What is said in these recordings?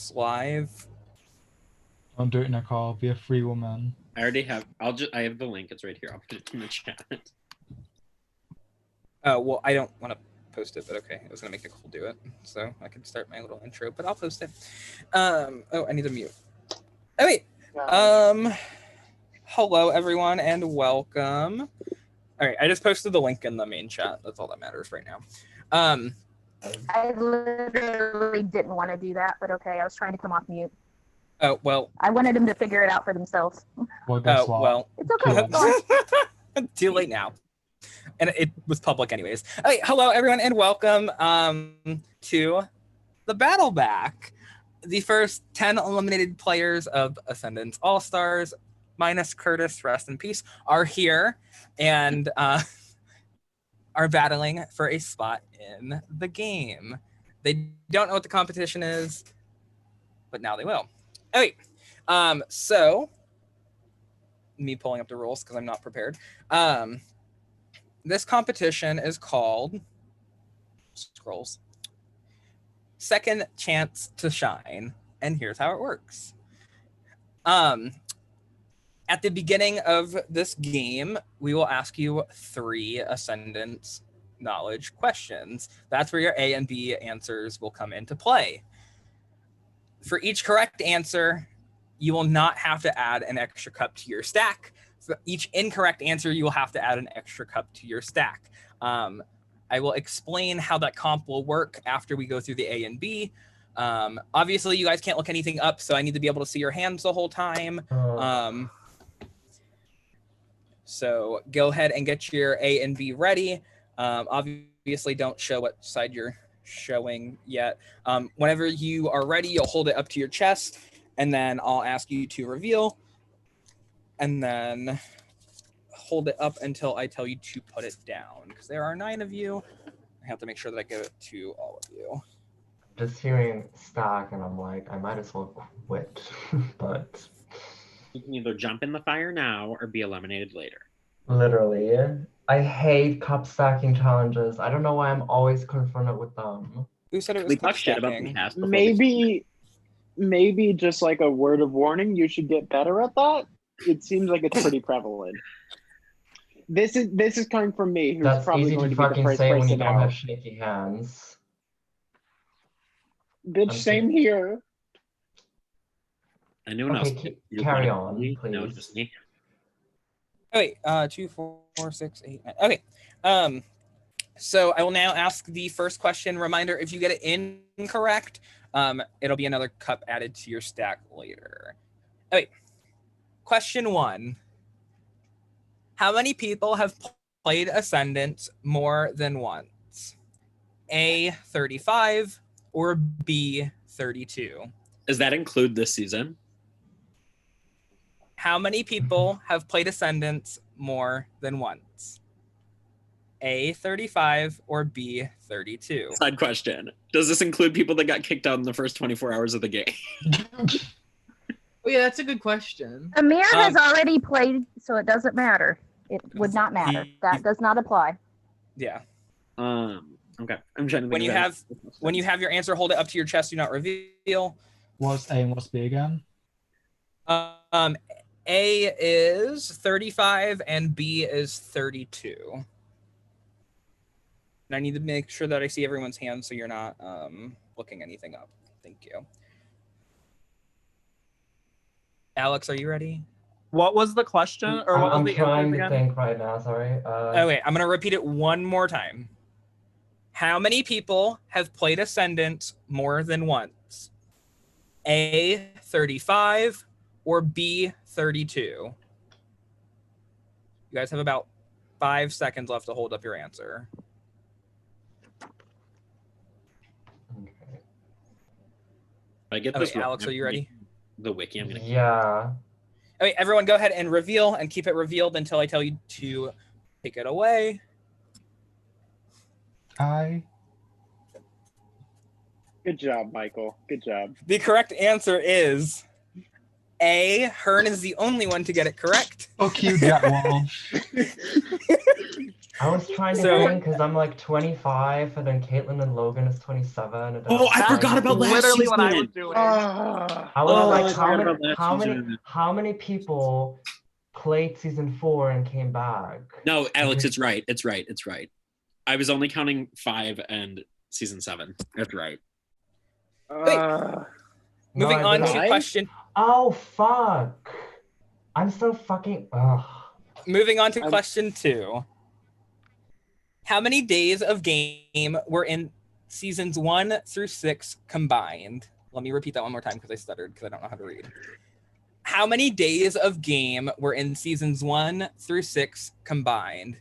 this live. Don't do it, Nicole. Be a free woman. I already have. I have the link. It's right here. I'll put it in the chat. Well, I don't want to post it, but okay. I was gonna make Nicole do it, so I can start my little intro. But I'll post it. Oh, I need to mute. Oh wait. Hello everyone and welcome. All right, I just posted the link in the main chat. That's all that matters right now. I literally didn't want to do that, but okay, I was trying to come off mute. Oh well. I wanted them to figure it out for themselves. Well, guess what? Well. It's okay. Go on. Too late now. And it was public anyways. Okay, hello everyone and welcome to the Buyback. The first 10 eliminated players of Ascendance All-Stars, minus Curtis, rest in peace, are here and are battling for a spot in the game. They don't know what the competition is, but now they will. Okay, so me pulling up the rules because I'm not prepared. This competition is called Scrolls. Second Chance to Shine, and here's how it works. At the beginning of this game, we will ask you 3 Ascendance knowledge questions. That's where your A and B answers will come into play. For each correct answer, you will not have to add an extra cup to your stack. For each incorrect answer, you will have to add an extra cup to your stack. I will explain how that comp will work after we go through the A and B. Obviously, you guys can't look anything up, so I need to be able to see your hands the whole time. So go ahead and get your A and B ready. Obviously, don't show what side you're showing yet. Whenever you are ready, you'll hold it up to your chest, and then I'll ask you to reveal, and then hold it up until I tell you to put it down, because there are 9 of you. I have to make sure that I give it to all of you. Just hearing stack and I'm like, I might as well quit, but You can either jump in the fire now or be eliminated later. literally, I hate cup stacking challenges. I don't know why I'm always confronted with them. Who said it was We cup talked shit about stacking? the past. before we- Maybe just like a word of warning, you should get better at that. It seems like it's pretty prevalent. This is coming from me, who's That's probably easy going to to be the fucking first say when you person don't have out. shaky hands. Bitch, same here. Anyone Okay, else? keep, carry on, No, please. just me. Oh, wait, 2, 4, 6, 8, 9. Okay. So I will now ask the first question. Reminder, if you get it incorrect, it'll be another cup added to your stack later. Okay. Question 1. How many people have played Ascendant more than once? A, 35, or B, 32? Does that include this season? How many people have played Ascendant more than once? A, 35, or B, 32? Side question. Does this include people that got kicked out in the first 24 hours of the game? Oh yeah, that's a good question. Amir has already played, so it doesn't matter. It would not matter. That does not apply. Yeah. Okay. I'm trying to think When you of when you have your answer, hold it up to your chest. Do not reveal. What's A and what's B again? A is 35 and B is 32. And I need to make sure that I see everyone's hands so you're not looking anything up. Thank you. Alex, are you ready? What was the question? Or what I'm was the trying answer to again? think right now, sorry. Okay, I'm going to repeat it one more time. How many people have played Ascendant more than once? A, 35, or B, 32? You guys have about 5 seconds left to hold up your answer. Okay. I get Okay, this. Alex, are you ready? The wiki. I'm gonna. Yeah. Okay, everyone go ahead and reveal and keep it revealed until I tell you to take it away. Good job, Michael. Good job. The correct answer is A. Hearn is the only one to get it correct. Fuck you, Jack Walsh. I was trying to So- think because I'm like 25, and then Caitlin and Logan is 27. And then Oh, I was forgot like- about last Literally what I was season. doing. I was Oh, like, I forgot about last season. how many people played season 4 and came back? No, Alex, it's right. It's right. It's right. I was only counting 5 and season 7. That's right. Moving I on to didn't- question. Oh fuck! I'm so fucking. Ugh. Moving on to question 2. How many days of game were in seasons 1 through 6 combined? Let me repeat that one more time because I stuttered because I don't know how to read. How many days of game were in seasons 1 through 6 combined?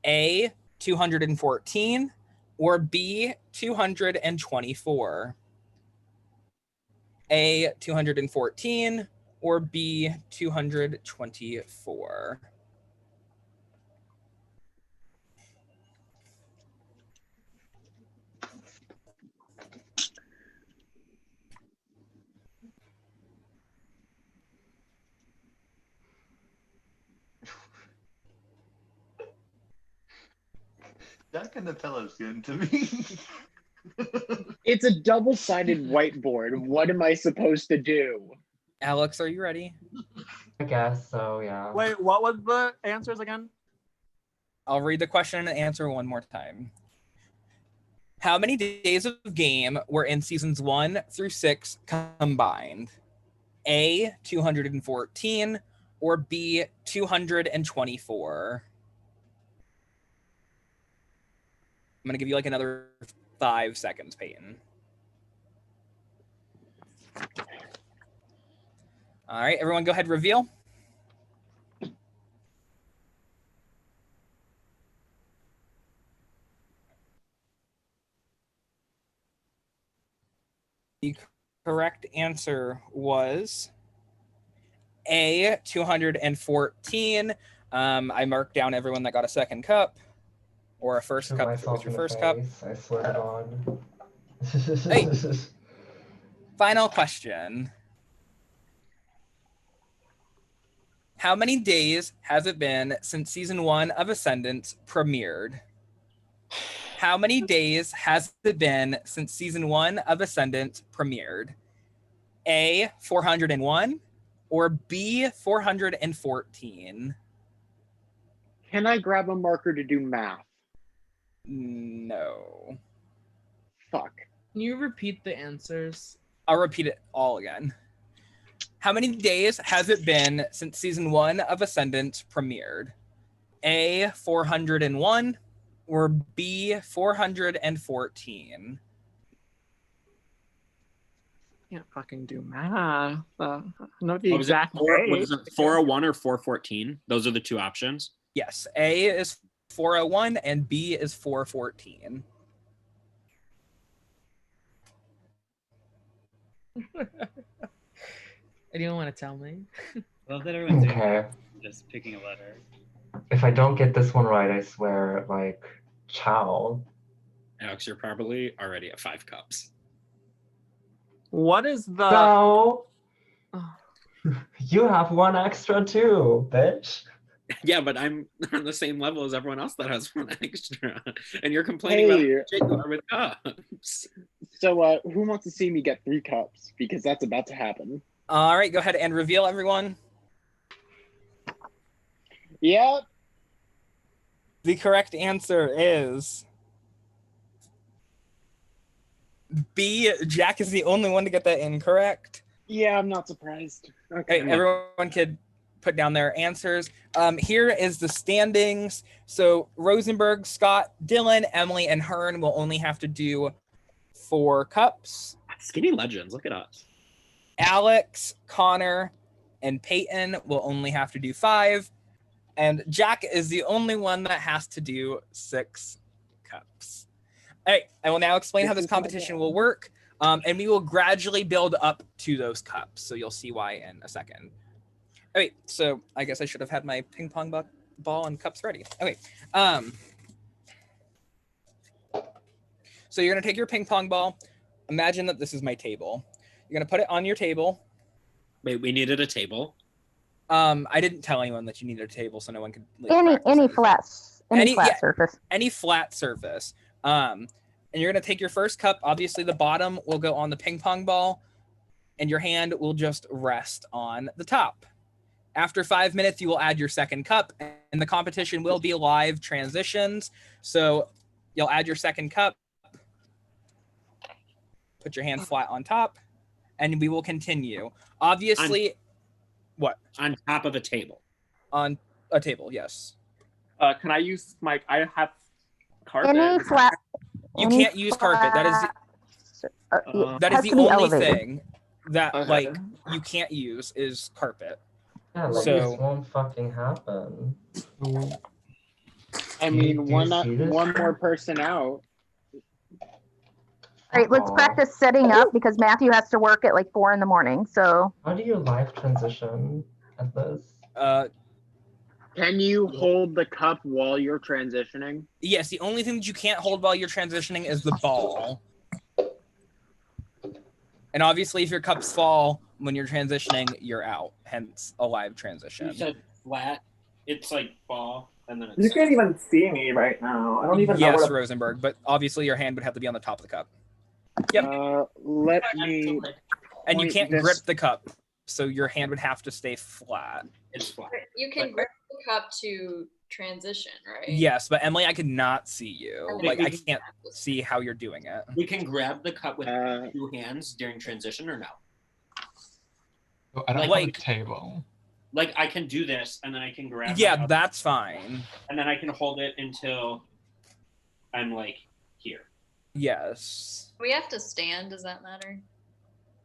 A, 214, or B, 224? A, 214, or B, 224? That kind of fella's good to me. It's a double-sided whiteboard. What am I supposed to do? Alex, are you ready? I guess so. Yeah. Wait, what was the answers again? I'll read the question and answer one more time. How many days of game were in seasons 1 through 6 combined? A, 214, or B, 224? I'm going to give you like another 5 seconds, Peyton. All right, everyone go ahead, reveal. The correct answer was A, 214. I marked down everyone that got a second cup or a first Shoot cup if it was myself your in the first cup. face, I swear to God. Hey. Final question. How many days has it been since season 1 of Ascendance premiered? How many days has it been since season 1 of Ascendance premiered? A, 401, or B, 414? Can I grab a marker to do math? No. Fuck. Can you repeat the answers? I'll repeat it all again. How many days has it been since season 1 of Ascendant premiered? A, 401, or B, 414? Can't fucking do math. Know the What was it? exact What day. is it? 401 or 414? Those are the two options. Yes, A is 401 and B is 414. Anyone want to tell me? Love that everyone's doing Okay. just picking a letter. If I don't get this one right, I swear, like, ciao. Alex, you're probably already at 5 cups. What is the? So Oh. you have one extra too, bitch. Yeah, but I'm on the same level as everyone else that has 1 extra. And you're complaining about Hey, how shit you are with cups. so who wants to see me get 3 cups? Because that's about to happen. All right, go ahead and reveal, everyone. Yep. The correct answer is B. Jack is the only one to get that incorrect. Yeah, I'm not surprised. Okay. Okay, everyone could put down their answers. Here is the standings. So Rosenberg, Scott, Dylan, Emily, and Hearn will only have to do 4 cups. Skinny legends, look at us. Alex, Connor, and Peyton will only have to do 5. And Jack is the only one that has to do 6 cups. All right, I will now explain how this competition will work. And we will gradually build up to those cups. So you'll see why in a second. All right, so I guess I should have had my ping pong ball and cups ready. Okay. So you're going to take your ping pong ball. Imagine that this is my table. You're going to put it on your table. Wait, we needed a table. I didn't tell anyone that you needed a table, so no one could. Like, Any practice anything. Any flat surface. Any flat surface. And you're gonna take your first cup. Obviously, the bottom will go on the ping pong ball, and your hand will just rest on the top. After 5 minutes, you will add your second cup, and the competition will be live transitions. So you'll add your second cup, put your hand flat on top, and we will continue. Obviously, what? On top of a table. On a table, yes. Can I use my? I have carpet. Any flat. You any can't use carpet. That is that is has the to be only elevated. thing that Okay. like you can't use is carpet. Yeah, like So- this won't fucking happen. I Do mean, you one see this? one more person out. All right, let's Aw. practice setting up because Matthew has to work at like 4 a.m. So How do you live transition at this? Can you hold the cup while you're transitioning? Yes, the only thing that you can't hold while you're transitioning is the ball. And obviously, if your cups fall when you're transitioning, you're out. Hence, a live transition. You said flat. It's like ball, and then it's. You can't even see me right now. I don't even know Yes, what. Rosenberg, but obviously your hand would have to be on the top of the cup. Yep. Let me. And you point can't this- grip the cup, so your hand would have to stay flat. It's flat. You can grip the cup to transition, right? Yes, but Emily, I could not see you. Okay. Like, I can't see how you're doing it. We can grab the cup with 2 hands during transition, or no? So I don't Like- have a table. Like I can do this, and then I can grab. my Yeah, cup, that's fine. and then I can hold it until I'm like here. Yes. We have to stand. Does that matter?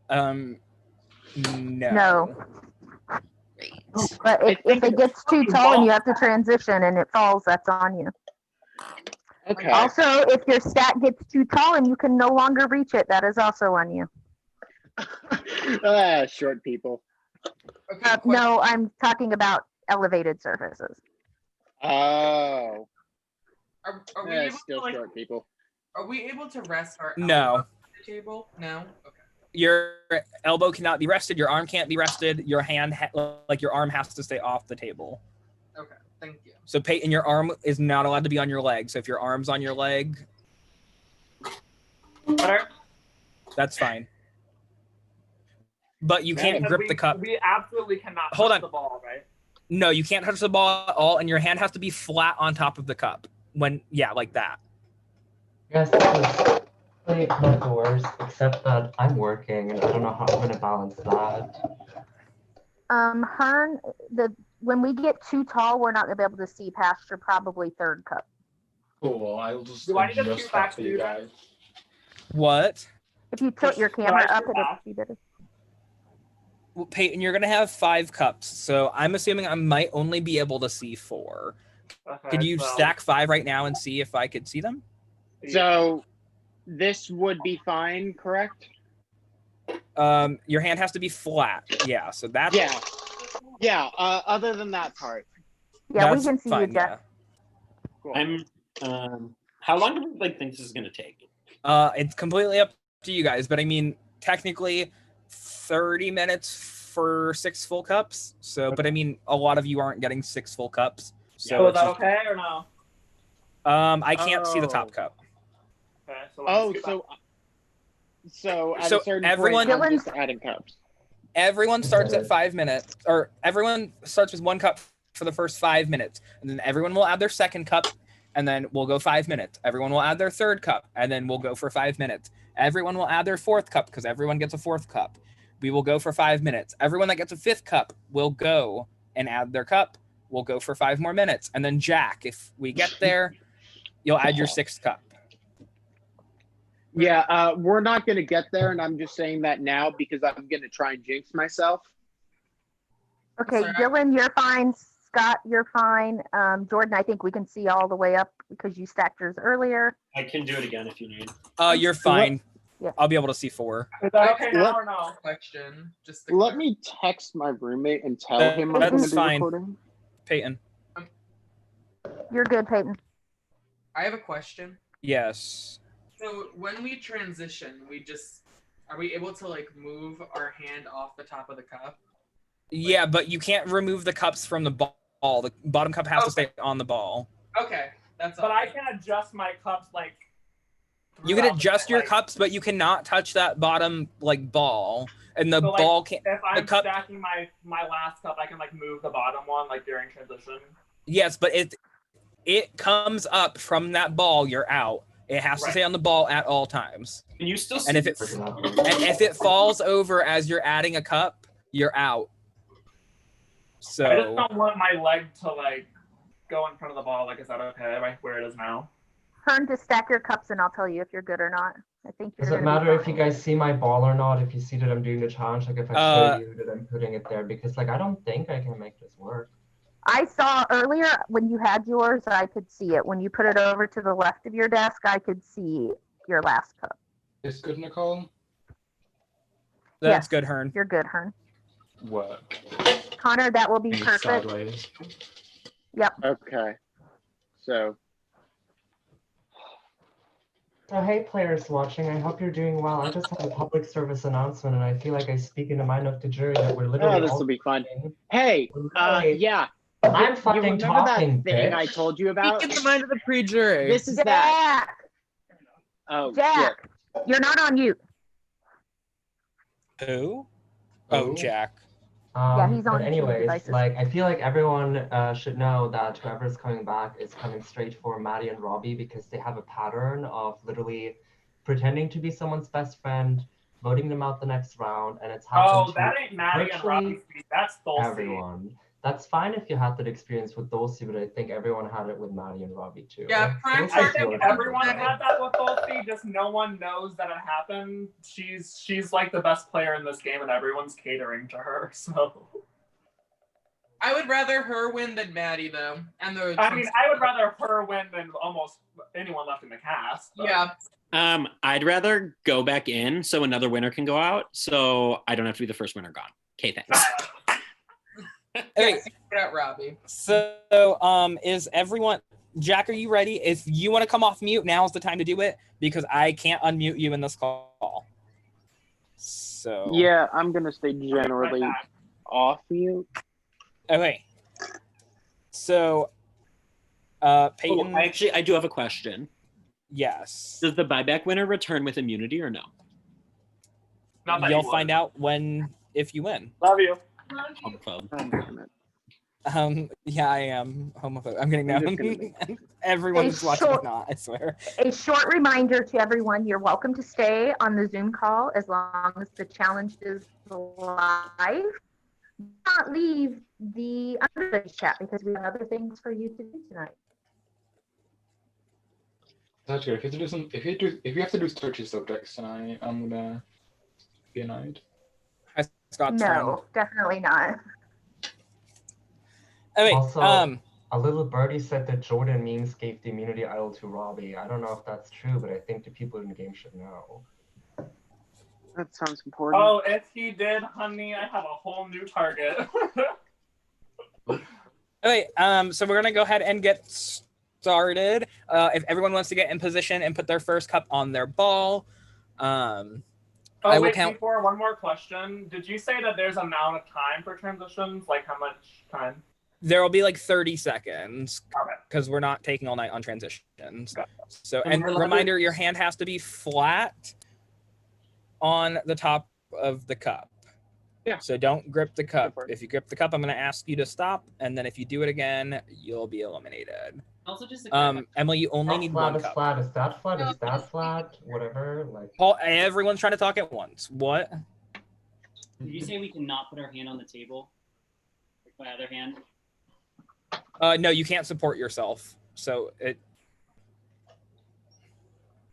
No. no. Great. But if it gets too tall and you have to transition and it falls, that's on you. Okay. Also, if your stat gets too tall and you can no longer reach it, that is also on you. Short people. Okay, No, I'm talking about elevated surfaces. Oh. Are we Yeah, able still to, like, short people. are we able to rest our No. elbow on the table? No. Okay. Your elbow cannot be rested. Your arm can't be rested. Your hand, like your arm, has to stay off the table. Okay. Thank you. So Peyton, your arm is not allowed to be on your leg. So if your arm's on your leg, Better? that's fine. But you can't Because grip the cup. We absolutely cannot Hold touch on. the ball, right? No, you can't touch the ball at all, and your hand has to be flat on top of the cup. Like that. Yes, this is really not the worst, except that I'm working and I don't know how I'm gonna balance that. Hearn, when we get too tall, we're not gonna be able to see past your probably third cup. Cool. I'll just Do I need to adjust shoot that back for to you you guys. What? If you tilt your Should I camera shoot up, it'll back? be better. Well, Peyton, you're gonna have 5 cups, so I'm assuming I might only be able to see 4. Okay, Could you so- stack 5 right now and see if I could see them? So this would be fine, correct? Your hand has to be flat. Yeah, so that's Yeah. Yeah. Other than that part. Yeah, we that's can see fine, you, Jeff. Cool. I'm. How long do we think this is gonna take? It's completely up to you guys, but I mean, technically, 30 minutes for 6 full cups. So, but I mean, a lot of you aren't getting 6 full cups. So, So is it's that just- okay or no? I can't see the top Oh. cup. Okay, so Oh, let's scoot so at So a certain everyone- point, I'm just adding cups. Everyone starts at 5 minutes, or everyone starts with 1 cup for the first 5 minutes, and then everyone will add their second cup, and then we'll go 5 minutes. Everyone will add their third cup, and then we'll go for 5 minutes. Everyone will add their fourth cup because everyone gets a fourth cup. We will go for 5 minutes. Everyone that gets a 5th cup will go and add their cup. We'll go for 5 more minutes, and then Jack, if we get there, you'll add your 6th cup. Yeah, we're not going to get there, and I'm just saying that now because I'm going to try and jinx myself. Okay, Sorry. Dylan, you're fine. Scott, you're fine. Jordan, I think we can see all the way up because you stacked yours earlier. I can do it again if you need. You're fine. Yeah. I'll be able to see 4. Is that okay now Let- or no? Question. Just to Let clarify. me text my roommate and tell That- him I'm going to that's be fine. recording. Peyton. You're good, Peyton. I have a question. Yes. So when we transition, are we able to like move our hand off the top of the cup? Yeah, but you can't remove the cups from the ball. The bottom cup has to Okay. stay on the ball. Okay, that's. But I can adjust my cups like. You can throughout adjust the your night. cups, but you cannot touch that bottom like ball, and the So, like, ball can't. If The I'm cup. stacking my last cup, I can like move the bottom one like during transition. Yes, but it comes up from that ball. You're out. It has to Right. stay on the ball at all times. Can you still see? And if it falls over as you're adding a cup, you're out. So I just don't want my leg to like go in front of the ball. Like, is that okay? Right where it is now? Turn to stack your cups, and I'll tell you if you're good or not. I think you're Does it gonna be matter if fine. you guys see my ball or not? If you see that I'm doing the challenge, like if I show you that I'm putting it there, because like I don't think I can make this work. I saw earlier when you had yours, I could see it. When you put it over to the left of your desk, I could see your last cup. It's good, Nicole. that's Yes. good, Hearn. You're good, Hearn. Work. Connor, that will be Maybe perfect. sideways. Yep. Okay. So So hey players watching, I hope you're doing well. I just have a public service announcement and I feel like I speak in the mind of the jury that we're literally this all will be fun. talking. Hey, Literally- yeah. I'm You fucking remember talking, that thing bitch. I told you about? Speak in the mind of the pre-jury. This is that. Jack! Oh, shit. Jack! You're not on mute. Who? Oh, Jack. Yeah, he's on But two anyways, devices. like I feel like everyone should know that whoever's coming back is coming straight for Maddie and Robbie because they have a pattern of literally pretending to be someone's best friend, voting them out the next round, and it's happened Oh, to that ain't Maddie and virtually Robbie. That's Dulcie. everyone. That's fine if you had that experience with Dulcie, but I think everyone had it with Maddie and Robbie too. Yeah, Prime Dulce's I Time your think favorite, everyone right? had that with Dulcie, just no one knows that it happened. She's like the best player in this game, and everyone's catering to her. So I would rather her win than Maddie though, and the. I mean, I would rather her win than almost anyone left in the cast. But. Yeah. I'd rather go back in so another winner can go out, so I don't have to be the first winner gone. Okay, thanks. Hey, Out Robbie. So, is everyone? Jack, are you ready? If you want to come off mute, now's the time to do it because I can't unmute you in this call. So Yeah, I'm gonna stay generally off mute. okay. So, Peyton. Oh, I do have a question. Yes. Does the buyback winner return with immunity or no? Not that You'll you find would. out if you win. Love you. Homophobe. Yeah, I am homophobic. I'm getting I'm down. just gonna Everyone Hey, who's watching is short- not, I swear. A short reminder to everyone, you're welcome to stay on the Zoom call as long as the challenge is live. Do not leave the under chat because we have other things for you to do tonight. That's good. If you have to do searchy subjects tonight, I'm gonna be annoyed. Scott's No, definitely not. Okay, Also, a little birdie said that Jordan memes gave the immunity idol to Robbie. I don't know if that's true, but I think the people in the game should know. That sounds important. Oh, if he did, honey, I have a whole new target. Okay, so we're gonna go ahead and get started. If everyone wants to get in position and put their first cup on their ball, I will wait, count. before, one more question. Did you say that there's amount of time for transitions? Like how much time? There will be like 30 seconds Okay. because we're not taking all night on transitions. Got So, And and we're allowed reminder, your hand has to be flat on the top of the cup. Yeah. So don't grip the cup. for it. If you grip the cup, I'm going to ask you to stop, and then if you do it again, you'll be eliminated. Also, just a Emily, you only That's need flat one is cup. flat. Is that flat? Is that flat? Whatever. Like. Paul, everyone's trying to talk at once. What? Did you say we cannot put our hand on the table? Like my other hand? No, you can't support yourself. So it.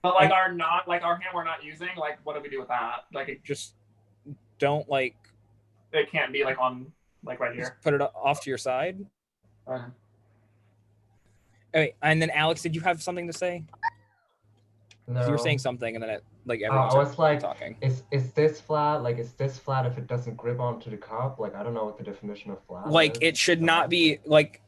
But like our hand we're not using, like what do we do with that? Like it Just don't like can't be like on like right just here. put it off to your side. Okay, and then Alex, did you have something to say? 'Cause you were saying something, and then it like everyone I was started like, talking. is this flat? Like, is this flat if it doesn't grip onto the cup? Like, I don't know what the definition of flat Like is. it should not be like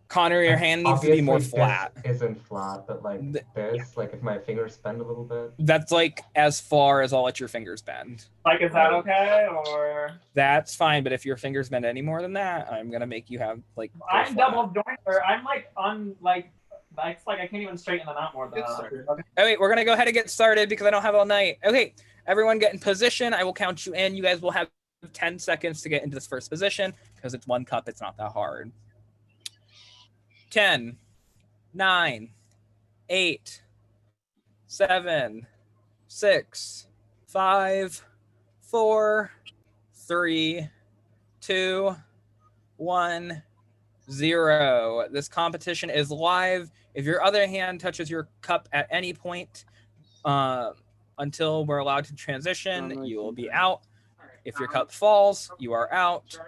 Connor. Your hand needs to be more Obviously, flat. This isn't flat, but like this, like if my fingers bend a little bit. That's like as far as I'll let your fingers bend. Like is that okay or? That's fine, but if your fingers bend any more than that, I'm gonna make you have like. go I'm flat. double jointer. I'm like That's like I can't even straighten them out more than Get that. started. Okay. Oh, wait, we're gonna go ahead and get started because I don't have all night. Okay, everyone get in position. I will count you in. You guys will have 10 seconds to get into this first position because it's one cup. It's not that hard. 10, 9, 8, 7, 6, 5, 4, 3, 2, 1, 0. This competition is live. If your other hand touches your cup at any point until we're allowed to transition, you will be out. If your cup falls, you are out.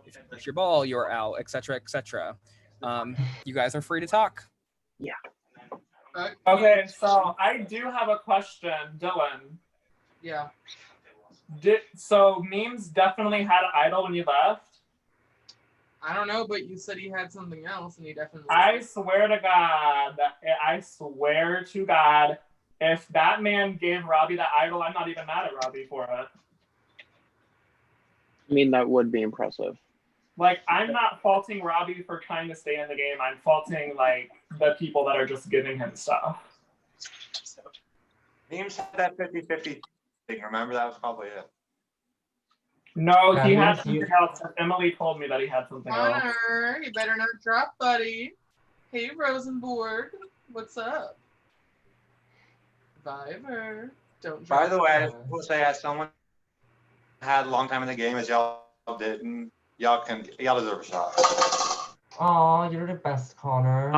If you push your ball, you are out, etc., etc. You guys are free to talk. Yeah. Okay, so I do have a question, Dylan. Yeah. So Memes definitely had Idol when you left? I don't know, but you said he had something else, and he definitely. I swear to God, if that man gave Robbie the Idol, I'm not even mad at Robbie for it. I mean, that would be impressive. Like, I'm not faulting Robbie for trying to stay in the game. I'm faulting, like, the people that are just giving him stuff. Memes had that 50-50 thing. Remember, that was probably it. No, Yeah, he had Memes, something else. Emily told me that he had something else. Connor, you better not drop, buddy. Hey, Rosenborg, what's up? Viber, don't drop. By the way, I will say, as someone had a long time in the game as y'all didn't, y'all deserve a shot. Aw, you're the best, Connor.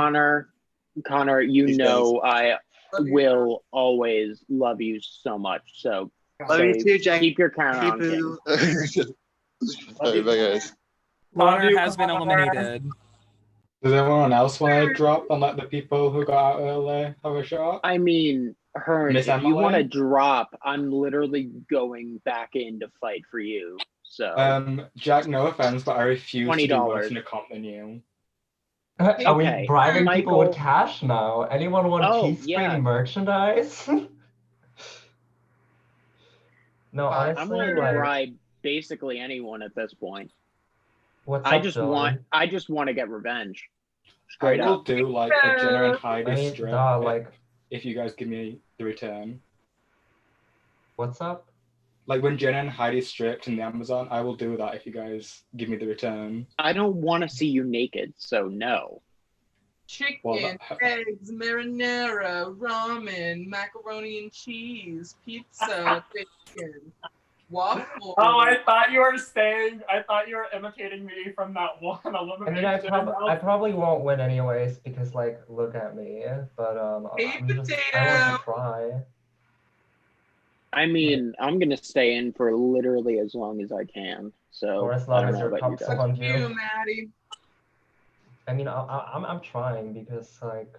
Connor, you These know I Love you, will always love you so much. So Love you too, Jack. keep your count on King. Bye, guys. Connor has been eliminated. Does anyone else want to drop and let the people who got out early have a shot? I mean, Hearn, Miss if you want to Emily? drop, I'm literally going back in to fight for you. So Jack, no offense, but I refuse to do $20. worse in a comp than you. Are Okay, we bribing people Michael. with cash now? Anyone want Teespring yeah. merchandise? No, I'm honestly, willing to like, bribe basically anyone at this point. what's I up, just Dylan? want to get revenge. I Straight will up. do like a Jenner and Heidi I mean, strip like, if you guys give me the return. what's up? Like when Jenna and Heidi stripped in the Amazon, I will do that if you guys give me the return. I don't want to see you naked, so no. Chicken, eggs, marinara, ramen, macaroni and cheese, pizza, bacon, waffle. Oh, I thought you were imitating me from that one I elimination. mean, I probably won't win anyways because, like, look at me. But I want to try. I mean, I'm gonna stay in for literally as long as I can. So Or as I long don't as know your about you cup's guys. on you. You, Maddie. I mean, I'm trying because, like,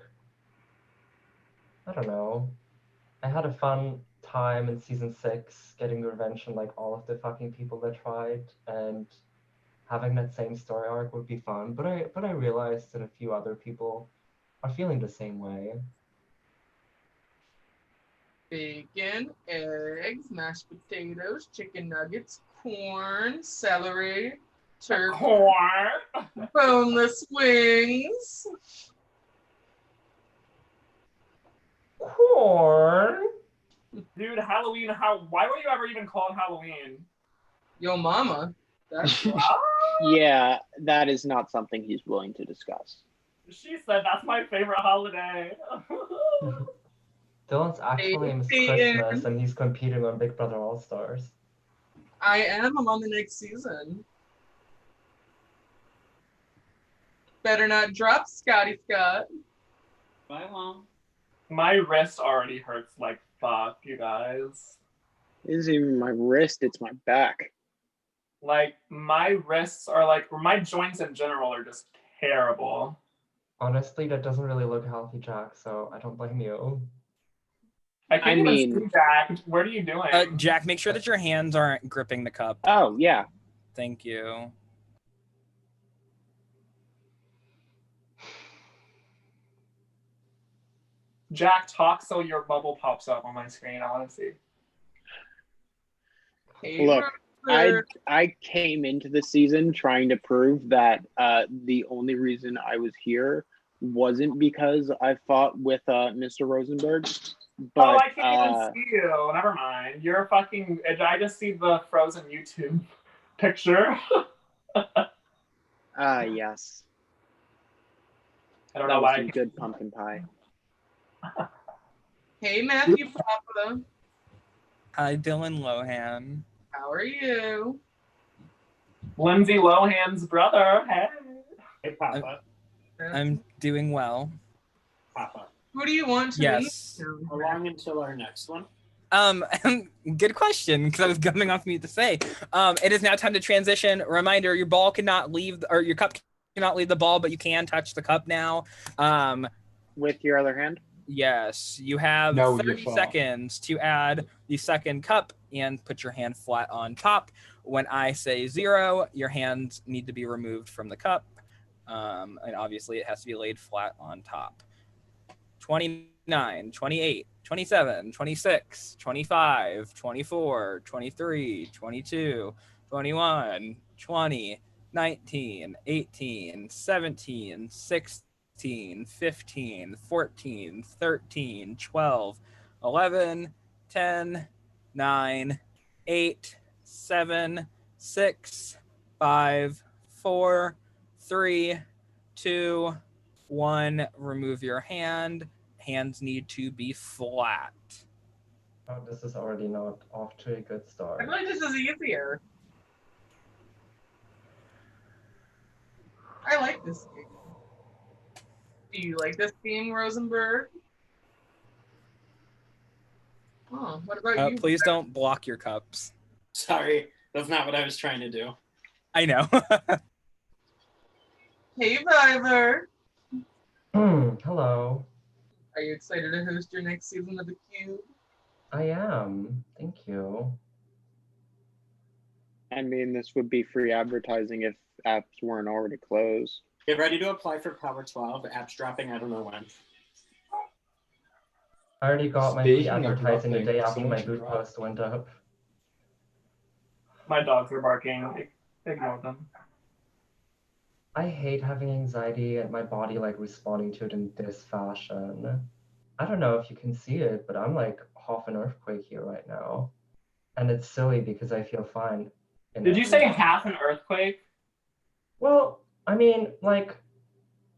I don't know. I had a fun time in season 6 getting revenge on, like, all of the fucking people that tried, and having that same story arc would be fun. But I realized that a few other people are feeling the same way. Bacon, eggs, mashed potatoes, chicken nuggets, corn, celery, turkey, Corn. boneless wings. Corn. Dude, Halloween, why were you ever even called Halloween? Yo, mama. That's Yeah, that is not something he's willing to discuss. She said that's my favorite holiday. Dylan's actually Miss Christmas, and he's competing on Big Brother All Stars. I am. I'm on the next season. Better not drop, Scotty Scott. I won't. My wrist already hurts like fuck, you guys. It isn't even my wrist, it's my back. Like, my wrists are like, or my joints in general are just terrible. Honestly, that doesn't really look healthy, Jack, so I don't blame you. I can't even see Jack. What are you doing? Jack, make sure that your hands aren't gripping the cup. Oh, yeah. Thank you. Jack, talk so your bubble pops up on my screen. I want to see. Look, I came into the season trying to prove that the only reason I was here wasn't because I fought with Mr. Rosenberg, but Oh, I can't even see you. Never mind. You're fucking. I just see the frozen YouTube picture. yes. I don't That know was why. some good pumpkin pie. Hey, Matthew Papa. Hi, Dylan Lohan. How are you? Lindsay Lohan's brother. Hey. Hey, Papa. I'm doing well. Papa. Who do you want to Yes. win? How long until our next one? Good question, because I was coming off mute to say. It is now time to transition. Reminder, your ball cannot leave, or your cup cannot leave the ball, but you can touch the cup now. With your other hand? Yes, you have No, 30 you're seconds to add the second cup and put your hand flat on top. When I say 0, your hands need to be removed from the cup. And obviously it has to be laid flat on top. 29, 28, 27, 26, 25, 24, 23, 22, 21, 20, 19, 18, 17, 16, 15, 14, 13, 12, 11, 10, 9, 8, 7, 6, 5, 4, 3, 2, 1. Remove your hand. Hands need to be flat. Oh, this is already not off to a good I start. feel like this is easier. I like this game. Do you like this game, Rosenberg? Oh, what about you? Please don't block your cups. Sorry, that's not what I was trying to do. I know. Hey, Viver. Hello. Are you excited to host your next season of The Cube? I am. Thank you. I mean, this would be free advertising if apps weren't already closed. Get ready to apply for Power 12. Apps dropping, I don't know when. I already got my free Speaking of advertising the dropping, day after someone my should boot drop. post went up. My dogs are barking. Ignore them. I hate having anxiety and my body like responding to it in this fashion. I don't know if you can see it, but I'm like half an earthquake here right now. And it's silly because I feel fine. Did you say half an earthquake? Well, I mean, like,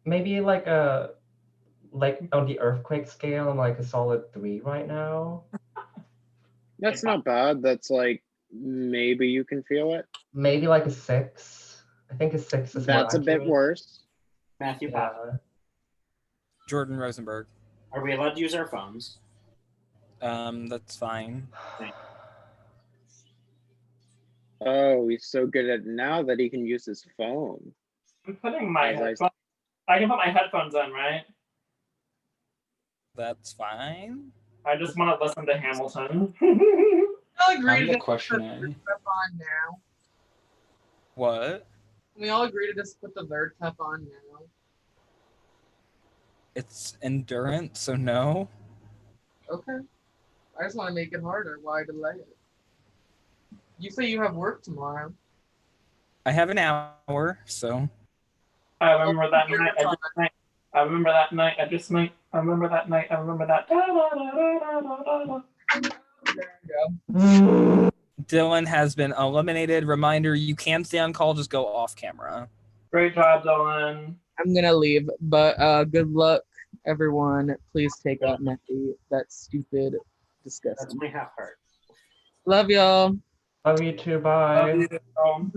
maybe like on the earthquake scale, I'm like a solid 3 right now. That's not bad. That's like, maybe you can feel it. Maybe like a 6. I think a 6 is That's more a bit accurate. worse. Matthew, Yeah. Papa. Jordan Rosenberg. Are we allowed to use our phones? That's fine. Oh, he's so good at it now that he can use his phone. I'm putting my As I- headphones. I can put my headphones in, right? That's fine. I just want to listen to Hamilton. I'll I agree have to a just question, put the eh? third cup on now. What? We all agree to just put the third cup on now. It's endurance, so no. Okay. I just want to make it harder. Why delay it? You say you have work tomorrow. I have an hour, so. I remember that night. I just might. I remember that night. I just might. I remember that night. I remember that. There you go. Dylan has been eliminated. Reminder, you can stay on call, just go off camera. Great job, Dylan. I'm gonna leave, but good luck, everyone. Please take out Matthew. That's stupid, That's disgusting. my half heart. Love y'all. Love you too. Bye. Love you. Good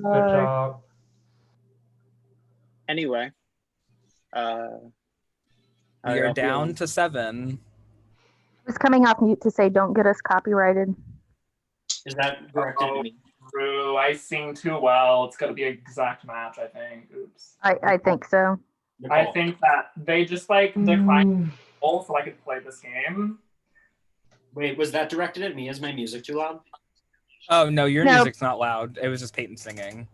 job. Anyway. We are down to 7. Who's coming off mute to say don't get us copyrighted? Is that directed to me? True. I sing too well. It's gonna be an exact match, I think. Oops. I think so. I think that they just like declined both so I could play this game. Wait, was that directed at me? Is my music too loud? Oh, no, your No. music's not loud. It was just Peyton singing.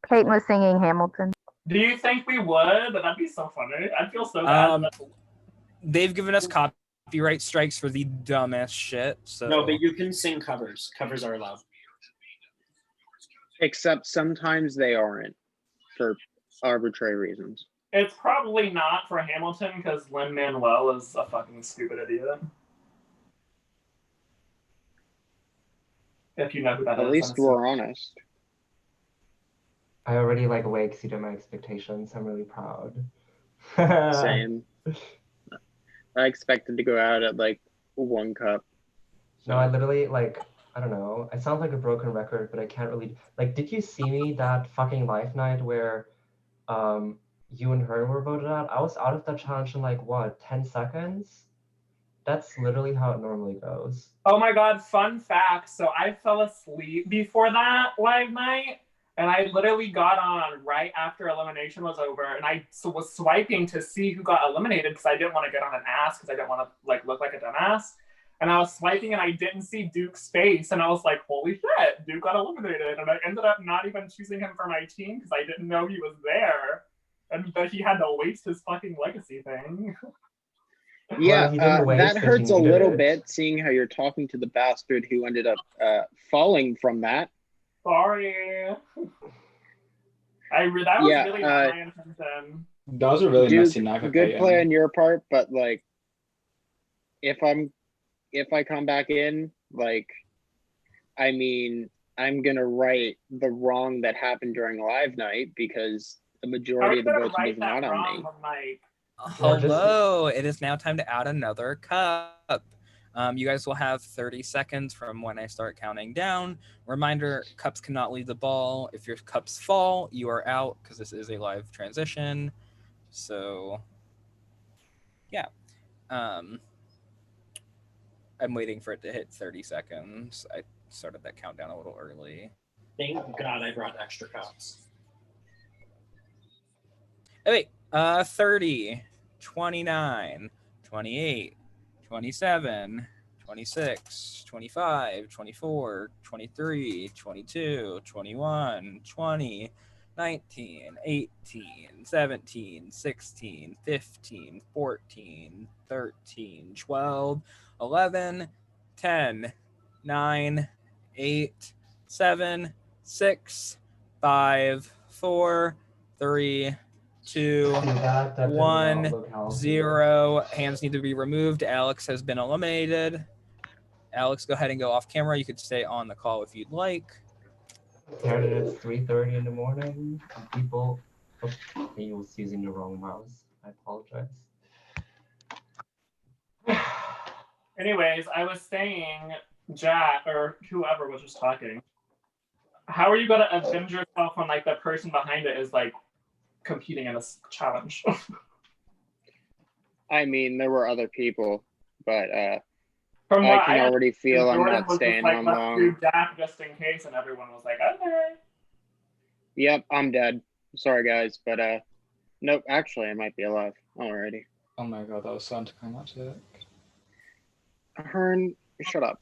Peyton was singing Hamilton. Do you think we would? That'd be so funny. I'd feel so bad. They've given us copyright strikes for the dumbest shit. So No, but you can sing covers. Covers are allowed. Except sometimes they aren't for arbitrary reasons. It's probably not for Hamilton because Lin-Manuel is a fucking stupid idiot. If you know who that is. At least we're honest. I already like way exceeded my expectations. I'm really proud. Same. I expected to go out at like 1 cup. No, I literally like, I don't know. I sound like a broken record, but I can't really like. Did you see me that fucking live night where, you and her were voted out? I was out of that challenge in like what, 10 seconds? That's literally how it normally goes. Oh my god, fun fact. So I fell asleep before that live night, and I literally got on right after elimination was over, and I was swiping to see who got eliminated because I didn't want to get on an ass because I didn't want to like look like a dumbass. And I was swiping and I didn't see Duke's face, and I was like, holy shit, Duke got eliminated. And I ended up not even choosing him for my team because I didn't know he was there. And that he had to waste his fucking legacy thing. Yeah, that hurts a little it. bit, seeing how you're talking to the bastard who ended up falling from that. Sorry. That was Yeah, really not my intention. That was a really Duke, messy night for good Peyton. play on your part, but like, if I come back in, like, I mean, I'm gonna right the wrong that happened during live night because the majority of the votes was not on me. Hello, it is now time to add another cup. You guys will have 30 seconds from when I start counting down. Reminder, cups cannot leave the ball. If your cups fall, you are out because this is a live transition. So, yeah. I'm waiting for it to hit 30 seconds. I started that countdown a little early. Thank God I brought extra cups. Oh, wait. 30, 29, 28, 27, 26, 25, 24, 23, 22, 21, 20, 19, 18, 17, 16, 15, 14, 13, 12, 11, 10, 9, 8, 7, 6, 5, 4, 3, 2, 1, 0. Hands need to be removed. Alex has been eliminated. Alex, go ahead and go off camera. You could stay on the call if you'd like. Started at 3:30 in the morning. People, he was using the wrong mouse. I apologize. Anyways, I was saying, Jack, or whoever was just talking, how are you going to avenge yourself when like the person behind it is like competing in a challenge? I mean, there were other people, but From I can already feel I'm Jordan not was staying just like, on let's long. do Jack just in case, and everyone was like, okay. Yep, I'm dead. Sorry, guys, but nope. Actually, I might be alive. Alrighty. Oh my god, that was so anticlimactic. Hearn, shut up.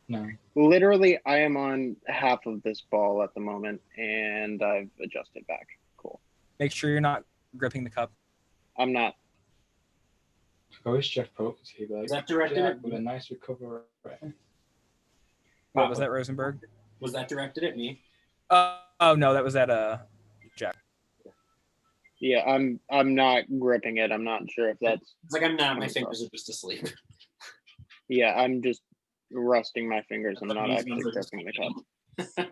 No. Literally, I am on half of this ball at the moment, and I've adjusted back. Cool. Make sure you're not gripping the cup. I'm not. I wish Jeff Pope was here, like, Is that directed Jack at with me? a nice recovery. What was that, Rosenberg? Was that directed at me? Oh no, that was at Jack. Yeah, I'm not gripping it. I'm not sure if that's. It's like I'm not. My fingers are just asleep. Yeah, I'm just resting my fingers. I'm not These actually ones are just gripping the cup.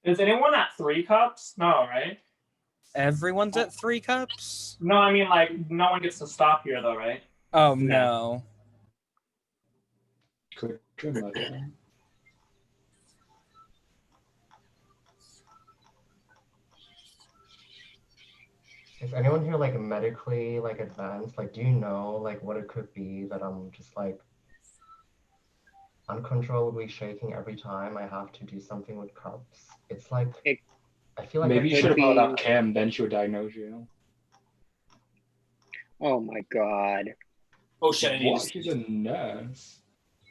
Is anyone at 3 cups? No, right? Everyone's at 3 cups? No, I mean like no one gets to stop here though, right? Oh no. Could you Is anyone here like medically like advanced? Like, do you know like what it could be that I'm just like uncontrollably shaking every time I have to do something with cups? It's like I feel like maybe you should have called up Kim, then she would diagnose you. Oh my god. Oh shit! What? She's a nurse.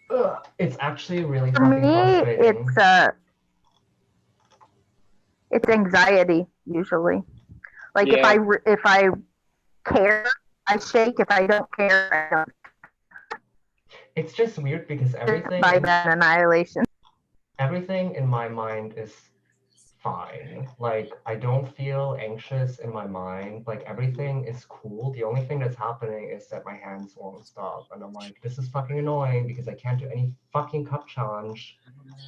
Ugh, it's actually really For fucking me, frustrating. it's anxiety usually. Like Yeah. if I care, I shake. If I don't care, I don't. It's just weird because everything By that annihilation. everything in my mind is fine. Like, I don't feel anxious in my mind. Like, everything is cool. The only thing that's happening is that my hands won't stop. And I'm like, this is fucking annoying because I can't do any fucking cup challenge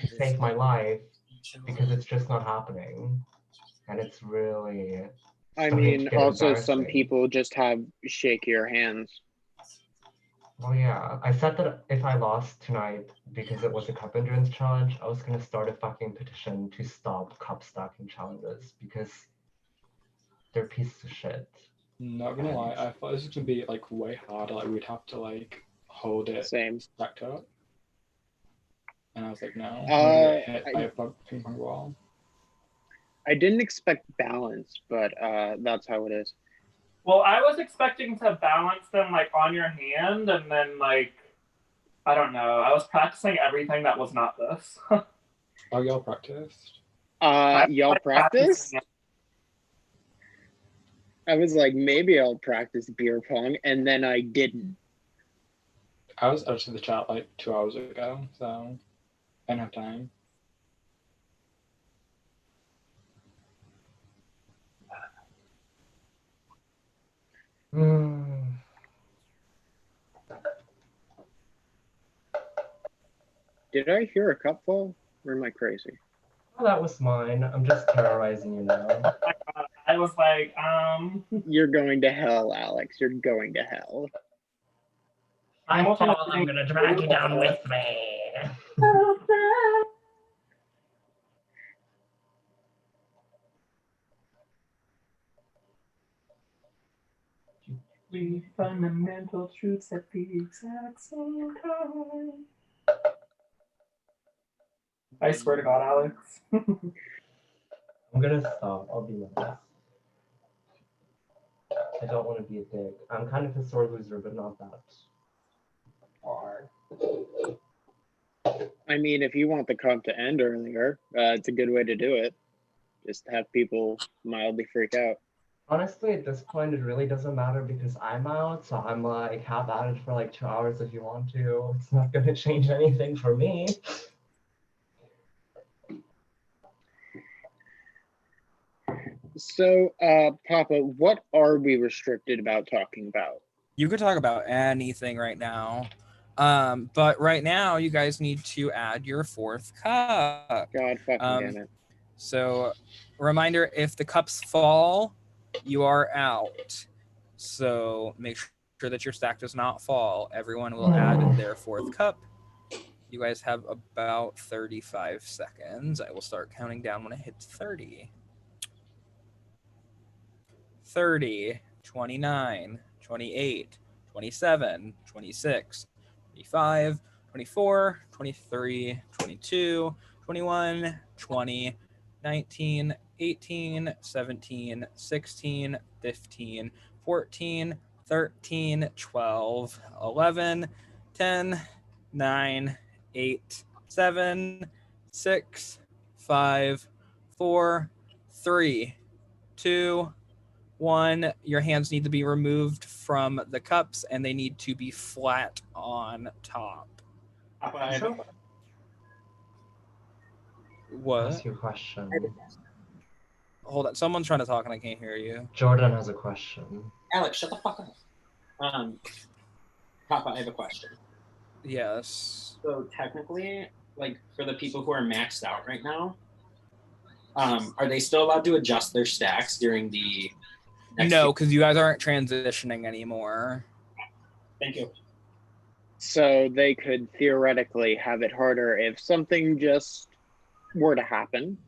to save my life because it's just not happening. And it's really I starting mean, to get also some embarrassing. people just have shakier hands. Well, yeah. I said that if I lost tonight because it was a cup endurance challenge, I was gonna start a fucking petition to stop cup stacking challenges because they're pieces of shit. Not gonna lie, I thought this was gonna be like way harder. Like we'd have to like hold it stacked up. And I was like, no, I'm gonna get hit by a ping pong ball. I didn't expect balance, but that's how it is. Well, I was expecting to balance them like on your hand, and then like, I don't know. I was practicing everything that was not this. Oh, y'all practiced? Y'all practiced? I was like, maybe I'll practice beer pong, and then I didn't. I was out of the chat like 2 hours ago, so I don't have time. Did I hear a cup fall? Or am I crazy? Oh, that was mine. I'm just terrorizing you now. I was like, You're going to hell, Alex. You're going to hell. I fall, I'm gonna drag you down with me. We fundamental truths at the exact same time. I swear to God, Alex. I'm gonna stop. I'll be nice. I don't want to be a dick. I'm kind of a sore loser, but not that hard. I mean, if you want the cup to end earlier, it's a good way to do it. Just have people mildly freak out. Honestly, at this point, it really doesn't matter because I'm out, so I'm like, have at it for like 2 hours if you want to. It's not gonna change anything for me. So, Papa, what are we restricted about talking about? You could talk about anything right now. But right now, you guys need to add your fourth cup. God fucking damn it. So, reminder, if the cups fall, you are out. So make sure that your stack does not fall. Everyone will add their fourth cup. You guys have about 35 seconds. I will start counting down when it hits 30. 30, 29, 28, 27, 26, 25, 24, 23, 22, 21, 20, 19, 18, 17, 16, 15, 14, 13, 12, 11, 10, 9, 8, 7, 6, 5, 4, 3, 2, 1. Your hands need to be removed from the cups and they need to be flat on top. What? Ask your question. Hold on. Someone's trying to talk and I can't hear you. Jordan has a question. Alex, shut the fuck up. Papa, I have a question. Yes. So technically, like for the people who are maxed out right now, are they still allowed to adjust their stacks during the No, because you guys aren't transitioning anymore. Thank you. So they could theoretically have it harder if something just were to happen.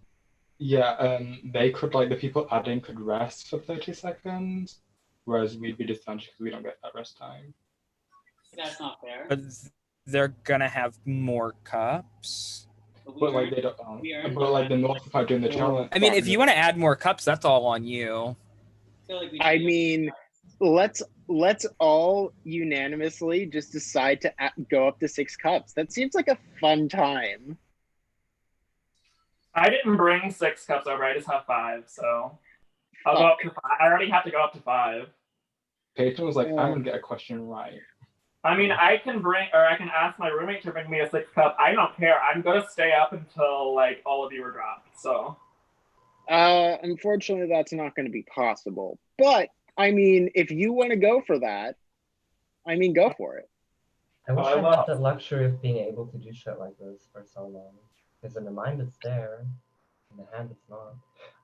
Yeah, they could, like, the people adding could rest for 30 seconds, whereas we'd be disadvantaged because we don't get that rest time. That's not fair. But they're gonna have more cups. But like they don't. But like the North are doing the challenge. I mean, if you want to add more cups, that's all on you. I mean, let's all unanimously just decide to go up to 6 cups. That seems like a fun time. I didn't bring 6 cups over. I just have 5, so I'll go up to 5. I already have to go up to 5. Peyton was like, I'm gonna get a question right. I mean, I can ask my roommate to bring me a 6 cup. I don't care. I'm gonna stay up until like all of you are dropped. So. Unfortunately, that's not going to be possible. But I mean, if you want to go for that, I mean, go for it. I wish I had the luxury of being able to do shit like this for so long. Because in the mind it's there, in the hand it's not.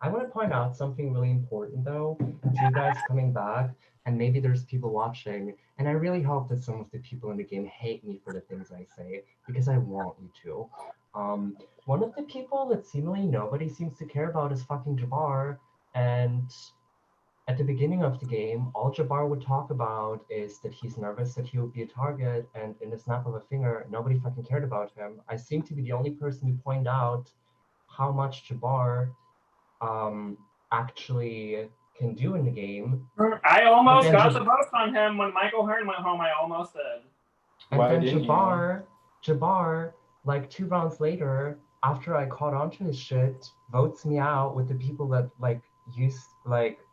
I want to point out something really important though, to you guys coming back, and maybe there's people watching, and I really hope that some of the people in the game hate me for the things I say, because I want you to. One of the people that seemingly nobody seems to care about is fucking Jabbar, and at the beginning of the game, all Jabbar would talk about is that he's nervous that he would be a target, and in the snap of a finger, nobody fucking cared about him. I seem to be the only person to point out how much Jabbar actually can do in the game. I almost got the votes on him when Michael Hearn went home. I almost did. And then Jabbar, like 2 rounds later, after I caught on to his shit, votes me out with the people that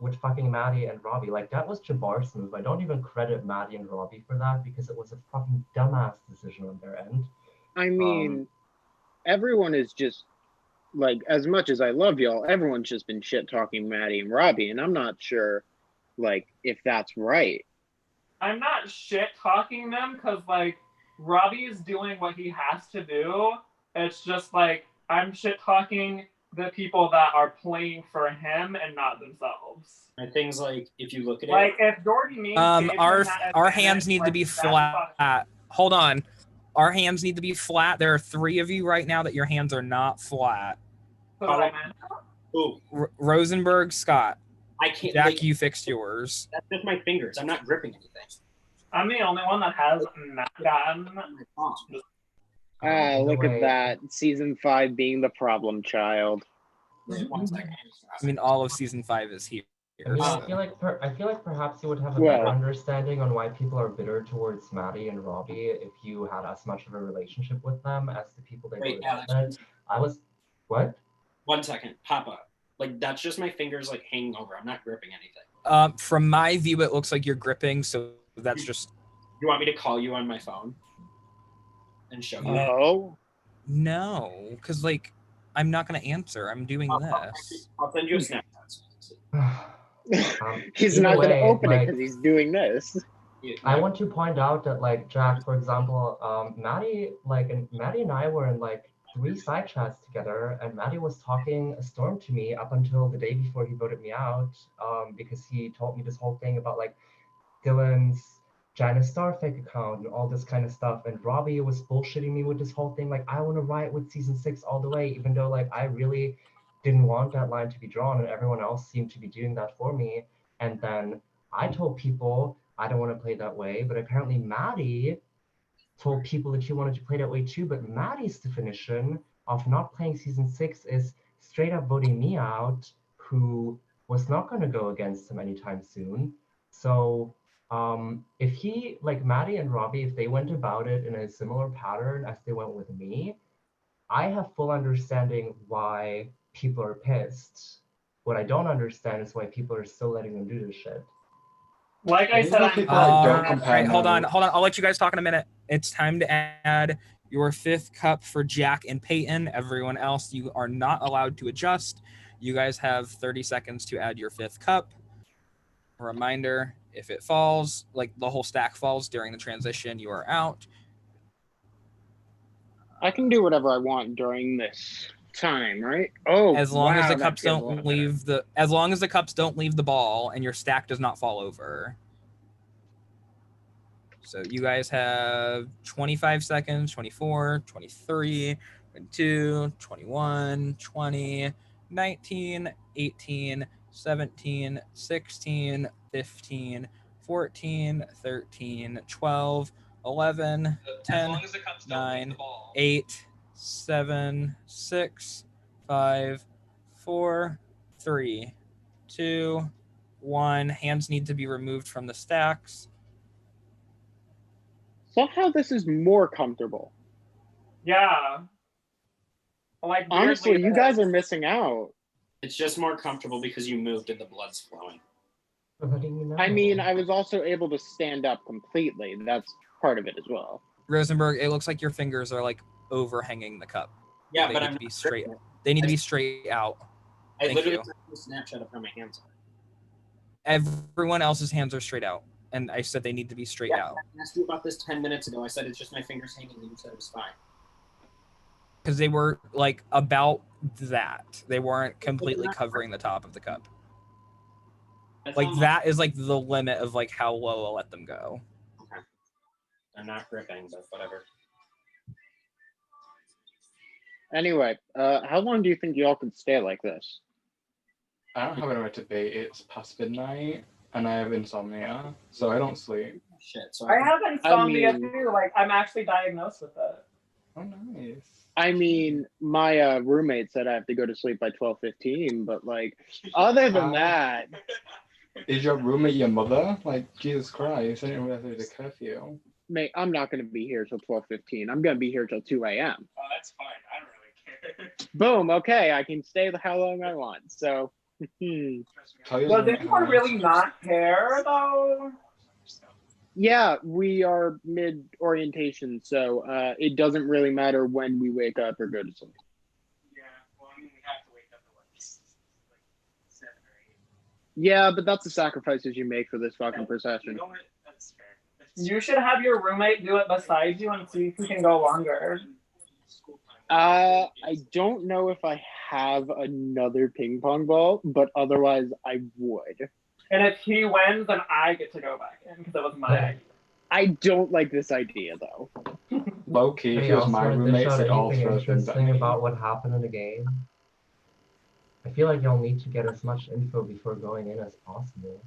with fucking Maddie and Robbie. Like, that was Jabbar's move. I don't even credit Maddie and Robbie for that because it was a fucking dumbass decision on their end. I mean, everyone is just, like, as much as I love y'all, everyone's just been shit talking Maddie and Robbie, and I'm not sure, like, if that's right. I'm not shit talking them because, like, Robbie is doing what he has to do. It's just like I'm shit talking the people that are playing for him and not themselves. And things like, if you look at like, if Jordan Means our hands need to be flat. Hold on. Our hands need to be flat. There are 3 of you right now that your hands are not flat. Rosenberg, Scott. I can't. Jack, you fixed yours. That's just my fingers. I'm not gripping anything. I'm the only one that has not gotten. Look at that. Season 5 being the problem child. I mean, all of season 5 is here. I mean, I feel like perhaps you would have a better understanding on why people are bitter towards Maddie and Robbie if you had as much of a relationship with them as the people they were. I was what? 1 second, Papa. Like, that's just my fingers like hanging over. I'm not gripping anything. From my view, it looks like you're gripping, so that's just. You want me to call you on my phone and show you? No, because like I'm not gonna answer. I'm doing this. I'll send you a snap. He's not going to open it because he's doing this. I want to point out that, like, Jack, for example, Maddie and I were in like 3 side chats together, and Maddie was talking a storm to me up until the day before he voted me out, because he told me this whole thing about like Dylan's Janice Starfake account and all this kind of stuff, and Robbie was bullshitting me with this whole thing, like, I want to ride with season 6 all the way, even though like I really didn't want that line to be drawn, and everyone else seemed to be doing that for me. And then I told people I don't want to play that way, but apparently Maddie told people that she wanted to play that way too. But Maddie's definition of not playing season 6 is straight up voting me out, who was not going to go against him anytime soon. So if he, like Maddie and Robbie, if they went about it in a similar pattern as they went with me, I have full understanding why people are pissed. What I don't understand is why people are still letting them do this shit. Like I said, hold on. I'll let you guys talk in a minute. It's time to add your 5th cup for Jack and Peyton. Everyone else, you are not allowed to adjust. You guys have 30 seconds to add your 5th cup. A reminder, if it falls, like the whole stack falls during the transition, you are out. I can do whatever I want during this time, right? Oh, as long as the cups don't leave the ball and your stack does not fall over. So you guys have 25 seconds, 24, 23, 22, 21, 20, 19, 18, 17, 16, 15, 14, 13, 12, 11, 10, 9, 8, 7, 6, 5, 4, 3, 2, 1. Hands need to be removed from the stacks. Somehow this is more comfortable. Yeah. Like, honestly, you guys are missing out. It's just more comfortable because you moved and the blood's flowing. I mean, I was also able to stand up completely. That's part of it as well. Rosenberg, it looks like your fingers are like overhanging the cup. Yeah, they but need to be straight. They need to be straight out. I Thank literally you. took a Snapchat of how my hands are. Everyone else's hands are straight out, and I said they need to be straight out. I asked you about this 10 minutes ago. I said it's just my fingers hanging, and you said it was fine. Because they were like about that. They weren't completely covering the top of the cup. Like that is like the limit of like how low I'll let them go. Okay. I'm not gripping, but whatever. Anyway, how long do you think y'all could stay like this? I don't have anywhere to be. It's past midnight, and I have insomnia, so I don't sleep. Shit. So I have insomnia too. Like I'm actually diagnosed with it. Oh, nice. I mean, my roommate said I have to go to sleep by 12:15, but like, other than that, is your roommate your mother? Like, Jesus Christ! I didn't realize there was a curfew. mate, I'm not going to be here till 12:15. I'm going to be here till 2 a.m. Oh, that's fine. I don't really care. Boom. Okay, I can stay how long I want. So. Does anyone really not care though? Yeah, we are mid orientation, so it doesn't really matter when we wake up or go to sleep. Yeah, well, I mean, we have to wake up at like 7 or 8. Yeah, but that's the sacrifices you make for this fucking procession. You know what? That's fair. You should have your roommate do it beside you and see if you can go longer. I don't know if I have another ping pong ball, but otherwise I would. And if he wins, then I get to go back in because it was my idea. I don't like this idea though. Low key, if he was my roommate, say all throw things at interesting me. about what happened in the game? I feel like y'all need to get as much info before going in as possible.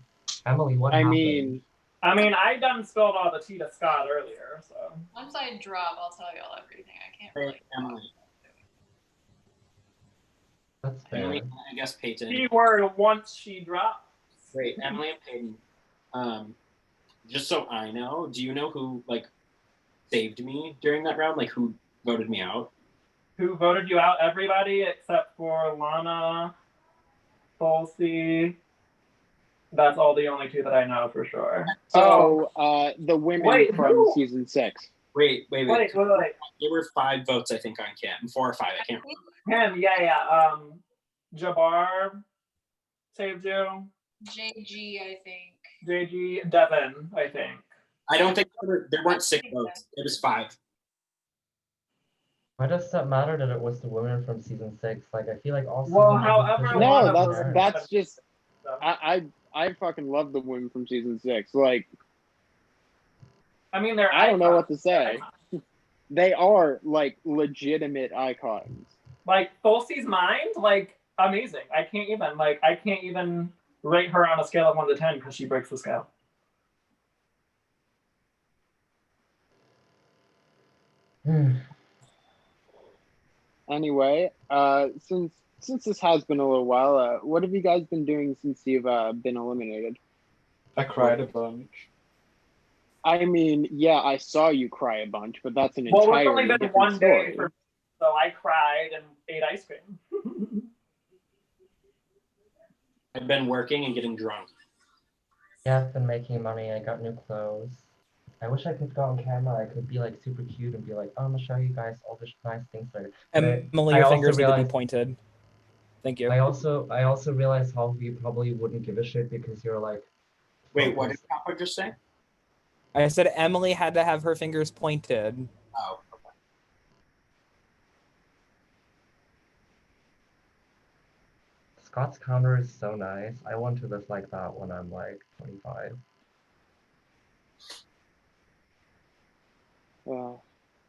Emily, what happened? I mean, I done spilled all the tea to Scott earlier, so. Once I drop, I'll tell y'all everything. I can't really. Emily. That's fair. Emily, I guess Peyton. Keyword once she drops. Wait, Emily and Peyton. Just so I know, do you know who like saved me during that round? Like who voted me out? Who voted you out? Everybody except for Lana, Tulsi. That's all the only two that I know for sure. So the women from season 6. Wait. Wait. There were 5 votes, I think, on Kim. 4 or 5, I can't remember. Him, yeah. Jabbar saved you. JG, I think. JG, Devin, I think. I don't think there weren't 6 votes. It was 5. Why does that matter that it was the women from season 6? Like, I feel like all. Well, however. No, that's just. I fucking love the women from season 6. Like. I mean, they're. I don't know what to say. They are like legitimate icons. Like Tulsi's mind, like amazing. I can't even rate her on a scale of 1 to 10 because she breaks the scale. Anyway, since this has been a little while, what have you guys been doing since you've been eliminated? I cried a bunch. I mean, yeah, I saw you cry a bunch, but that's an Well, entirely it's only been different one story. day, so I cried and ate ice cream. I've been working and getting drunk. Yeah, I've been making money. I got new clothes. I wish I could go on camera. I could be like super cute and be like, oh, I'm gonna show you guys all the nice things later. Emily, your fingers need to be pointed. Thank you. I also realized how you probably wouldn't give a shit because you're like. Wait, what did Papa just say? I said Emily had to have her fingers pointed. Oh, okay. Scott's counter is so nice. I want to live like that when I'm like 25.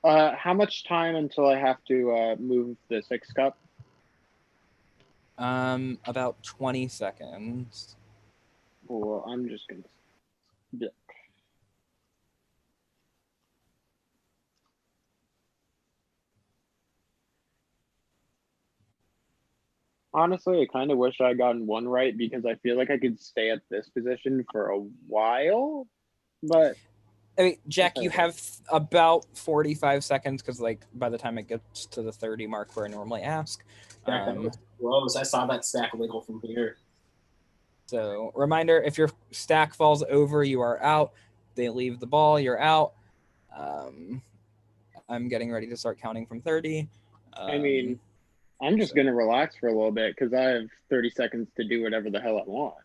How much time until I have to move the 6 cup? About 20 seconds. Well, I'm just gonna. Yeah. Honestly, I kind of wish I had gotten 1 right because I feel like I could stay at this position for a while, but. I mean, Jack, you have about 45 seconds because, like, by the time it gets to the 30 mark where I normally ask. Jack, that was close. I saw that stack wiggle from here. So, reminder, if your stack falls over, you are out. They leave the ball, you're out. I'm getting ready to start counting from 30. I mean, I'm just gonna relax for a little bit because I have 30 seconds to do whatever the hell I want.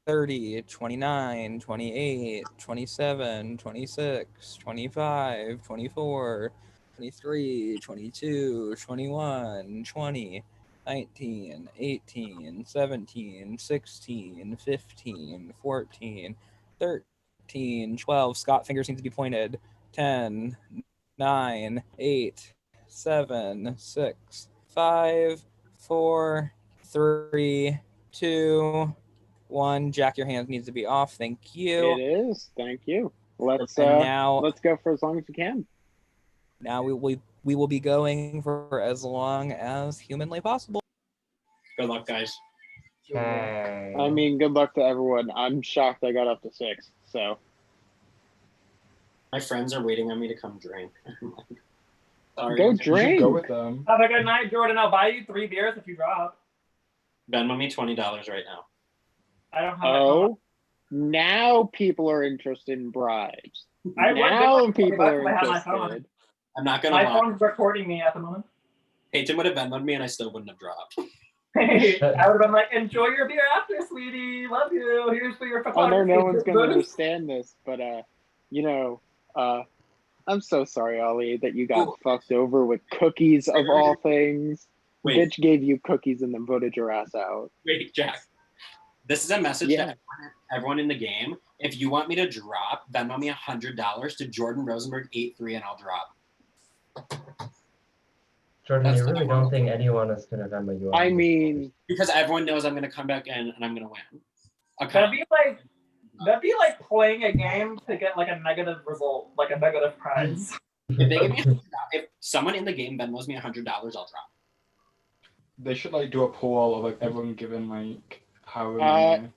30, 29, 28, 27, 26, 25, 24, 23, 22, 21, 20, 19, 18, 17, 16, 15, 14, 13, 12. Scott, fingers seem to be pointed. 10, 9, 8, 7, 6, 5, 4, 3, 2, 1. Jack, your hand needs to be off. Thank you. It is. Thank you. Let's now let's go for as long as we can. Now we will be going for as long as humanly possible. Good luck, guys. Okay. I mean, good luck to everyone. I'm shocked I got up to 6. So my friends are waiting on me to come drink. Sorry. Go drink. Go with them. Have a good night, Jordan. I'll buy you 3 beers if you drop. Venmo me $20 right now. I don't have Oh, now people are interested in bribes. I would Now give people $20 are if I had my phone. interested. I'm not gonna My lie. phone's recording me at the moment. Peyton would have Venmoed me and I still wouldn't have dropped. Hey, I would have been like, enjoy your beer after, sweetie. Love you. Here's for your I know photography. no one's gonna understand this, but you know, I'm so sorry, Ollie, that you got fucked over with cookies of all things. Wait. Bitch gave you cookies and then voted your ass out. Wait, Jack. This is a message to everyone in the game. If you want me to drop, Venmo me $100 to Jordan Rosenberg 83 and I'll drop. Jordan, you really don't think anyone is gonna Venmo you? I mean, because everyone knows I'm gonna come back in and I'm gonna win. That'd be like playing a game to get like a negative result, like a negative prize. If they give me if someone in the game Venmos me $100, I'll drop. They should like do a poll of like everyone giving like however many.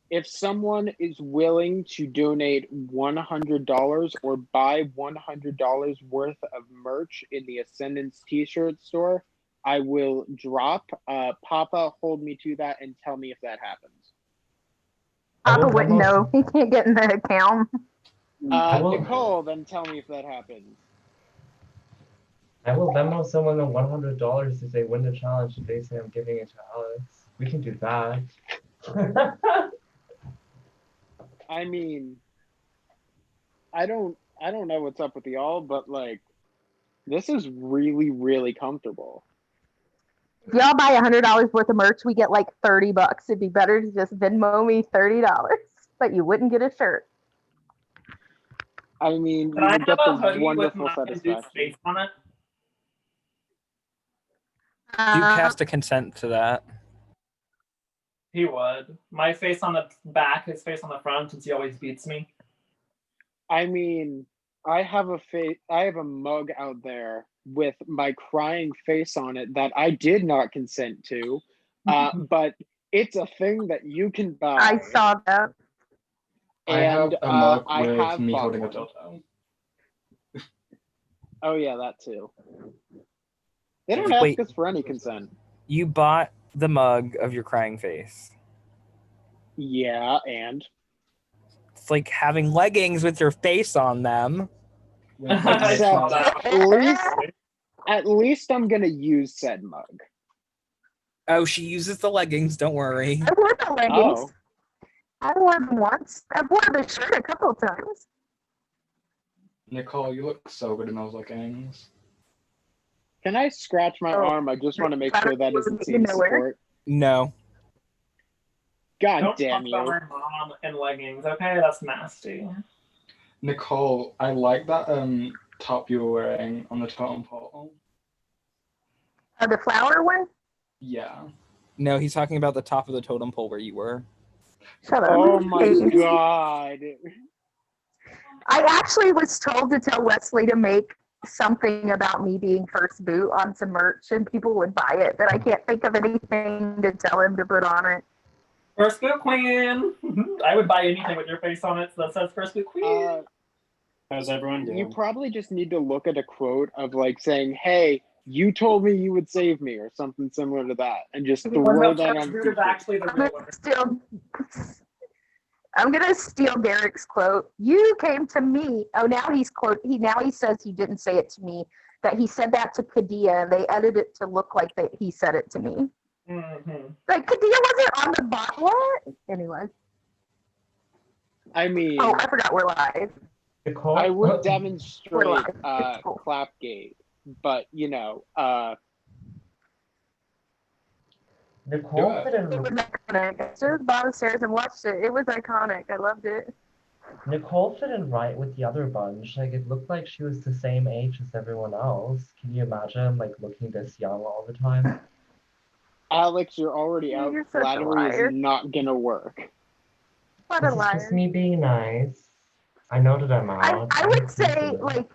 If someone is willing to donate $100 or buy $100 worth of merch in the Ascendance t-shirt store, I will drop. Papa, hold me to that and tell me if that happens. Papa wouldn't know. He can't get in the account. Nicole, then tell me if that happens. I will Venmo someone $100 if they win the challenge if they say I'm giving it to Alex. We can do that. I mean, I don't know what's up with y'all, but like, this is really, really comfortable. If y'all buy $100 worth of merch, we get like $30. It'd be better to just Venmo me $30, but you wouldn't get a shirt. I mean, Can I you have get a the hoodie with wonderful my dude's satisfaction. face on it? You cast a consent to that. He would. My face on the back, his face on the front, since he always beats me. I mean, I have a mug out there with my crying face on it that I did not consent to, but it's a thing that you can buy. I saw that. I have a mug I with have me bought holding a one. dildo. Oh yeah, that too. They don't ask us for any consent. You bought the mug of your crying face. Yeah, and it's like having leggings with your face on them. Except at least I'm gonna use said mug. Oh, she uses the leggings. Don't worry. I wore the leggings. Oh. I wore them once. I wore the shirt a couple of times. Nicole, you look so good in those leggings. Can I scratch my arm? I just want to make sure that isn't seen support. No. God Don't damn talk you. about my mom in leggings, okay? That's nasty. Nicole, I like that top you were wearing on the totem pole. The flower one? Yeah. No, he's talking about the top of the totem pole where you were. Shut up. Oh my god. I actually was told to tell Wesley to make something about me being first boot on some merch and people would buy it, but I can't think of anything to tell him to put on it. First boot queen. I would buy anything with your face on it that says first boot queen. How's everyone doing? You probably just need to look at a quote of like saying, hey, you told me you would save me or something similar to that and just throw that on Boot is actually the real one. I'm gonna steal Derek's quote. You came to me. Oh, now he says he didn't say it to me. that he said that to Kadia, and they edited it to look like that he said it to me. Mm-hmm. Like, Kadia wasn't on the bot. What? Anyway. I mean, oh, I forgot we're live. I would demonstrate live. Cool. Clapgate, but you know, Nicole fit It in. was iconic. I stood at the bottom of the stairs and watched it. It was iconic. I loved it. Nicole fit in right with the other bunch. Like it looked like she was the same age as everyone else. Can you imagine like looking this young all the time? Alex, you're already out. You're such a Flattery liar. is not gonna work. What a This is liar. just me being nice. I know that I'm out. I would say, like,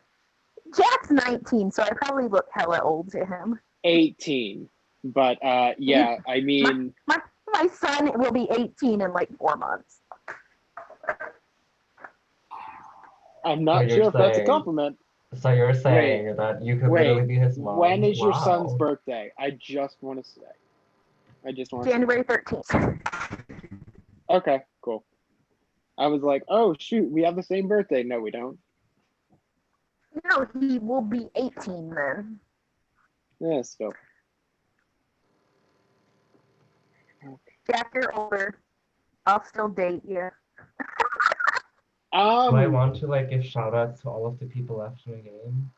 Jack's 19, so I probably look hella old to him. 18, but yeah, I mean, my son will be 18 in like 4 months. I'm not sure if that's a compliment. So you're saying that you could literally be his mom? When is your son's Wow. birthday? I just want to say. January 13th. Okay, cool. I was like, oh shoot, we have the same birthday. No, we don't. No, he will be 18 then. Yeah, still. Jack, you're older. I'll still date you. Do I want to like give shout outs to all of the people left in the game?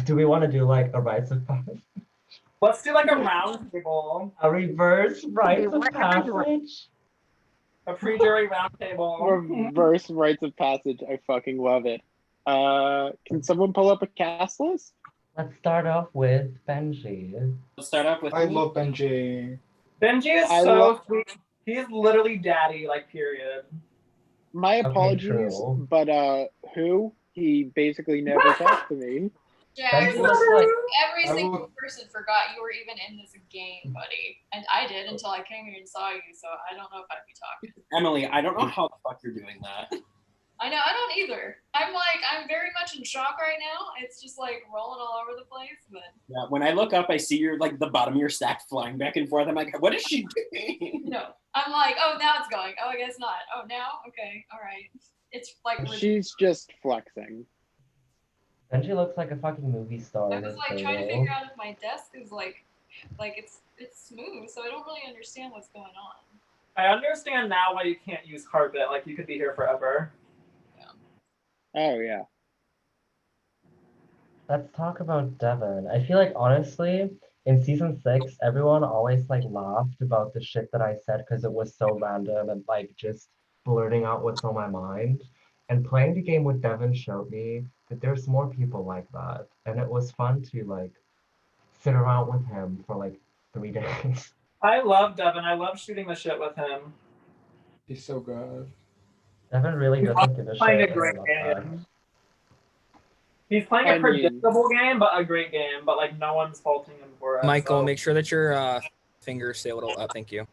Do we want to do like a rites of passage? Let's do like a round table. A reverse rites of passage? A pre-jury round table. Reverse rites of passage. I fucking love it. Can someone pull up a cast list? Let's start off with Benji. Let's start off with. I love Benji. Benji is so sweet. He's literally daddy, like, period. My apologies, but who? He basically never talked to me. Jack, Benji looks like every single person forgot you were even in this game, buddy. And I did until I came here and saw you, so I don't know if I'd be talking. Emily, I don't know how the fuck you're doing that. I know, I don't either. I'm very much in shock right now. It's just like rolling all over the place, but Yeah, when I look up, I see your like the bottom of your stack flying back and forth. I'm like, what is she doing? no. I'm like, oh, now it's going. Oh, I guess not. Oh, now? Okay, all right. It's like She's just flexing. Benji looks like a fucking movie star. I was like trying to figure out if my desk is like it's smooth, so I don't really understand what's going on. I understand now why you can't use carpet. Like, you could be here forever. Oh, yeah. Let's talk about Devin. I feel like, honestly, in season 6, everyone always, like, laughed about the shit that I said because it was so random and, like, just blurting out what's on my mind. And playing the game with Devin showed me that there's more people like that. And it was fun to, like, sit around with him for, like, 3 days. I love Devin. I love shooting the shit with him. He's so good. Devin really doesn't give a shit. Playing a great game. He's playing a predictable game, but a great game. But like no one's faulting him for it. Michael, so. make sure that your fingers stay a little up. Thank you.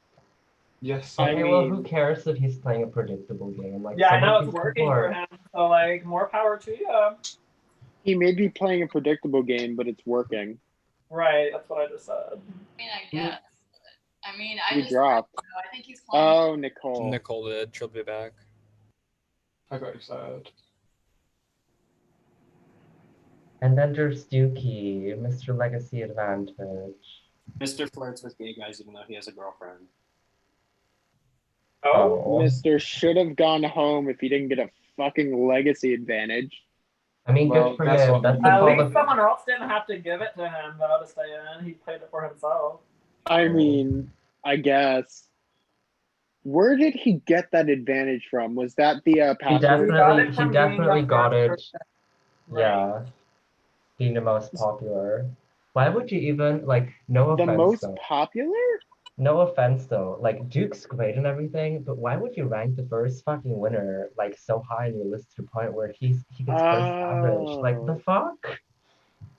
Yes. Okay, well, who cares if he's playing a predictable game? Like, yeah, I know it's working for him. So like, more power to you. He may be playing a predictable game, but it's working. Right. That's what I just said. I mean, I guess. I mean, I just dropped. I think he's playing. Oh, Nicole. Nicole did. She'll be back. I got excited. And then there's Dookie, Mr. Legacy Advantage. Mr. flirts with gay guys even though he has a girlfriend. Oh. Mr. should have gone home if he didn't get a fucking legacy advantage. I mean, good for him. That's the At least someone else didn't have to give it to him, though, to stay in. He played it for himself. I mean, I guess. Where did he get that advantage from? Was that the password? He definitely got it. Yeah. Being the most popular. Why would you even, like, no offense, the most though. Popular? No offense, though. Like, Duke's great and everything, but why would you rank the first fucking winner, like, so high in your list to the point where he gets first average? Like, the fuck?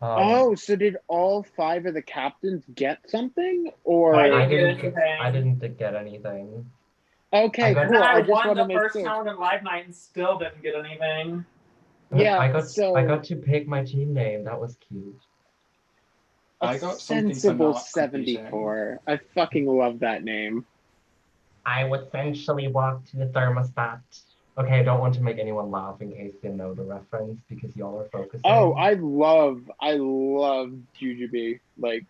So did all 5 of the captains get something? Or I didn't get anything. Okay, And cool. then I just won want the to make first sure. round in Live Night and still didn't get anything. Yeah, I got to pick my team name. That was cute. I got something Sensible for 74. I fucking love that name. I would essentially walk to the thermostat. Okay, I don't want to make anyone laugh in case they know the reference because y'all are focusing. Oh, I love Jujubee. Like,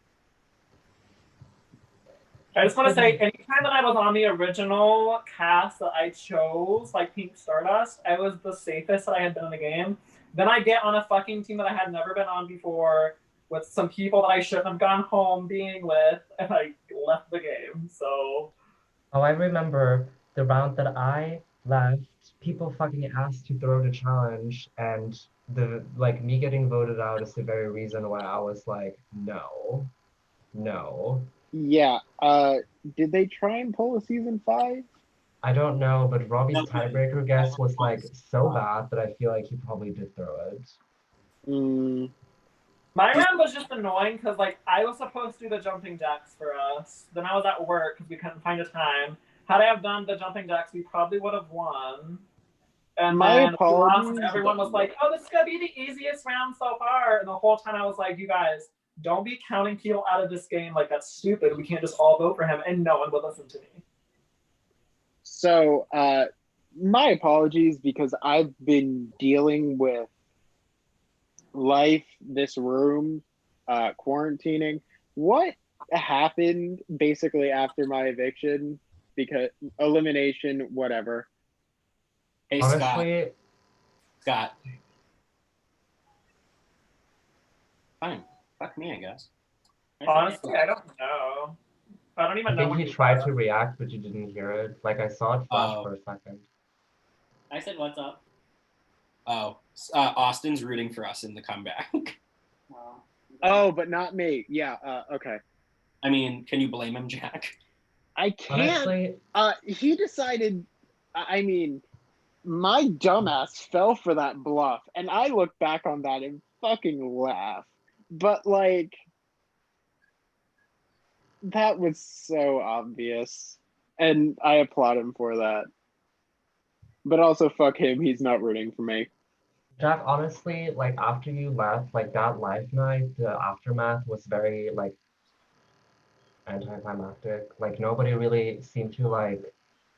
I just want to say, anytime that I was on the original cast that I chose, like Pink Stardust, I was the safest that I had been in the game. Then I get on a fucking team that I had never been on before with some people that I shouldn't have gone home being with, and I left the game. So. Oh, I remember the round that I left. People fucking asked to throw the challenge, and me getting voted out is the very reason why I was like, no. yeah. Did they try and pull a season 5? I don't know, but Robbie's tiebreaker guess was like so bad that I feel like he probably did throw it. My round was just annoying because like I was supposed to do the jumping jacks for us. Then I was at work because we couldn't find a time. Had I have done the jumping jacks, we probably would have won. And My then apologies. everyone was like, "Oh, this is gonna be the easiest round so far." And the whole time I was like, "You guys, don't be counting people out of this game. Like that's stupid. We can't just all vote for him." And no one would listen to me. So, my apologies because I've been dealing with life, this room, quarantining. What happened basically after my eviction? Because elimination, whatever. Hey, Honestly, Scott. Fine. Fuck me, I guess. Honestly, I don't know. I don't even I know. think What he tried to react, but you didn't hear it. Like I saw it flash for a second. I said, "What's up?" Oh, Austin's rooting for us in the comeback. Oh, but not me. Yeah. Okay. I mean, can you blame him, Jack? I can't. He decided. I mean, my dumbass fell for that bluff, and I look back on that and fucking laugh. But like, that was so obvious, and I applaud him for that. But also, fuck him. He's not rooting for me. Jack, honestly, like after you left, like that live night, the aftermath was very like anticlimactic. Like nobody really seemed to like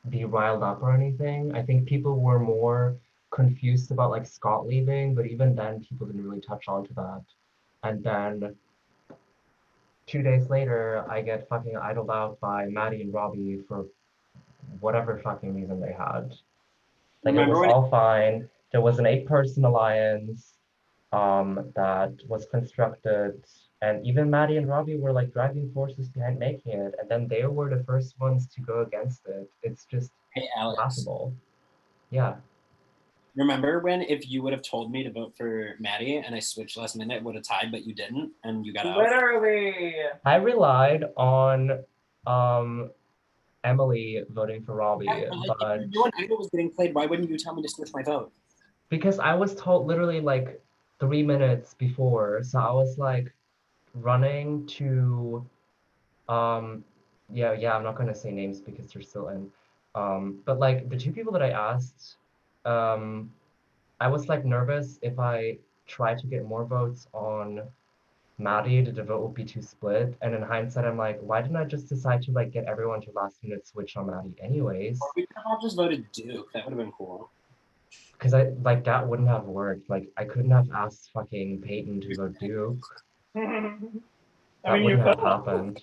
be riled up or anything. I think people were more confused about like Scott leaving, but even then people didn't really touch on to that. And then 2 days later, I get fucking idled out by Maddie and Robbie for whatever fucking reason they had. Like it was all fine. There was an 8-person alliance that was constructed, and even Maddie and Robbie were like driving forces behind making it, and then they were the first ones to go against it. It's just laughable. Yeah. Remember when if you would have told me to vote for Maddie and I switched last minute, would have tied, but you didn't, and you got out? Literally. I relied on Emily voting for Robbie, but if your idol was getting played, why wouldn't you tell me to switch my vote? because I was told literally like 3 minutes before, so I was like running to yeah, I'm not gonna say names because they're still in. But like the 2 people that I asked, I was like nervous if I tried to get more votes on Maddie, the vote would be too split. And in hindsight, I'm like, why didn't I just decide to like get everyone to last minute switch on Maddie anyways? Or we could have all just voted Duke. That would have been cool. Because I like that wouldn't have worked. Like I couldn't have asked fucking Peyton to vote Duke. That wouldn't have happened.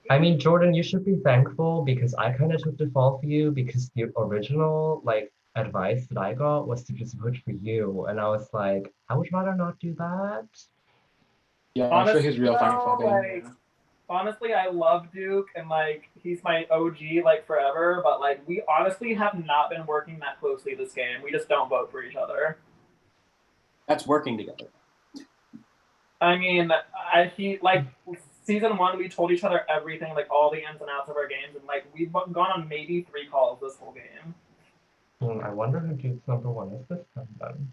I mean, Jordan, you should be thankful because I kind of took the fall for you because the original like advice that I got was to just vote for you, and I was like, I would rather not do that. Yeah, I'm Honestly, sure he's real thankful. like, honestly, I love Duke and like he's my OG like forever, but like we honestly have not been working that closely this game. We just don't vote for each other. That's working together. I mean, he like season 1 we told each other everything, like all the ins and outs of our games, and like we've gone on maybe 3 calls this whole game. I wonder who Duke's #1 is this time then.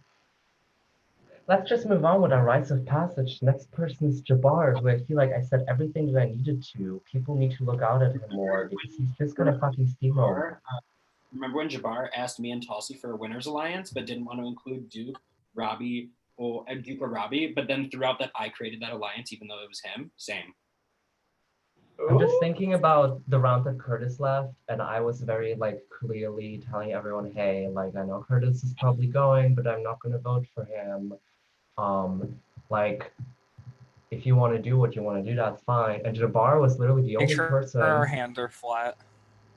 Let's just move on with our rites of passage. Next person is Jabbar, who I feel like I said everything that I needed to. People need to look out at him more because he's just gonna fucking steamroll. Remember when Jabbar asked me and Tulsi for a winners alliance, but didn't want to include Duke, Robbie, Duke or Robbie, but then throughout that I created that alliance even though it was him? Same. I'm just thinking about the round that Curtis left, and I was very like clearly telling everyone, hey, like I know Curtis is probably going, but I'm not gonna vote for him. Like if you want to do what you want to do, that's fine. And Jabbar was literally the Make only sure person. our hands are flat.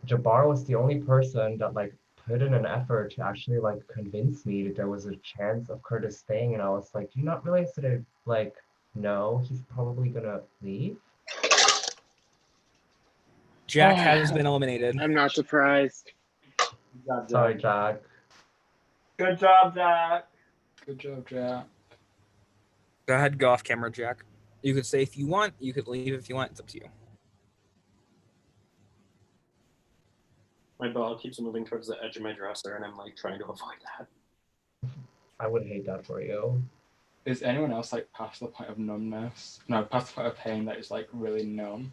Jabbar was the only person that like put in an effort to actually like convince me that there was a chance of Curtis staying, and I was like, do you not realize that no, he's probably gonna leave? Jack has been eliminated. I'm not surprised. Sorry, Jack. Good job, Jack. Good job, Jack. Go ahead, go off camera, Jack. You could stay if you want. You could leave if you want. It's up to you. My ball keeps moving towards the edge of my dresser, and I'm like trying to avoid that. I would hate that for you. Is anyone else like past the point of numbness? No, past the point of pain that is like really numb.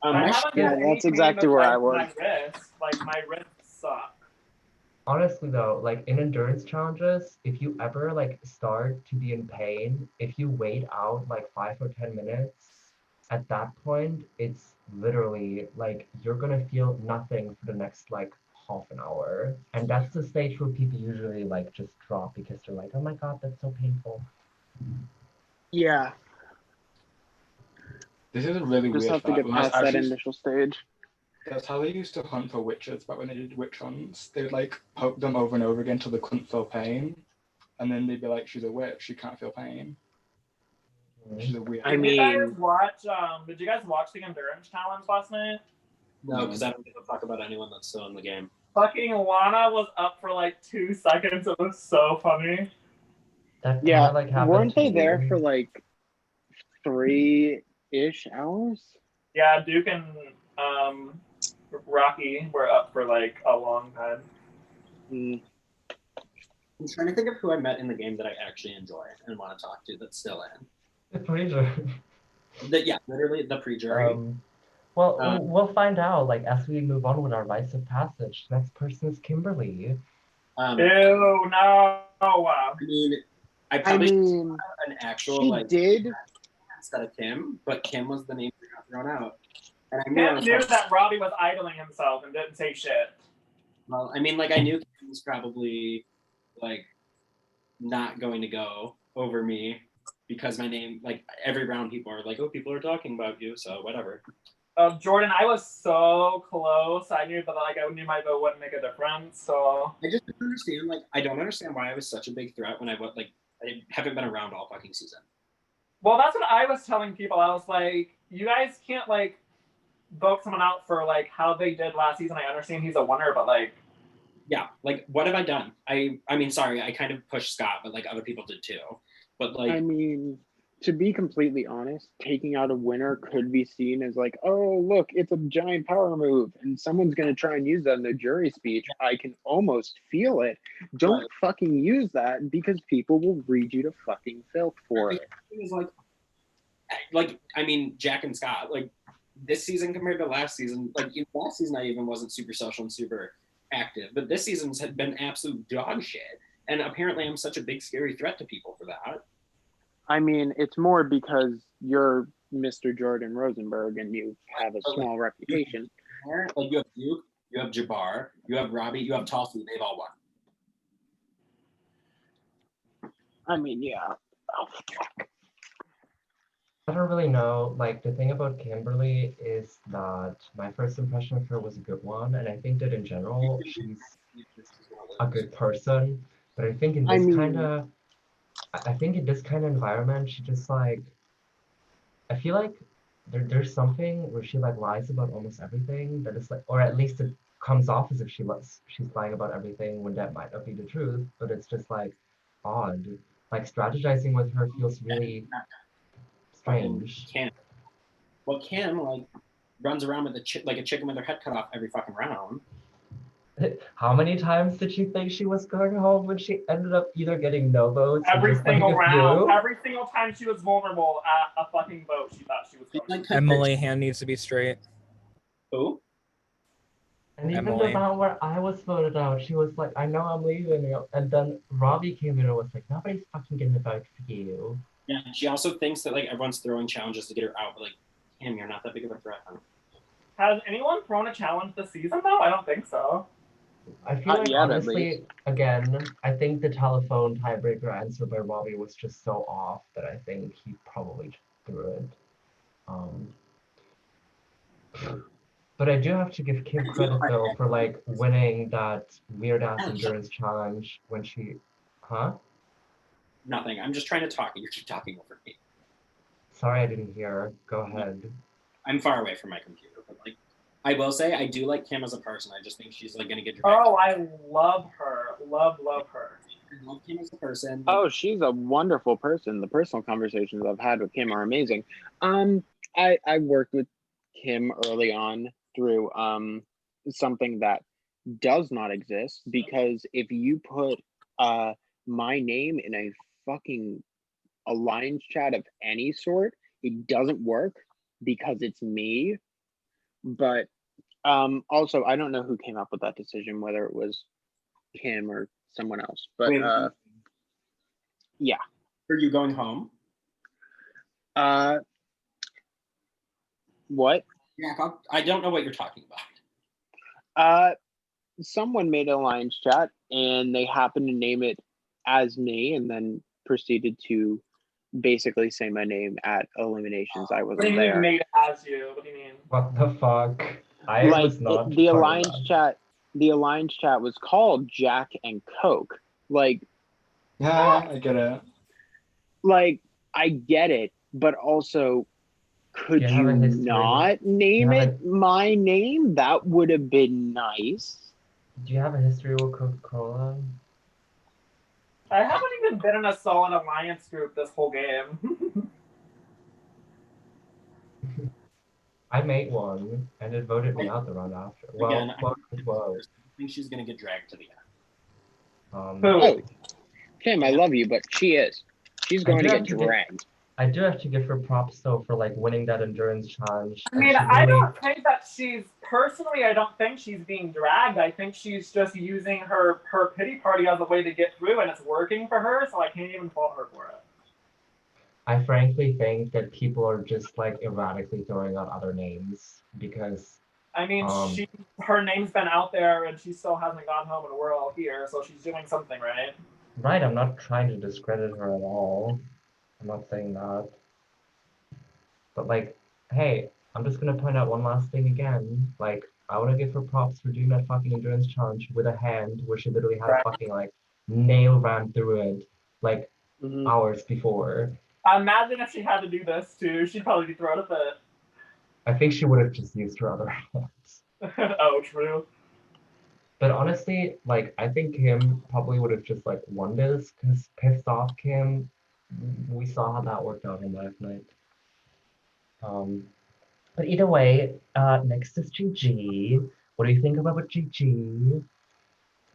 That's exactly where I was. My wrists suck. Honestly though, like in endurance challenges, if you ever like start to be in pain, if you wait out like 5 or 10 minutes, at that point, it's literally like you're gonna feel nothing for the next like half an hour. And that's the stage where people usually like just drop because they're like, oh my God, that's so painful. Yeah. This is a really Just weird have to fact. get past that initial stage. That's how they used to hunt for witches back when they did witch hunts. They would like poke them over and over again till they couldn't feel pain. And then they'd be like, she's a witch, she can't feel pain. She's a weird. Did you guys watch the endurance challenge last night? No, because I don't give a fuck about anyone that's still in the game. Fucking Lana was up for like 2 seconds. It was so funny. Yeah, like weren't they there for like 3-ish hours? Yeah, Duke and Rocky were up for like a long time. I'm trying to think of who I met in the game that I actually enjoy and want to talk to that's still in. The pre-jury. Yeah, literally the pre-jury. We'll find out like as we move on with our rites of passage. Next person is Kimberly. Ew, no. I mean, I probably an actual like did instead of Kim, but Kim was the name that got thrown out. And I Kim knew that Robbie was idling himself and didn't say shit. Well, I mean, like I knew Kim was probably like not going to go over me because my name, like every round, people are like, "Oh, people are talking about you," so whatever. Jordan, I was so close. I knew that like I knew my vote wouldn't make a difference. So I just don't understand. Like, I don't understand why I was such a big threat when I haven't been around all fucking season. Well, that's what I was telling people. I was like, you guys can't like vote someone out for like how they did last season. I understand he's a winner, but like, yeah, like what have I done? I mean, sorry, I kind of pushed Scott, but like other people did too. But like, I mean, to be completely honest, taking out a winner could be seen as like, oh, look, it's a giant power move, and someone's going to try and use that in the jury speech. I can almost feel it. Don't fucking use that because people will read you to fucking filth for it. It was like, I mean, Jack and Scott, like this season compared to last season, like last season I even wasn't super social and super active, but this season's had been absolute dog shit. And apparently I'm such a big scary threat to people for that. I mean, it's more because you're Mr. Jordan Rosenberg and you have a small reputation. Like you have Duke, you have Jabbar, you have Robbie, you have Tulsi, they've all won. I mean, yeah. Oh, I don't really know. Like the thing about Kimberly is that my first impression of her was a good one, and I think that in general she's a good person. But I think in this kind of environment, she just like, I feel like there's something where she like lies about almost everything that is like, or at least it comes off as if she's lying about everything when that might not be the truth. But it's just like odd. Like strategizing with her feels really strange. Kim like runs around with like a chicken with her head cut off every fucking round. How many times did she think she was going home when she ended up either getting no votes? Every single round. Every single time she was vulnerable at a fucking vote, she thought she was going to. Emily, hand needs to be straight. Who? And even the round where I was voted out, she was like, I know I'm leaving. And then Robbie came in and was like, nobody's fucking gonna vote for you. Yeah, she also thinks that like everyone's throwing challenges to get her out, but like, Kim, you're not that big of a threat, huh? Has anyone thrown a challenge this season though? I don't think so. I feel Not like yet, at honestly, least. again, I think the telephone tiebreaker answer by Robbie was just so off that I think he probably threw it. But I do have to give Kim credit though for like winning that weird ass endurance challenge when she, huh? Nothing. I'm just trying to talk and you keep talking over me. Sorry, I didn't hear. Go ahead. I'm far away from my computer, but like, I will say I do like Kim as a person. I just think she's like gonna get dragged. Oh, I love her. Love her. I love Kim as a person. Oh, she's a wonderful person. The personal conversations I've had with Kim are amazing. I worked with Kim early on through something that does not exist, because if you put my name in a fucking alliance chat of any sort, it doesn't work because it's me. But also, I don't know who came up with that decision, whether it was Kim or someone else. But yeah. Are you going home? What? Yeah, I don't know what you're talking about. Someone made an alliance chat and they happened to name it as me, and then proceeded to basically say my name at eliminations. I wasn't What do you there. mean made as you? What do you mean? What the fuck? I Like, was not the part of alliance that. chat. The alliance chat was called Jack and Coke. Like, Yeah, I get it. like I get it, but also, could Do you have you a history? not name it my name? That would have been nice. Do you have a history with Coca-Cola? I haven't even been in a solid alliance group this whole game. I made one, and it voted me out the round after. Well, Again, quote unquote. I think she's gonna get dragged to the end. Oh, Kim, I love you, but she is. She's going to get dragged. I do have to give her props though for like winning that endurance challenge. I mean, She I really- don't think that she's personally. I don't think she's being dragged. I think she's just using her pity party as a way to get through, and it's working for her. So I can't even fault her for it. I frankly think that people are just like erratically throwing out other names because. I mean, her name's been out there, and she still hasn't gone home, and we're all here, so she's doing something right. Right, I'm not trying to discredit her at all. I'm not saying that. But like, hey, I'm just gonna point out one last thing again. Like, I wanna give her props for doing that fucking endurance challenge with a hand where she literally had a fucking like nail ran through it like hours before. Imagine if she had to do this too. She'd probably be thrown a fit. I think she would have just used her other hands. Oh, true. But honestly, like, I think Kim probably would have just like won this because pissed off Kim. We saw how that worked out on last night. But either way, next is GG. What do you think about GG?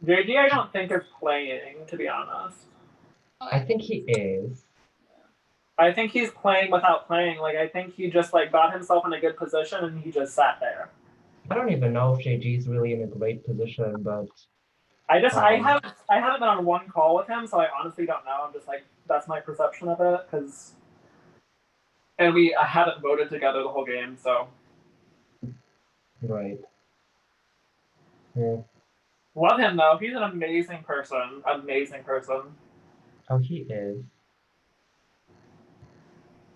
JG, I don't think is playing, to be honest. I think he is. I think he's playing without playing. Like, I think he just like got himself in a good position and he just sat there. I don't even know if JG is really in a great position, but I haven't been on one call with him, so I honestly don't know. I'm just like, that's my perception of it, and we haven't voted together the whole game, so. Right. Yeah. Love him though. He's an amazing person. Amazing person. Oh, he is.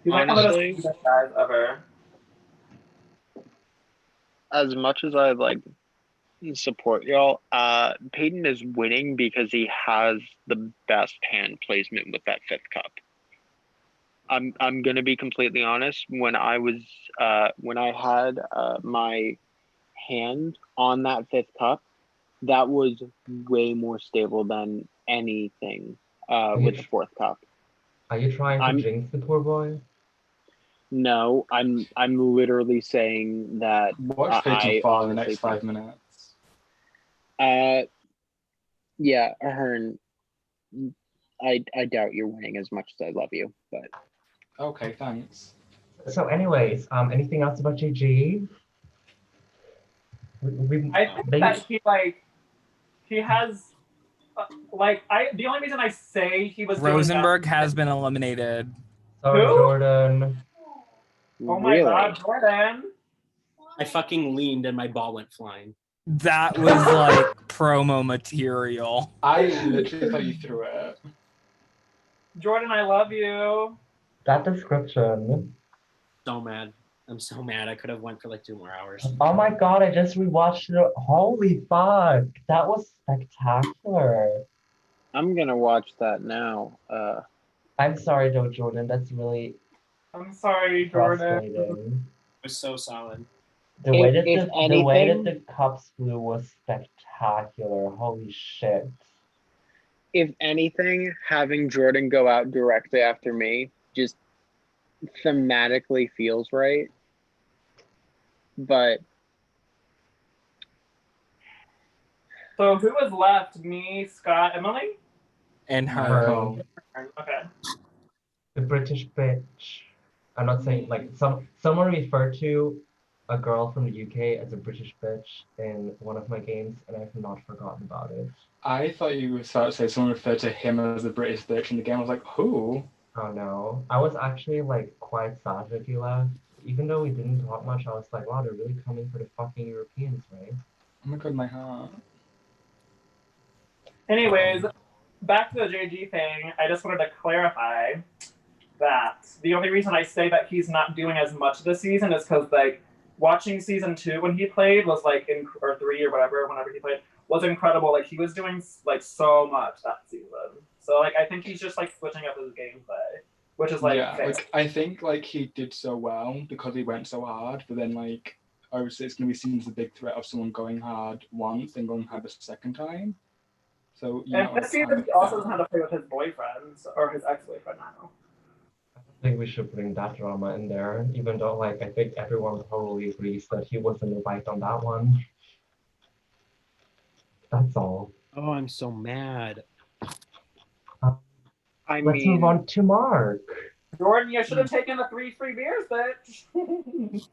He's like one of Honestly, the best guys ever. as much as I like support y'all, Peyton is winning because he has the best hand placement with that fifth cup. I'm gonna be completely honest. When I had my hand on that fifth cup, that was way more stable than anything with the fourth cup. Are you trying to jinx the poor boy? No, I'm literally saying that. Watch Peyton fall in the next 5 minutes. Yeah, Ahern, I doubt you're winning as much as I love you, but. Okay, thanks. So anyways, anything else about GG? I think that he has the only reason I say he was Rosenberg has been eliminated. Sorry, Who? Jordan. Oh my God, Jordan! I fucking leaned and my ball went flying. That was like promo material. I literally thought you threw it. Jordan, I love you. That description. So mad. I'm so mad. I could have went for like 2 more hours. Oh my god, I just rewatched it. Holy fuck. That was spectacular. I'm gonna watch that now. I'm sorry though, Jordan. That's really I'm sorry, Jordan. frustrating. It was so solid. The way that If the way that anything- the cups flew was spectacular. Holy shit. If anything, having Jordan go out directly after me just thematically feels right. But So who was left? Me, Scott, Emily? And her. Okay. The British bitch. I'm not saying like someone referred to a girl from the UK as a British bitch in one of my games, and I've not forgotten about it. I thought you were about to say someone referred to him as a British bitch in the game. I was like, who? Oh no. I was actually like quite sad that he left. Even though we didn't talk much, I was like, wow, they're really coming for the fucking Europeans, right? Oh my god, my heart. Anyways, back to the JG thing. I just wanted to clarify that the only reason I say that he's not doing as much this season is because like watching season 2 when he played was like or 3 or whatever, whenever he played, was incredible. Like he was doing like so much that season. So like I think he's just like switching up his gameplay, which is like yeah, fair. like I think like he did so well because he went so hard, but then like obviously it's gonna be seen as a big threat of someone going hard once and going hard the second time. So and this season he also doesn't have to play with his boyfriends or his ex-boyfriend now. I think we should bring that drama in there, even though like I think everyone probably agrees that he wasn't right on that one. That's all. Oh, I'm so mad. Let's move on to Mark. Jordan, you should have taken the 3 free beers, bitch.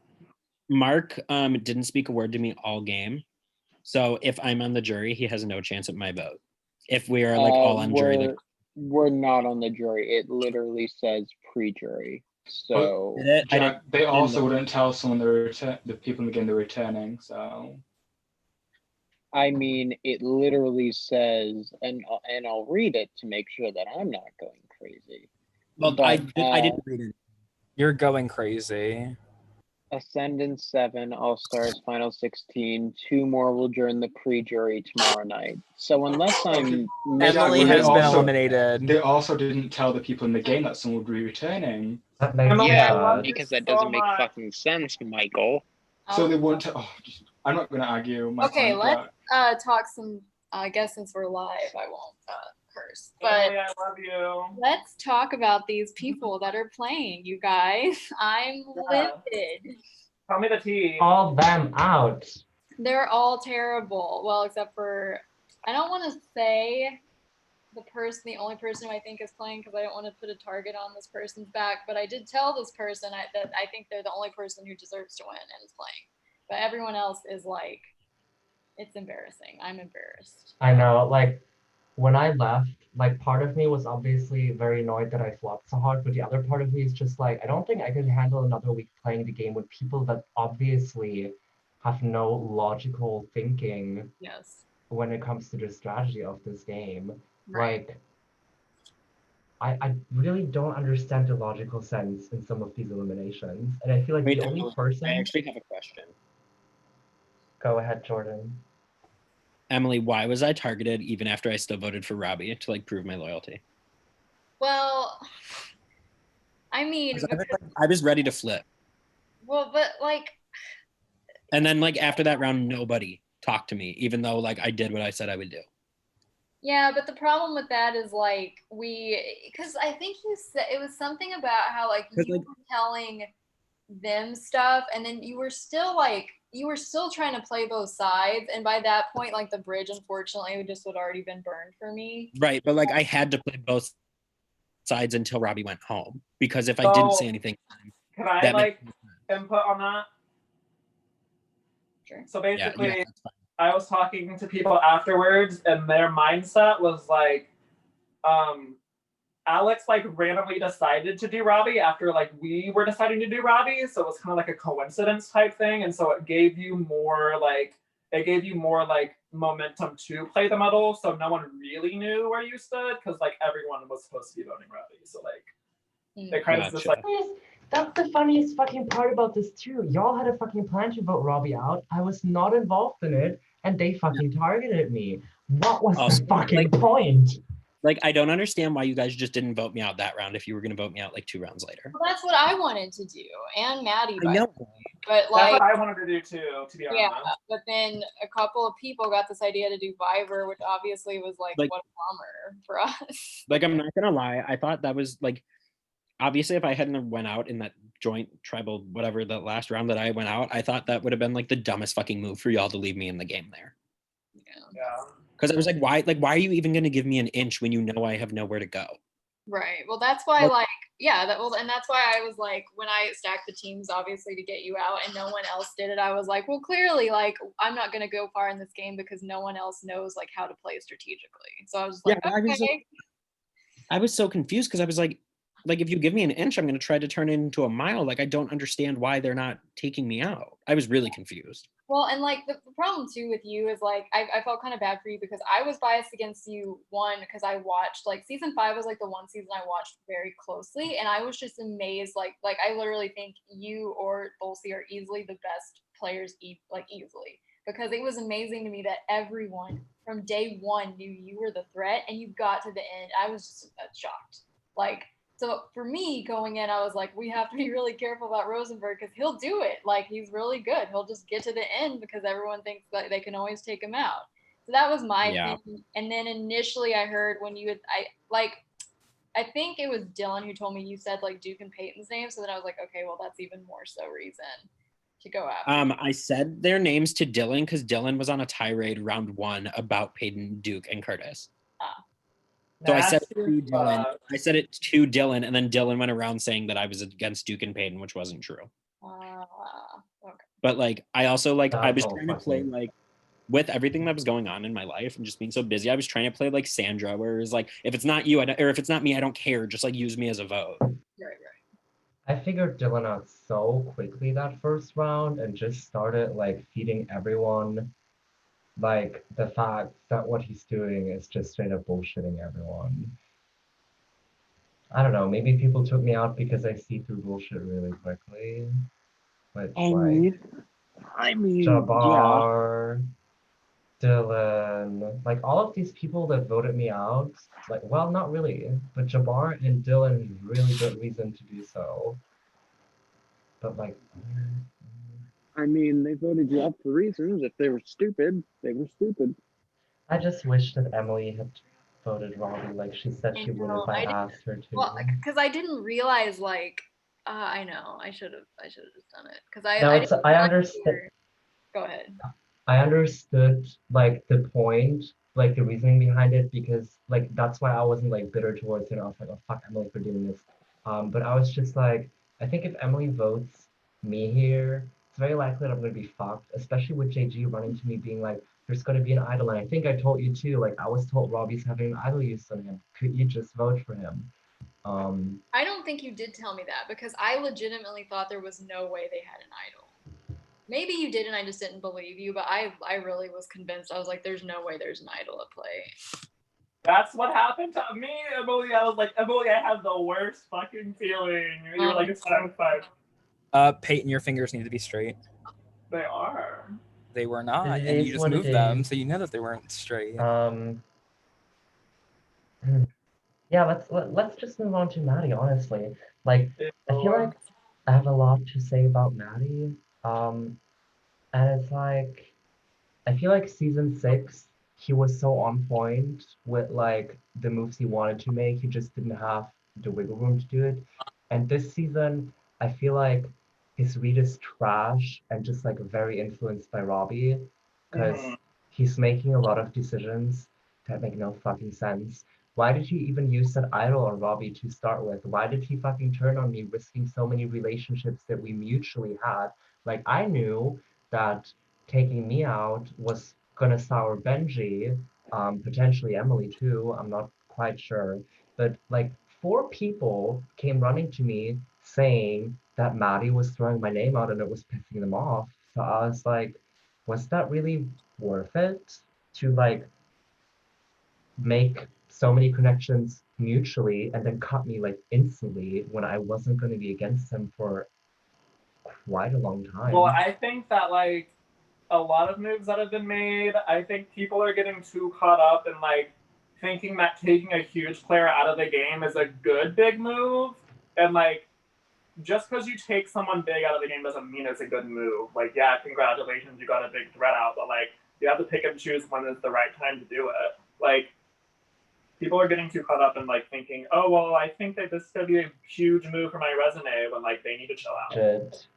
Mark didn't speak a word to me all game. So if I'm on the jury, he has no chance at my vote. If we are like all on jury, like we're not on the jury. It literally says pre-jury. So Jack, they also wouldn't tell someone the people in the game they're returning. So I mean, it literally says, and I'll read it to make sure that I'm not going crazy. Well, But, I didn't read it. You're going crazy. Ascendant 7, All-Stars, Final 16. 2 more will join the pre-jury tomorrow night. So unless I'm Emily has been eliminated. They also didn't tell the people in the game that someone would be returning. Yeah, because that doesn't make fucking sense, Michael. So they wouldn't. I'm not going to argue. My Okay, point, let's talk some. I guess since we're live, I won't curse. But Emily, I love you. let's talk about these people that are playing, you guys. I'm livid. Tell me the tea. Call them out. They're all terrible. Well, except for I don't want to say the only person who I think is playing because I don't want to put a target on this person's back. But I did tell this person that I think they're the only person who deserves to win and is playing. But everyone else is like, it's embarrassing. I'm embarrassed. I know, like when I left, like part of me was obviously very annoyed that I flopped so hard, but the other part of me is just like, I don't think I can handle another week playing the game with people that obviously have no logical thinking when it comes to the strategy of this game. Right. Like, I really don't understand the logical sense in some of these eliminations. And I feel like Wait, the only person... I actually have a question. Go ahead, Jordan. Emily, why was I targeted even after I still voted for Robbie to like prove my loyalty? Well, I mean, I was ready to flip. well, but like, And then like after that round, nobody talked to me, even though like I did what I said I would do. yeah, but the problem with that is like because I think you said it was something about how like you were telling them stuff, and then you were still trying to play both sides, and by that point, like the bridge, unfortunately, would already been burned for me. Right, but like I had to play both sides until Robbie went home because if I didn't say anything, can I like input on that? Sure. So basically, yeah, I was talking to people afterwards, and their mindset was like, Alex like randomly decided to do Robbie after like we were deciding to do Robbie, so it was kind of like a coincidence type thing, and so it gave you more like momentum to play the medal, so no one really knew where you stood because like everyone was supposed to be voting Robbie, so like they kind of just like. That's the funniest fucking part about this too. Y'all had a fucking plan to vote Robbie out. I was not involved in it, and they fucking targeted me. What was Also, the fucking point? Like, I don't understand why you guys just didn't vote me out that round if you were going to vote me out like 2 rounds later. Well, that's what I wanted to do, and Maddie. I know. But like, that's what I wanted to do too, to be honest. yeah, but then a couple of people got this idea to do Viber, which obviously was like what a bummer for us. Like, I'm not gonna lie, I thought that was like, obviously if I hadn't went out in that joint tribal whatever the last round that I went out, I thought that would have been like the dumbest fucking move for y'all to leave me in the game there. Yeah. Because I was like, why are you even gonna give me an inch when you know I have nowhere to go? Right. Well, that's why, like, yeah, and that's why I was like, when I stacked the teams, obviously to get you out, and no one else did it, I was like, well, clearly, like, I'm not gonna go far in this game because no one else knows like how to play strategically. So I was like, okay. I was so confused because I was like, if you give me an inch, I'm gonna try to turn it into a mile. Like, I don't understand why they're not taking me out. I was really confused. Well, and like the problem too with you is like I felt kind of bad for you because I was biased against you, one, because I watched like season 5 was like the one season I watched very closely, and I was just amazed. Like I literally think you or Dulcie are easily the best players, easily, because it was amazing to me that everyone from day one knew you were the threat, and you got to the end. I was just shocked. Like, so for me going in, I was like, we have to be really careful about Rosenberg because he'll do it. Like, he's really good. He'll just get to the end because everyone thinks that they can always take him out. So that was my thing. And then initially I heard when you had, I think it was Dylan who told me you said like Duke and Peyton's name. So then I was like, okay, well, that's even more so reason to go after. I said their names to Dylan because Dylan was on a tirade round 1 about Peyton, Duke, and Curtis. So I said it to Dylan, and then Dylan went around saying that I was against Duke and Peyton, which wasn't true. Okay. But like, I also like, I was trying to play like, with everything that was going on in my life and just being so busy, I was trying to play like Sandra, where it's like, if it's not you, or if it's not me, I don't care. Just like use me as a vote. Right. I figured Dylan out so quickly that first round and just started like feeding everyone like the fact that what he's doing is just straight up bullshitting everyone. I don't know, maybe people took me out because I see through bullshit really quickly. Which Jabbar, Dylan, like all of these people that voted me out, like, well, not really, but Jabbar and Dylan have really good reason to do so. But like, I mean, they voted you out for reasons. If they were stupid, they were stupid. I just wish that Emily had voted Robbie like she said she would if I asked her to. Well, because I didn't realize like I know I should have just done it because I understand. Go ahead. I understood like the point, like the reasoning behind it, because like that's why I wasn't like bitter towards it. I was like, oh fuck Emily for doing this. But I was just like, I think if Emily votes me here, it's very likely that I'm gonna be fucked, especially with JG running to me being like, there's gonna be an idol. And I think I told you too, like I was told Robbie's having an idol use on him. Could you just vote for him? I don't think you did tell me that because I legitimately thought there was no way they had an idol. Maybe you did and I just didn't believe you, but I really was convinced. I was like, there's no way there's an idol at play. That's what happened to me, Emily. I was like, Emily, I have the worst fucking feeling. You were like, it's 5-5. Peyton, your fingers need to be straight. They are. They were not, and you just moved them, so you know that they weren't straight. Yeah, let's just move on to Maddie, honestly. Like, I feel like I have a lot to say about Maddie. And it's like, I feel like season 6, he was so on point with like the moves he wanted to make. He just didn't have the wiggle room to do it. And this season, I feel like his read is trash and just like very influenced by Robbie, because he's making a lot of decisions that make no fucking sense. Why did he even use that idol on Robbie to start with? Why did he fucking turn on me, risking so many relationships that we mutually had? Like, I knew that taking me out was gonna sour Benji, potentially Emily too, I'm not quite sure. But like 4 people came running to me saying that Maddie was throwing my name out and it was pissing them off. So I was like, was that really worth it to like make so many connections mutually and then cut me like instantly when I wasn't going to be against him for quite a long time? Well, I think that like a lot of moves that have been made, I think people are getting too caught up in like thinking that taking a huge player out of the game is a good big move. And like just because you take someone big out of the game doesn't mean it's a good move. Like, yeah, congratulations, you got a big threat out, but like you have to pick and choose when is the right time to do it. Like people are getting too caught up in like thinking, oh well, I think that this is gonna be a huge move for my resume when like they need to chill out.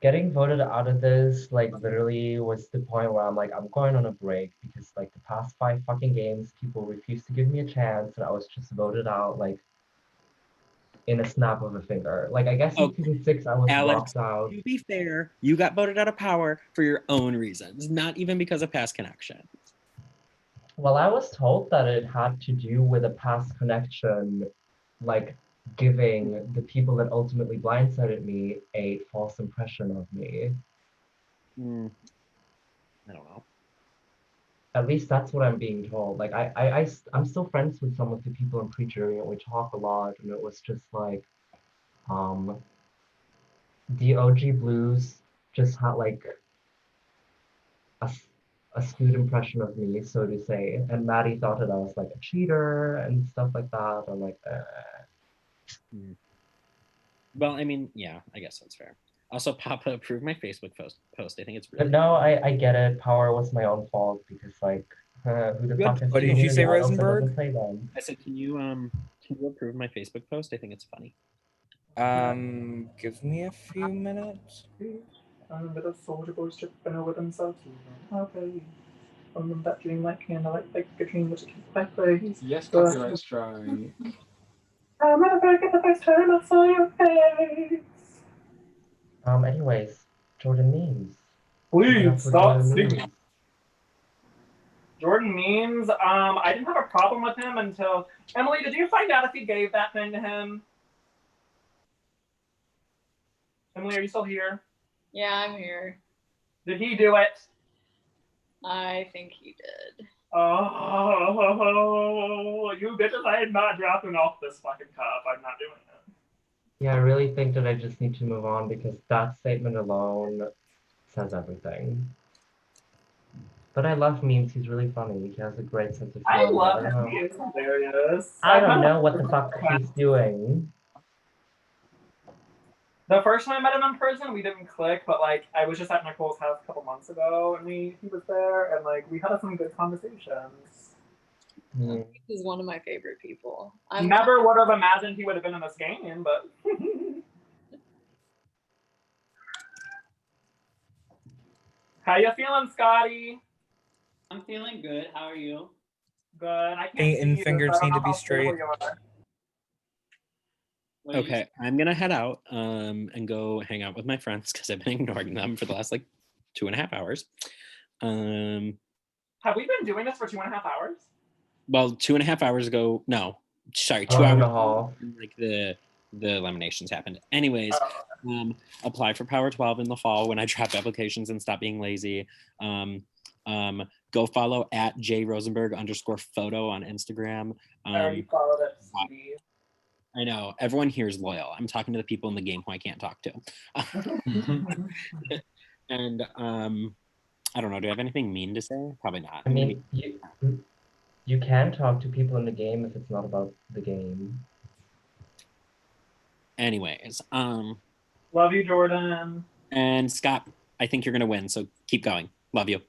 Getting voted out of this like literally was the point where I'm like, I'm going on a break because like the past 5 fucking games, people refused to give me a chance and I was just voted out like in a snap of a finger. Like I guess in season 6 I was Alex, locked out. to be fair, you got voted out of power for your own reasons, not even because of past connection. Well, I was told that it had to do with a past connection, like giving the people that ultimately blindsided me a false impression of me. I don't know. At least that's what I'm being told. Like I'm still friends with some of the people in Preacher, and we talk a lot, and it was just like, the OG Blues just had like a skewed impression of me, so to say. And Maddie thought that I was like a cheater and stuff like that. I'm like, Well, I mean, yeah, I guess that's fair. Also, Papa approved my Facebook post. I think it's really But no, I get it. Power was my own fault because like, who the fuck is What did you say, Rosenberg? Play them? I said, can you approve my Facebook post? I think it's funny. Give me a few minutes. Little soldier boys tripping over themselves. Okay. That dream like candlelight, like a dream which keeps my place. Yes, copyright strike. I'll never forget the first time I saw your face. Anyways, Jordan memes. Please stop Jordan singing. memes. Jordan memes. I didn't have a problem with him until Emily. Did you find out if he gave that thing to him? Emily, are you still here? Yeah, I'm here. Did he do it? I think he did. Oh, you bitches! I am not dropping off this fucking cup. I'm not doing it. Yeah, I really think that I just need to move on because that statement alone says everything. But I love memes. He's really funny. He has a great sense of humor. I love him. He is hilarious. I don't know what the fuck he's doing. The first time I met him in person, we didn't click, but like I was just at Nicole's house a couple months ago, and he was there, and like we had some good conversations. He's one of my favorite people. Never would have imagined he would have been in this game, but. How you feeling, Scotty? I'm feeling good. How are you? Good. I can't Eight see and you, fingers so I don't need to know be how stable straight. you are. Okay, I'm gonna head out and go hang out with my friends because I've been ignoring them for the last like 2.5 hours. Have we been doing this for 2.5 hours? Well, 2.5 hours ago. No, sorry, 2 Hour hours. and a half. Like the eliminations happened. Anyways, apply for Power 12 in the fall when I drop applications and stop being lazy. Go follow at @jrosenberg_photo on Instagram. I already followed it, Stevie. I know everyone here is loyal. I'm talking to the people in the game who I can't talk to. And I don't know. Do I have anything mean to say? Probably not. I mean, you can talk to people in the game if it's not about the game. Anyways, love you, Jordan. And Scott, I think you're gonna win. So keep going. Love you.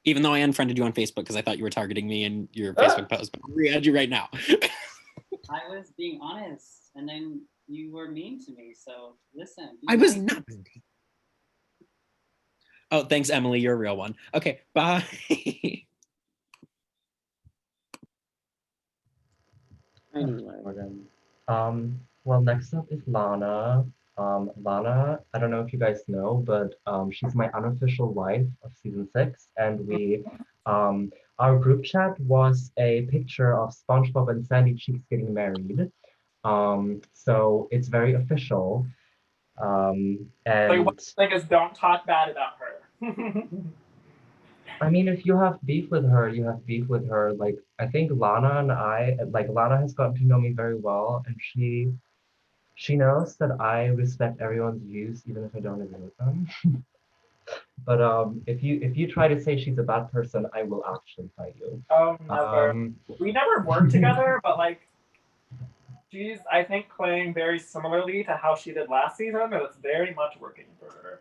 Even though I unfriended you on Facebook because I thought you were targeting me in your Facebook post, but I'll re-add you right now. I was being honest, and then you were mean to me. So listen. I was not. Oh, thanks, Emily. You're a real one. Okay, bye. Anyway. Well, next up is Lana. Lana, I don't know if you guys know, but she's my unofficial wife of season 6, and we, our group chat was a picture of SpongeBob and Sandy Cheeks getting married. So it's very official. Like, one And thing is, don't talk bad about her. I mean, if you have beef with her, you have beef with her. Like, I think Lana and like Lana has gotten to know me very well, and she knows that I respect everyone's views, even if I don't agree with them. But if you try to say she's a bad person, I will actually fight you. Oh, never. We never worked together, but like, she's, I think, playing very similarly to how she did last season, and it's very much working for her.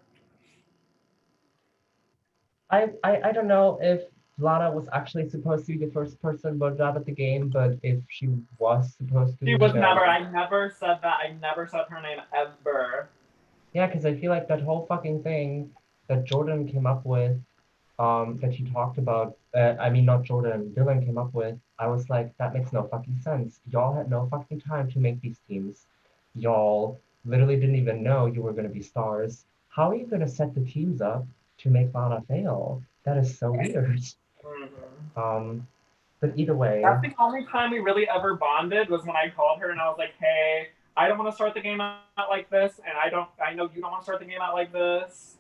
I don't know if Lana was actually supposed to be the first person voted out of the game, but if she was supposed to She be, was then never. I never said that. I never said her name ever. yeah, because I feel like that whole fucking thing that Jordan came up with, that he talked about, I mean, not Jordan, Dylan came up with, I was like, that makes no fucking sense. Y'all had no fucking time to make these teams. Y'all literally didn't even know you were going to be stars. How are you going to set the teams up to make Lana fail? That is so weird. But either way, That's the only time we really ever bonded was when I called her and I was like, "Hey, I don't want to start the game out like this, and I know you don't want to start the game out like this."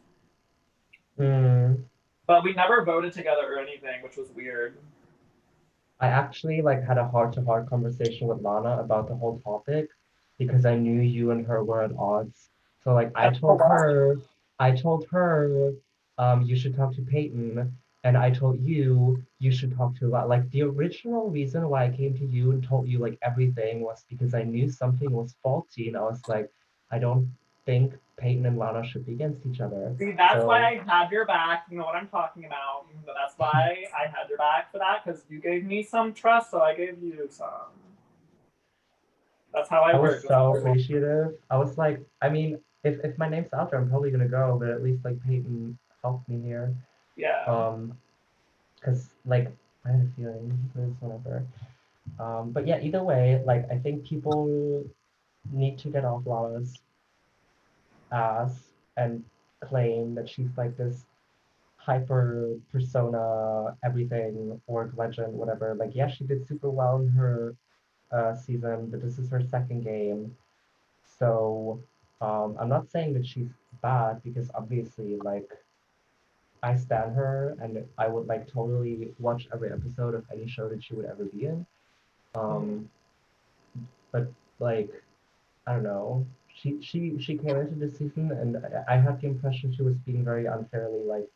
But we never voted together or anything, which was weird. I actually like had a heart-to-heart conversation with Lana about the whole topic because I knew you and her were at odds. So like I told her, you should talk to Peyton, and I told you should talk to like the original reason why I came to you and told you like everything was because I knew something was faulty, and I was like, I don't think Peyton and Lana should be against each other. See, that's So, why I had your back. You know what I'm talking about. That's why I had your back for that, because you gave me some trust, so I gave you some. That's how I was work. so appreciative. I was like, I mean, if my name's out there, I'm probably gonna go, but at least like Peyton helped me here. Yeah. Because like I had a feeling there's whatever. But yeah, either way, like I think people need to get off Lala's ass and claim that she's like this hyper persona, everything, org legend, whatever. Like, yeah, she did super well in her season, but this is her second game. So I'm not saying that she's bad because obviously, like, I stan her and I would like totally watch every episode of any show that she would ever be in. But like, I don't know. She came into the season and I had the impression she was being very unfairly like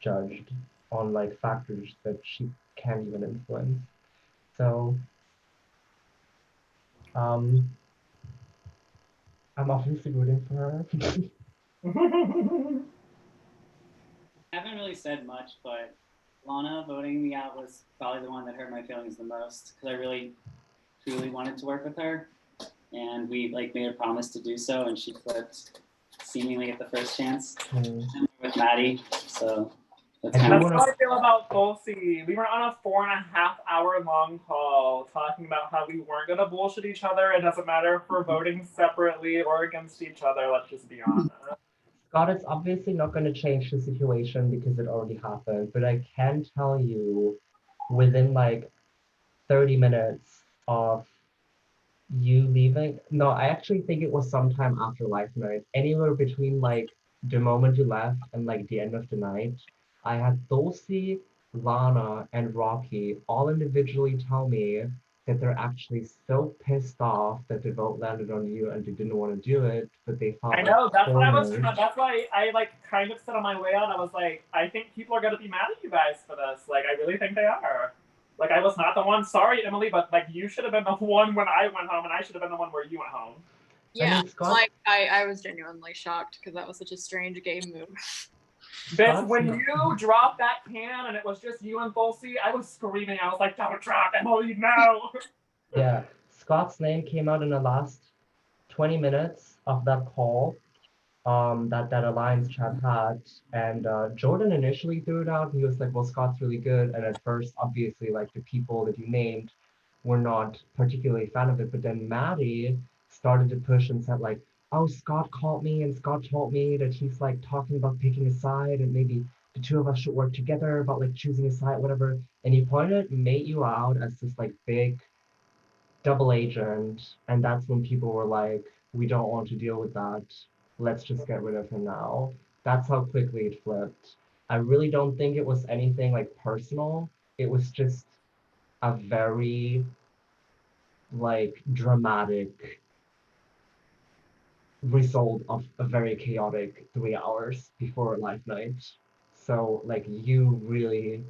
judged on like factors that she can't even influence. So I'm obviously rooting for her. I haven't really said much, but Lana voting me out was probably the one that hurt my feelings the most because I really, truly wanted to work with her, and we like made a promise to do so, and she flipped seemingly at the first chance with Maddie. So that's kind That's of how I feel about Dulcie. We were on a 4.5-hour long call talking about how we weren't gonna bullshit each other. It doesn't matter if we're voting separately or against each other. Let's just be honest. Scott, it's obviously not going to change the situation because it already happened, but I can tell you within like 30 minutes of you leaving, no, I actually think it was sometime after Life Night, anywhere between like the moment you left and like the end of the night, I had Dulcie, Lana, and Rocky all individually tell me that they're actually so pissed off that the vote landed on you and they didn't want to do it, but they felt I know, that's what I was. cornered. That's why I like kind of said on my way out. I was like, I think people are gonna be mad at you guys for this. Like, I really think they are. Like, I was not the one. Sorry, Emily, but like, you should have been the one when I went home, and I should have been the one where you went home. Yeah, Scott- like I was genuinely shocked because that was such a strange game move. Bitch, when you dropped that can and it was just you and Dulcie, I was screaming. I was like, "Don't drop Emily, no!" Yeah, Scott's name came out in the last 20 minutes of that call that Alliance chat had. And Jordan initially threw it out. He was like, well, Scott's really good. And at first, obviously, like the people that you named were not particularly a fan of it. But then Maddie started to push and said like, oh, Scott called me and Scott told me that he's like talking about picking a side and maybe the two of us should work together about like choosing a side, whatever. And he pointed made you out as this like big double agent, and that's when people were like, we don't want to deal with that. Let's just get rid of him now. That's how quickly it flipped. I really don't think it was anything like personal. It was just a very like dramatic result of a very chaotic 3 hours before live night. So like you really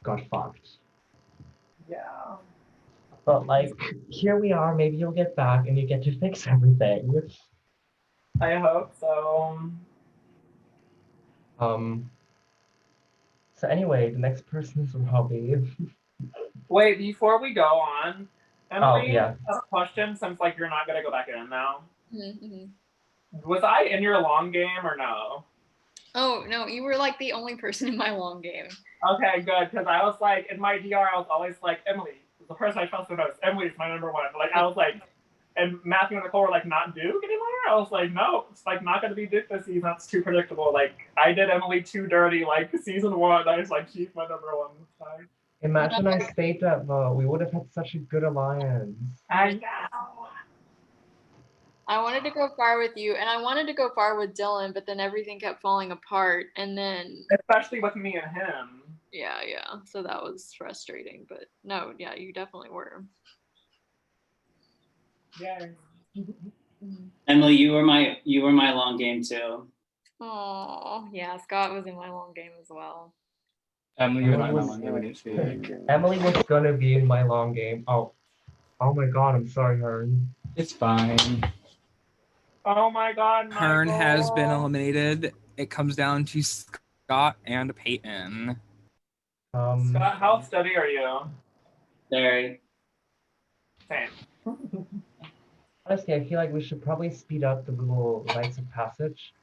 got fucked. Yeah. But like here we are, maybe you'll get back and you get to fix everything. I hope so. So anyway, the next person is Robbie. Wait, before we go on, Emily, yeah. I have a question since like you're not gonna go back in now. Mm-hmm. Was I in your long game or no? Oh no, you were like the only person in my long game. Okay, good, because I was like in my DR, I was always like Emily, the person I trust the most. Emily's my number one. Like I was like, and Matthew and Nicole were like, not Duke anymore. I was like, no, it's like not gonna be Duke this season. It's too predictable. Like I did Emily too dirty. Like season 1, I was like, she's my number one this time. Imagine I stayed that vote. We would have had such a good alliance. I know. I wanted to go far with you, and I wanted to go far with Dylan, but then everything kept falling apart, and then especially with me and him. Yeah. So that was frustrating, but no, yeah, you definitely were. Yeah. Emily, you were my long game too. Oh, yeah, Scott was in my long game as well. Emily was not in my long game, I didn't speak. Emily was gonna be in my long game. Oh my god, I'm sorry, Hearn. It's fine. Oh my god, Hearn has been eliminated. It comes down to Scott and Peyton. Scott, how steady are you? Very. Same. Honestly, I feel like we should probably speed up the Google Rites of Passage,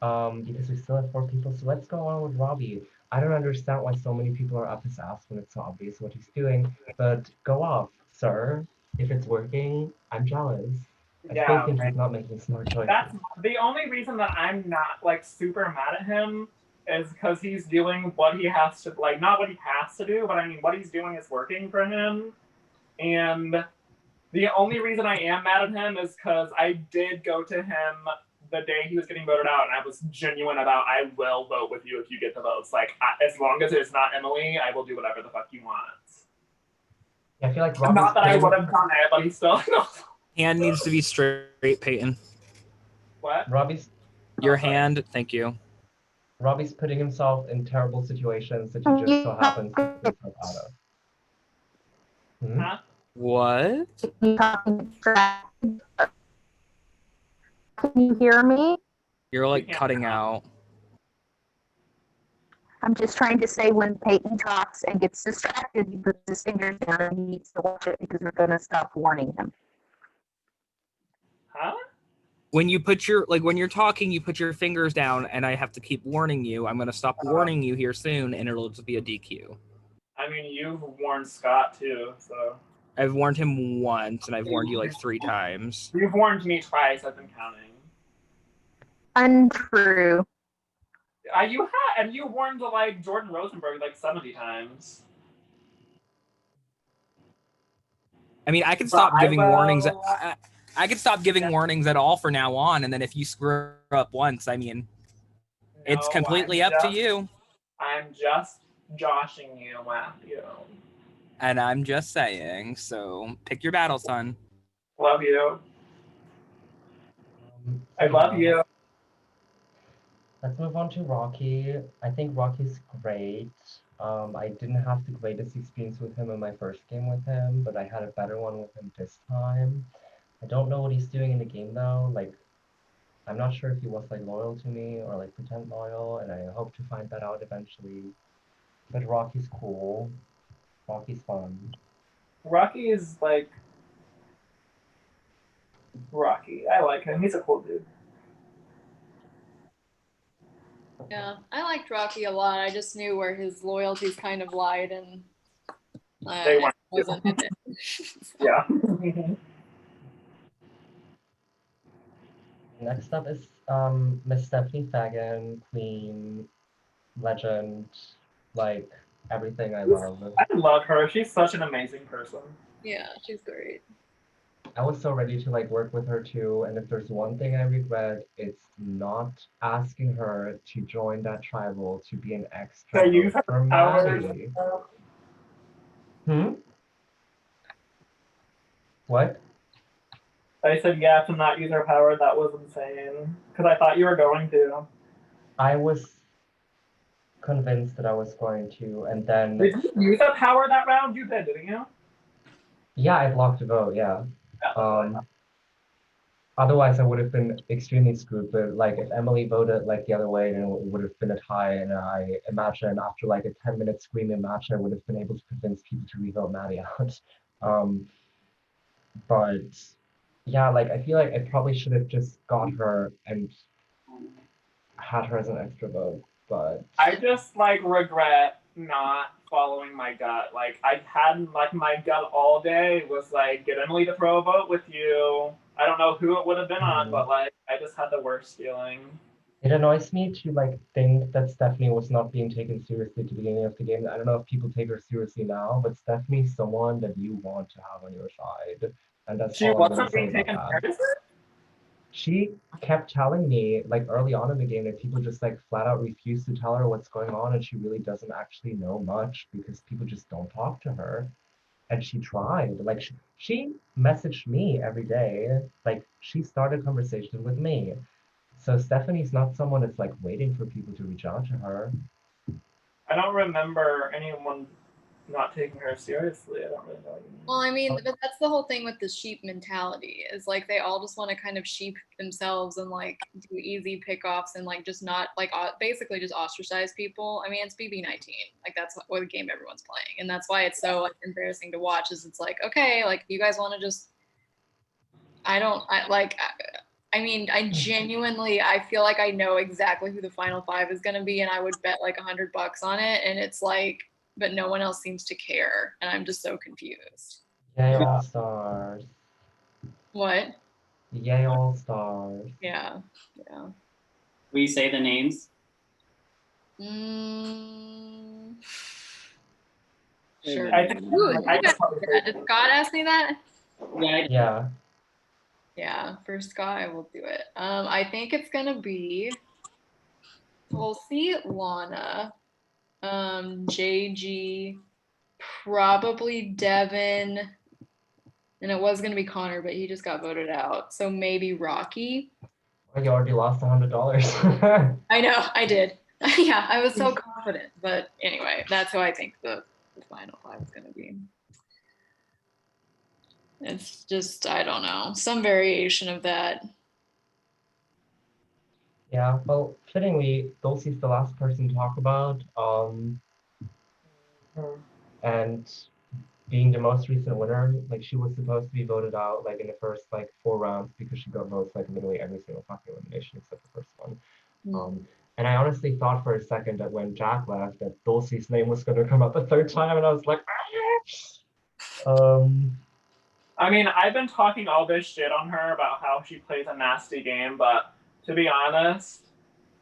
because we still have 4 people. So let's go on with Robbie. I don't understand why so many people are up his ass when it's so obvious what he's doing, but go off, sir. If it's working, I'm jealous. I still think he's not making smart choices. That's the only reason that I'm not like super mad at him is because he's doing what he has to, like not what he has to do, but I mean what he's doing is working for him. And the only reason I am mad at him is because I did go to him the day he was getting voted out, and I was genuine about I will vote with you if you get the votes. Like as long as it's not Emily, I will do whatever the fuck you want. I feel like not that I would have done it, but he's still. Hand needs to be straight, Peyton. What? Your hand, thank you. Robbie's putting himself in terrible situations that he just so happens to get himself out of. Huh? What? Can you hear me? You're like cutting out. I'm just trying to say when Peyton talks and gets distracted, he puts his fingers down and he needs to watch it because we're going to stop warning him. Huh? When you put your, like when you're talking, you put your fingers down and I have to keep warning you. I'm going to stop warning you here soon and it'll just be a DQ. I mean, you've warned Scott too, so. I've warned him once and I've warned you like 3 times. You've warned me twice, I've been counting. Untrue. And you warned like Jordan Rosenberg like 70 times. I mean, I can stop giving warnings. I can stop giving warnings at all for now on, and then if you screw up once, I mean, it's completely up to you. I'm just joshing you, Matthew. And I'm just saying, so pick your battle, son. Love you. I love you. Let's move on to Rocky. I think Rocky's great. I didn't have the greatest experience with him in my first game with him, but I had a better one with him this time. I don't know what he's doing in the game though. Like, I'm not sure if he was like loyal to me or like pretend loyal, and I hope to find that out eventually. But Rocky's cool. Rocky's fun. Rocky is like Rocky. I like him. He's a cool dude. Yeah, I liked Rocky a lot. I just knew where his loyalties kind of lied, and They I wasn't in it. Yeah. Next up is Miss Stephanie Fagan, Queen, Legend, like everything I love. I love her. She's such an amazing person. Yeah, she's great. I was so ready to like work with her too. And if there's one thing I regret, it's not asking her to join that tribal to be an extra To use vote her for power. Maddie. Hmm? What? I said yeah to not use her power. That was insane. Because I thought you were going to. I was convinced that I was going to, and then Did you use a power that round? You did, didn't you? yeah, I blocked a vote, yeah. Otherwise I would have been extremely screwed. But like if Emily voted like the other way, then it would have been a tie. And I imagine after like a 10-minute screaming match, I would have been able to convince people to revote Maddie out. But yeah, like I feel like I probably should have just got her and had her as an extra vote. But I just like regret not following my gut. Like I had like my gut all day was like get Emily to throw a vote with you. I don't know who it would have been on, but like I just had the worst feeling. it annoys me to like think that Stephanie was not being taken seriously at the beginning of the game. I don't know if people take her seriously now, but Stephanie's someone that you want to have on your side. And that's She all I'm gonna wasn't say being about taken that. seriously. She kept telling me like early on in the game that people just like flat out refuse to tell her what's going on, and she really doesn't actually know much because people just don't talk to her. And she tried, like she messaged me every day, like she started conversation with me. So Stephanie's not someone that's like waiting for people to reach out to her. I don't remember anyone not taking her seriously. I don't really know. Well, I mean, but that's the whole thing with the sheep mentality is like they all just want to kind of sheep themselves and like do easy pickoffs and like just not like basically just ostracize people. I mean, it's BB19. Like that's what the game everyone's playing. And that's why it's so like embarrassing to watch is it's like, okay, like you guys want to just I mean, I genuinely, I feel like I know exactly who the final five is going to be, and I would bet like $100 on it. And it's like, but no one else seems to care, and I'm just so confused. Yay, All Stars. What? Yay, All Stars. Yeah. Will you say the names? Sure. I think Did Scott ask me that? Yeah. Yeah, for Scott, I will do it. I think it's gonna be. We'll see Lana, JG, probably Devin, and it was gonna be Connor, but he just got voted out. So maybe Rocky. Well, you already lost $100. I know, I did. Yeah, I was so confident. But anyway, that's who I think the final five is gonna be. It's just, I don't know, some variation of that. Yeah, well, fittingly, Dulcie's the last person to talk about. And being the most recent winner, like she was supposed to be voted out like in the first like 4 rounds because she got votes like literally every single fucking elimination except the first one. And I honestly thought for a second that when Jack left that Dulcie's name was gonna come up a third time, and I was like, I mean, I've been talking all this shit on her about how she plays a nasty game, but to be honest,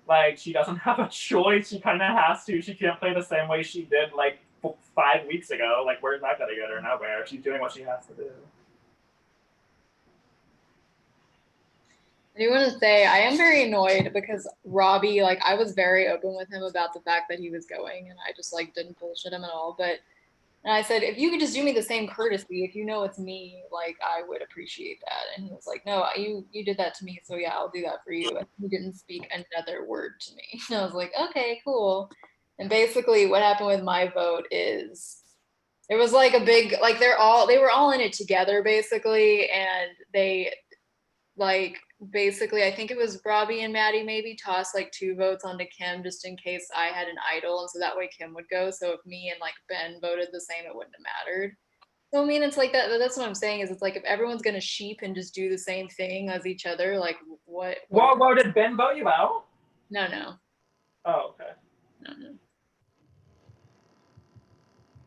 like she doesn't have a choice. She kind of has to. She can't play the same way she did like 5 weeks ago. Like, where's that gonna get her? Nowhere. She's doing what she has to do. I do want to say I am very annoyed because Robbie, like I was very open with him about the fact that he was going, and I just like didn't bullshit him at all. And I said, if you could just do me the same courtesy, if you know it's me, like I would appreciate that. And he was like, no, you did that to me, so yeah, I'll do that for you. And he didn't speak another word to me. And I was like, okay, cool. And basically, what happened with my vote is it was like a big like they were all in it together basically, and they like basically I think it was Robbie and Maddie maybe tossed like 2 votes onto Kim just in case I had an idol, and so that way Kim would go. So if me and like Ben voted the same, it wouldn't have mattered. So I mean, it's like that's what I'm saying is it's like if everyone's gonna sheep and just do the same thing as each other, like what? Whoa, did Ben vote you out? No. Oh, okay. No.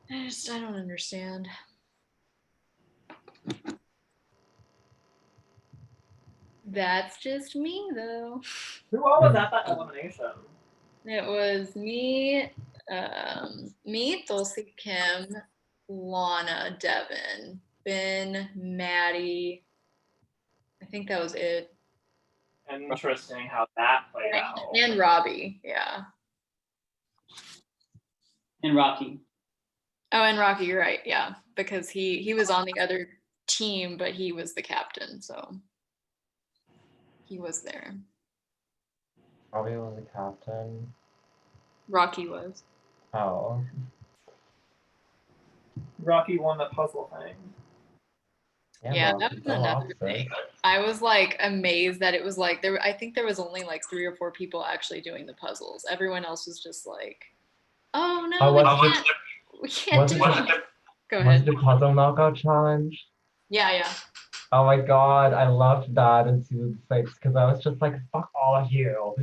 I don't understand. That's just me though. Who all was at that elimination? It was me, Dulcie, Kim, Lana, Devin, been Maddie. I think that was it. Interesting how that played out. And Robbie, yeah. And Rocky. Oh, and Rocky, you're right, yeah. Because he was on the other team, but he was the captain, so he was there. Robbie was the captain. Rocky was. Oh. Rocky won the puzzle thing. Yeah, that was another thing. I was like amazed that it was like I think there was only like 3 or 4 people actually doing the puzzles. Everyone else was just like, oh no, we can't do it. Go ahead. Was the puzzle knockout challenge? Yeah. Oh my god, I loved that in season 6 because I was just like, fuck all of you.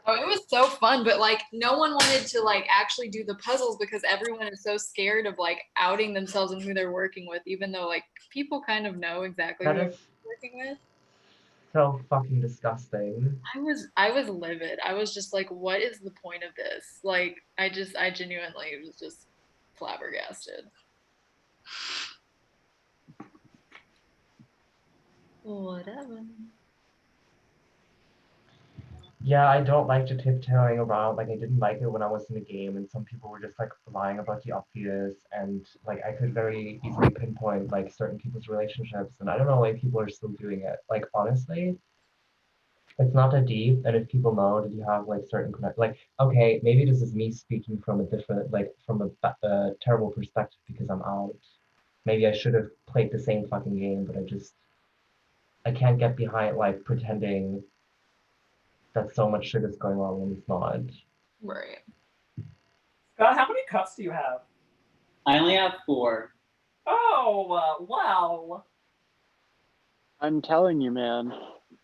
Oh, it was so fun, but like no one wanted to like actually do the puzzles because everyone is so scared of like outing themselves and who they're working with, even though like people kind of know exactly who they're working with. So fucking disgusting. I was livid. I was just like, what is the point of this? Like I genuinely was just flabbergasted. Whatever. Yeah, I don't like the tiptoeing around. Like, I didn't like it when I was in the game, and some people were just like lying about the obvious, and like I could very easily pinpoint like certain people's relationships, and I don't know why people are still doing it. Like, honestly, it's not that deep, and if people know that you have like certain connect, like, okay, maybe this is me speaking from a different, like, from a terrible perspective because I'm out. Maybe I should have played the same fucking game, but I can't get behind like pretending that so much shit is going on when it's not. Right. Scott, how many cups do you have? I only have 4. Oh, wow. I'm telling you, man,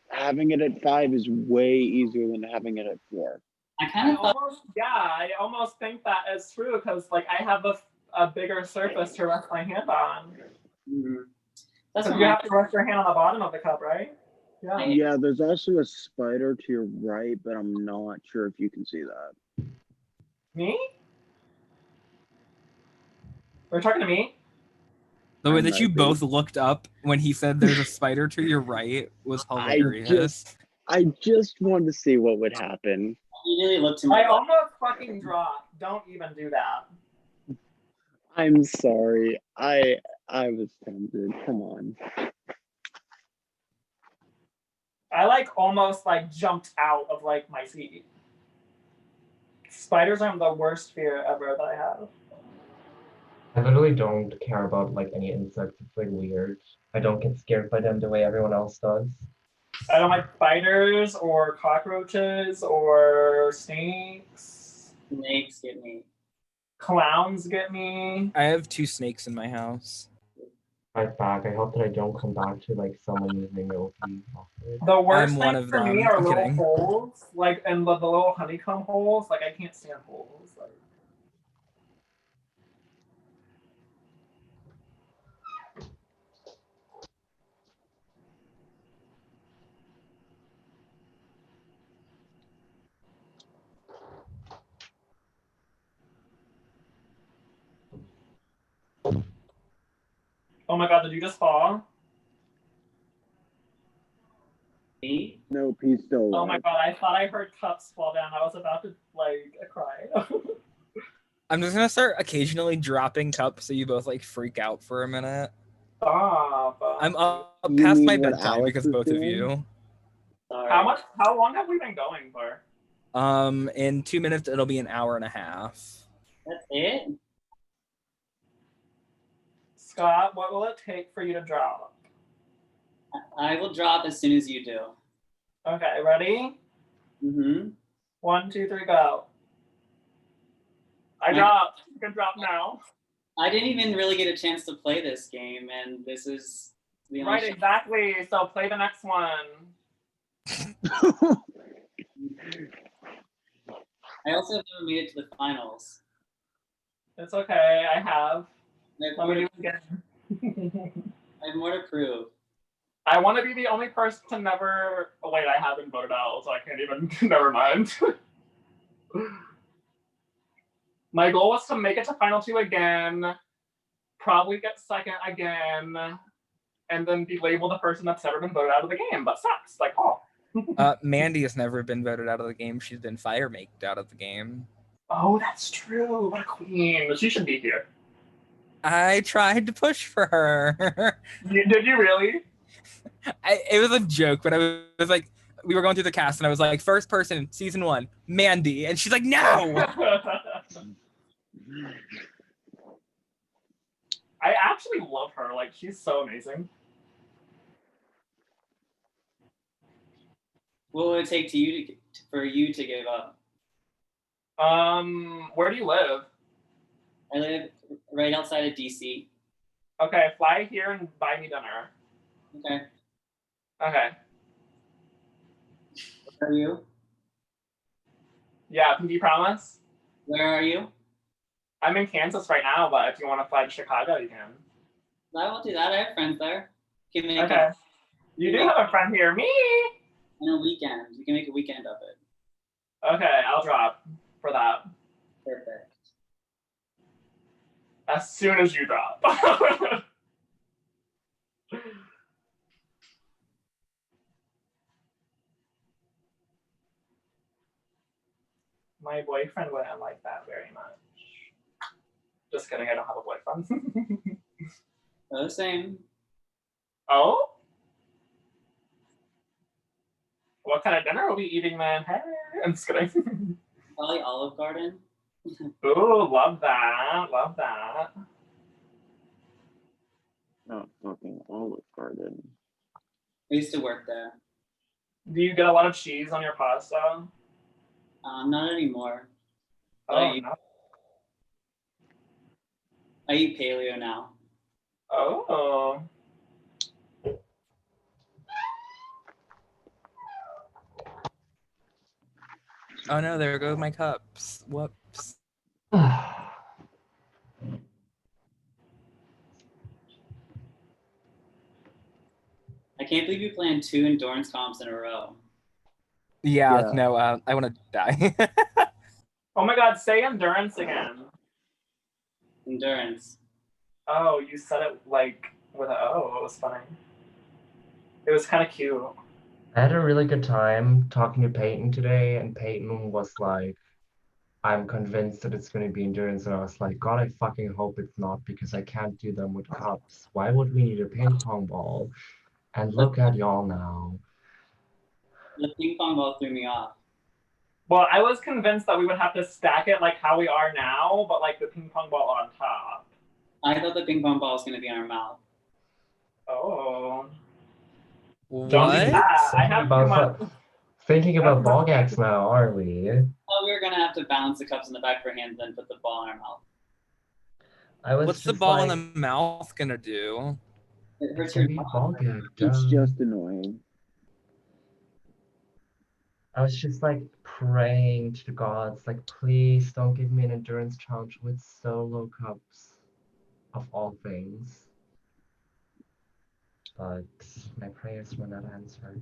having it at 5 is way easier than having it at 4. I almost think that is true because like I have a bigger surface to rest my hand on. Mm-hmm. That's you have to rest your hand on the bottom of the cup, right? Yeah. Yeah, there's also a spider to your right, but I'm not sure if you can see that. Me? We're talking to me? The way that you both looked up when he said there's a spider to your right was hilarious. I just wanted to see what would happen. You really looked I almost fucking dropped. Don't even do that. I'm sorry. I was tempted. Come on. I like almost like jumped out of like my seat. Spiders are the worst fear ever that I have. I literally don't care about like any insects. It's like weird. I don't get scared by them the way everyone else does. I don't like spiders or cockroaches or snakes. Snakes get me. Clowns get me. I have 2 snakes in my house. Right back. I hope that I don't come back to like someone using the OP. The worst I'm one thing of for them. me are I'm little kidding. holes, like and the little honeycomb holes. Like I can't stand holes. Like. Oh my god, did you just fall? Me? Nope, he's still alive. Oh my god, I thought I heard cups fall down. I was about to like cry. I'm just gonna start occasionally dropping cups so you both like freak out for a minute. Stop. I'm up You past mean my what bedtime Alex because is both of doing? you. Sorry. How long have we been going for? In 2 minutes it'll be an hour and a half. That's it? Scott, what will it take for you to drop? I will drop as soon as you do. Okay, ready? Mm-hmm. 1, 2, 3, go. I dropped. You can drop now. I didn't even really get a chance to play this game, and this is the only Right, exactly. So play the next one. I also have never made it to the finals. It's okay. I have. I Let me do it again. I have more to prove. I want to be the only person to never. Oh, wait, I haven't voted out, so I can't even. Never mind. My goal was to make it to final 2 again. probably get second again, and then be labeled the person that's never been voted out of the game, but sucks, like Paul. Mandy has never been voted out of the game. She's been fire maked out of the game. Oh, that's true. What a queen. She should be here. I tried to push for her. Did you really? It was a joke, but I was like, we were going through the cast, and I was like, first person, season 1, Mandy. And she's like, no! I actually love her. Like, she's so amazing. What would it take for you to give up? Where do you live? I live right outside of DC. Okay, fly here and buy me dinner. Okay. Okay. Where are you? Yeah, pinky promise? Where are you? I'm in Kansas right now, but if you want to fly to Chicago, you can. I won't do that. I have friends there. You can make Okay. You do have a friend here. Me! On a weekend. You can make a weekend of it. Okay, I'll drop for that. Perfect. As soon as you drop. My boyfriend wouldn't like that very much. Just kidding, I don't have a boyfriend. Oh, same. Oh? What kind of dinner are we eating, man? Hey, I'm just kidding. Probably Olive Garden. Ooh, love that. Love that. Oh, fucking Olive Garden. I used to work there. Do you get a lot of cheese on your pasta? Not anymore. Oh, no. I eat paleo now. Oh. Oh no, there go my cups. Whoops. I can't believe you planned 2 endurance comps in a row. Yeah. No, I want to die. Oh my god, say endurance again. Endurance. Oh, you said it like with a O. It was funny. It was kind of cute. I had a really good time talking to Peyton today, and Peyton was like, I'm convinced that it's going to be endurance. And I was like, God, I fucking hope it's not, because I can't do them with cups. Why would we need a ping pong ball? And look at y'all now. The ping pong ball threw me off. Well, I was convinced that we would have to stack it like how we are now, but like the ping pong ball on top. I thought the ping pong ball was going to be in our mouth. Oh. What? Don't do that. I have too much. Thinking about ball gags now, are we? Oh, we were going to have to balance the cups in the back of our hands and put the ball in our mouth. What's the ball in the mouth gonna do? It hurts It's your gonna be a ball gag. It's duh. just annoying. I was just like praying to the gods, like, please don't give me an endurance challenge with solo cups, of all things. But my prayers were not answered.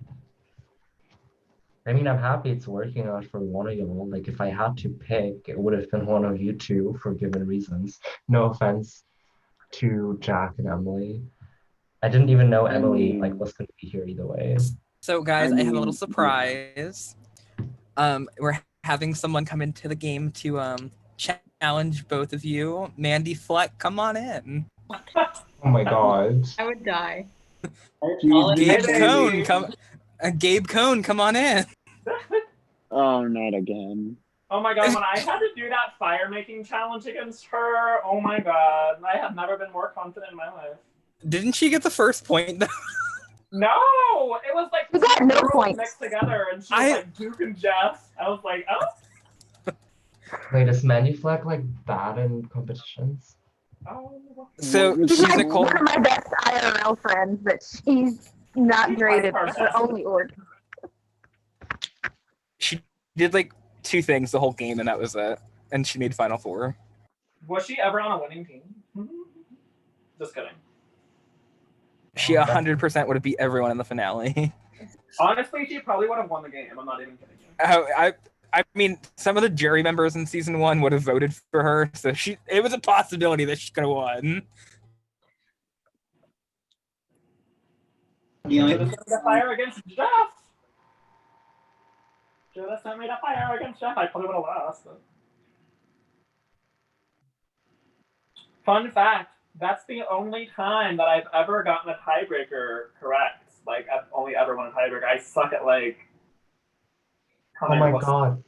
I mean, I'm happy it's working out for one of y'all. Like, if I had to pick, it would have been one of you two for given reasons. No offense to Jack and Emily. I didn't even know Emily was going to be here either way. So guys, I have a little surprise. We're having someone come into the game to challenge both of you. Mandy Fleck, come on in. Oh my god. I would die. Gabe Cohn, Gabe Cohn, come on in. Oh, not again. Oh my god, when I had to do that fire making challenge against her, oh my god, I have never been more confident in my life. Didn't she get the first point though? No, it was like You got no girls points. mixed together, and she was like Duke and Jess. I was like, oh. Wait, is Mandy Fleck like bad in competitions? Oh. So she's Nicole. One of my best IRL friends, but she's not great at her only org. She did like 2 things the whole game, and that was it. And she made Final Four. Was she ever on a winning team? Just kidding. She 100% would have beat everyone in the finale. Honestly, she probably would have won the game. I'm not even kidding you. I mean, some of the jury members in season 1 would have voted for her, so it was a possibility that she could have won. The only Should have sent me to fire against Jeff. Should have sent me to fire against Jeff. I probably would have lost. But... Fun fact, that's the only time that I've ever gotten a tiebreaker correct. Like, I've only ever won a tiebreaker. I suck at, like... Oh my god.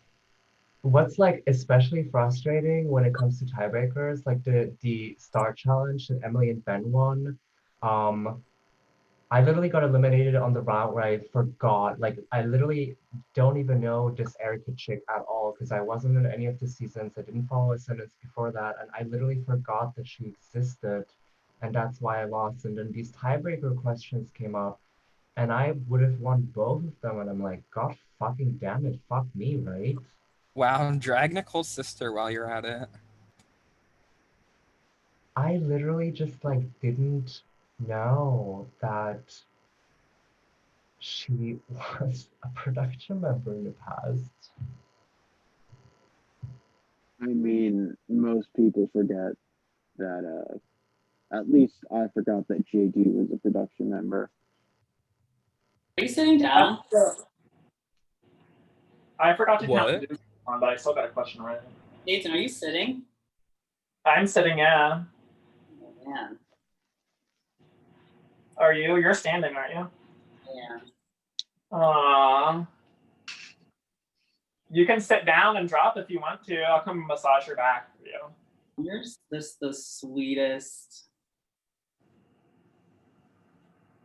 What's like especially frustrating when it comes to tiebreakers, like the Star Challenge that Emily and Ben won, I literally got eliminated on the route where I forgot. Like, I literally don't even know this Erica chick at all because I wasn't in any of the seasons. I didn't follow Ascendants before that, and I literally forgot that she existed, and that's why I lost. And then these tiebreaker questions came up, and I would have won both of them, and I'm like, God fucking damn it, fuck me, right? Wow, drag Nicole's sister while you're at it. I literally just like didn't know that she was a production member in the past. I mean, most people forget that, at least I forgot that JD was a production member. Are you sitting down? I forgot to count What? the one, but I still got a question right. Nathan, are you sitting? I'm sitting, yeah. Oh, man. Are you? You're standing, aren't you? Yeah. Aww. You can sit down and drop if you want to. I'll come massage your back for you. You're just the sweetest.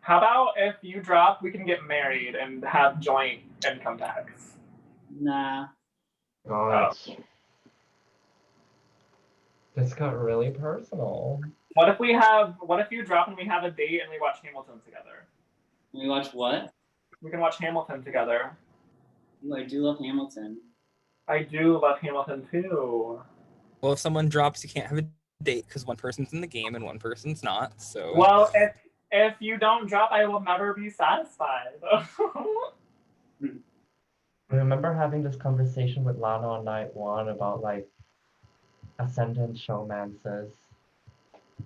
How about if you drop, we can get married and have joint income tax? Nah. God. This got really personal. What if you drop and we have a date and we watch Hamilton together? We watch what? We can watch Hamilton together. Ooh, I do love Hamilton. I do love Hamilton too. Well, if someone drops, you can't have a date because one person's in the game and one person's not. So. Well, if you don't drop, I will never be satisfied. I remember having this conversation with Lana on night one about like ascendant showmances.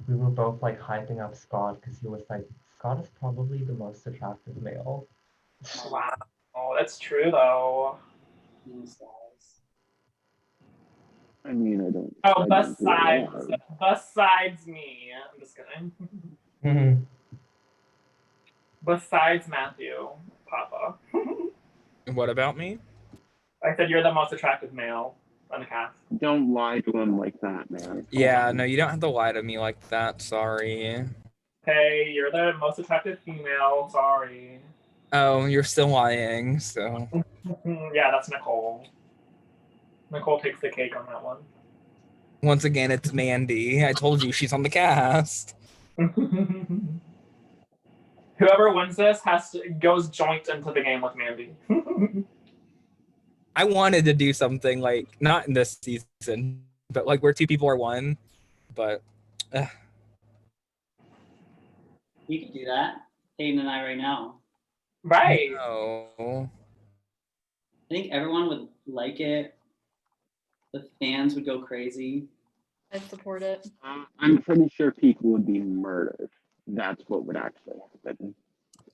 We were both like hyping up Scott because he was like, Scott is probably the most attractive male. Wow. Oh, that's true though. I mean, I don't. Oh, I don't do a lot. besides me. I'm just kidding. Besides Matthew, Papa. What about me? I said you're the most attractive male on the cast. Don't lie to him like that, man. Yeah, no, you don't have to lie to me like that. Sorry. Hey, you're the most attractive female. Sorry. Oh, you're still lying, so. Yeah, that's Nicole. Nicole takes the cake on that one. Once again, it's Mandy. I told you she's on the cast. Whoever wins this goes joint into the game with Mandy. I wanted to do something like, not in this season, but like where two people are one, but. We could do that. Hayden and I right now. Right. No. I think everyone would like it. The fans would go crazy. I'd support it. I'm pretty sure people would be murdered. That's what would actually happen.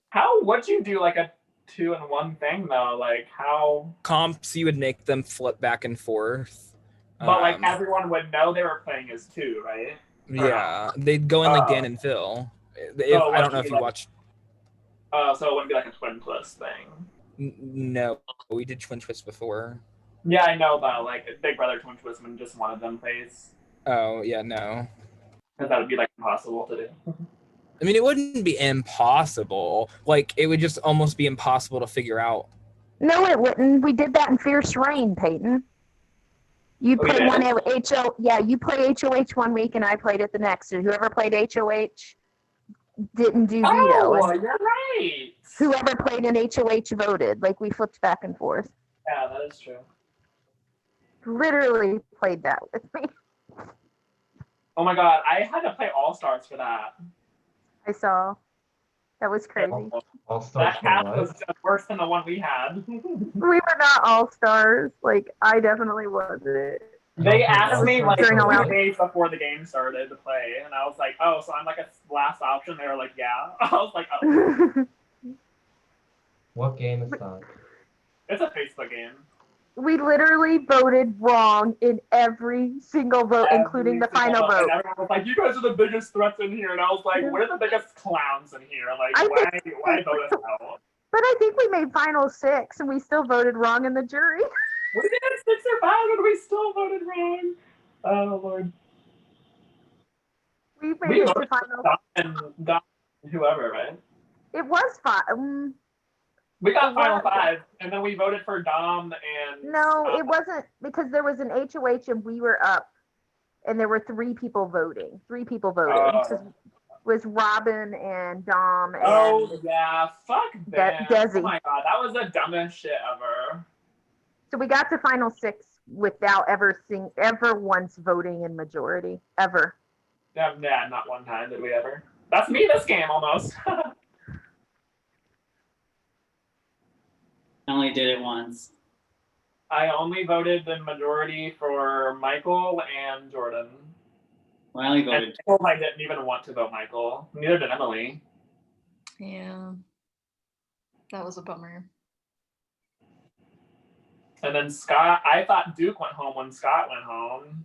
How would you do like a 2-in-1 thing though? Like how? Comps, you would make them flip back and forth. But like everyone would know they were playing as two, right? Yeah, they'd go in like Dan and Phil. I don't know if you watched. So it wouldn't be like a twin twist thing. No, we did twin twist before. Yeah, I know, but like Big Brother twin twist when just one of them plays. Oh yeah, no. Because that would be like impossible to do. I mean, it wouldn't be impossible. Like, it would just almost be impossible to figure out. No, it wouldn't. We did that in Fierce Rain, Peyton. You play one HO. Yeah, you play HOH one week, and I played it the next. And whoever played HOH didn't do veto. Oh, you're right. Whoever played an HOH voted. Like, we flipped back and forth. Yeah, that is true. Literally played that with me. Oh my god, I had to play All Stars for that. I saw. That was crazy. That cast was worse than the one we had. We were not all stars. Like, I definitely wasn't. They asked me like 2 during days before the game started to play, and I was like, "Oh, so I'm like a last option?" They were like, "Yeah." I was like, "Oh." What game is that? It's a Facebook game. We literally voted wrong in every single vote, including the final vote. And everyone was like, "You guys are the biggest threats in here," and I was like, "We're the biggest clowns in here. Like, why vote us out?" But I think we made final 6, and we still voted wrong in the jury. We did 6 or 5, and we still voted wrong. Oh Lord. We made it to final. Dom and whoever, right? It was 5. We got final 5, and then we voted for Dom and. No, it wasn't, because there was an HOH and we were up, and there were 3 people voting. 3 people voted. It was Robin and Dom and. Oh yeah, fuck them. Desi. Oh my god, that was the dumbest shit ever. So we got to final 6 without ever once voting in majority ever. Yeah, not one time did we ever. That's me this game almost. I only did it once. I only voted the majority for Michael and Jordan. Well, I only voted. I didn't even want to vote Michael. Neither did Emily. Yeah. That was a bummer. And then Scott, I thought Duke went home when Scott went home.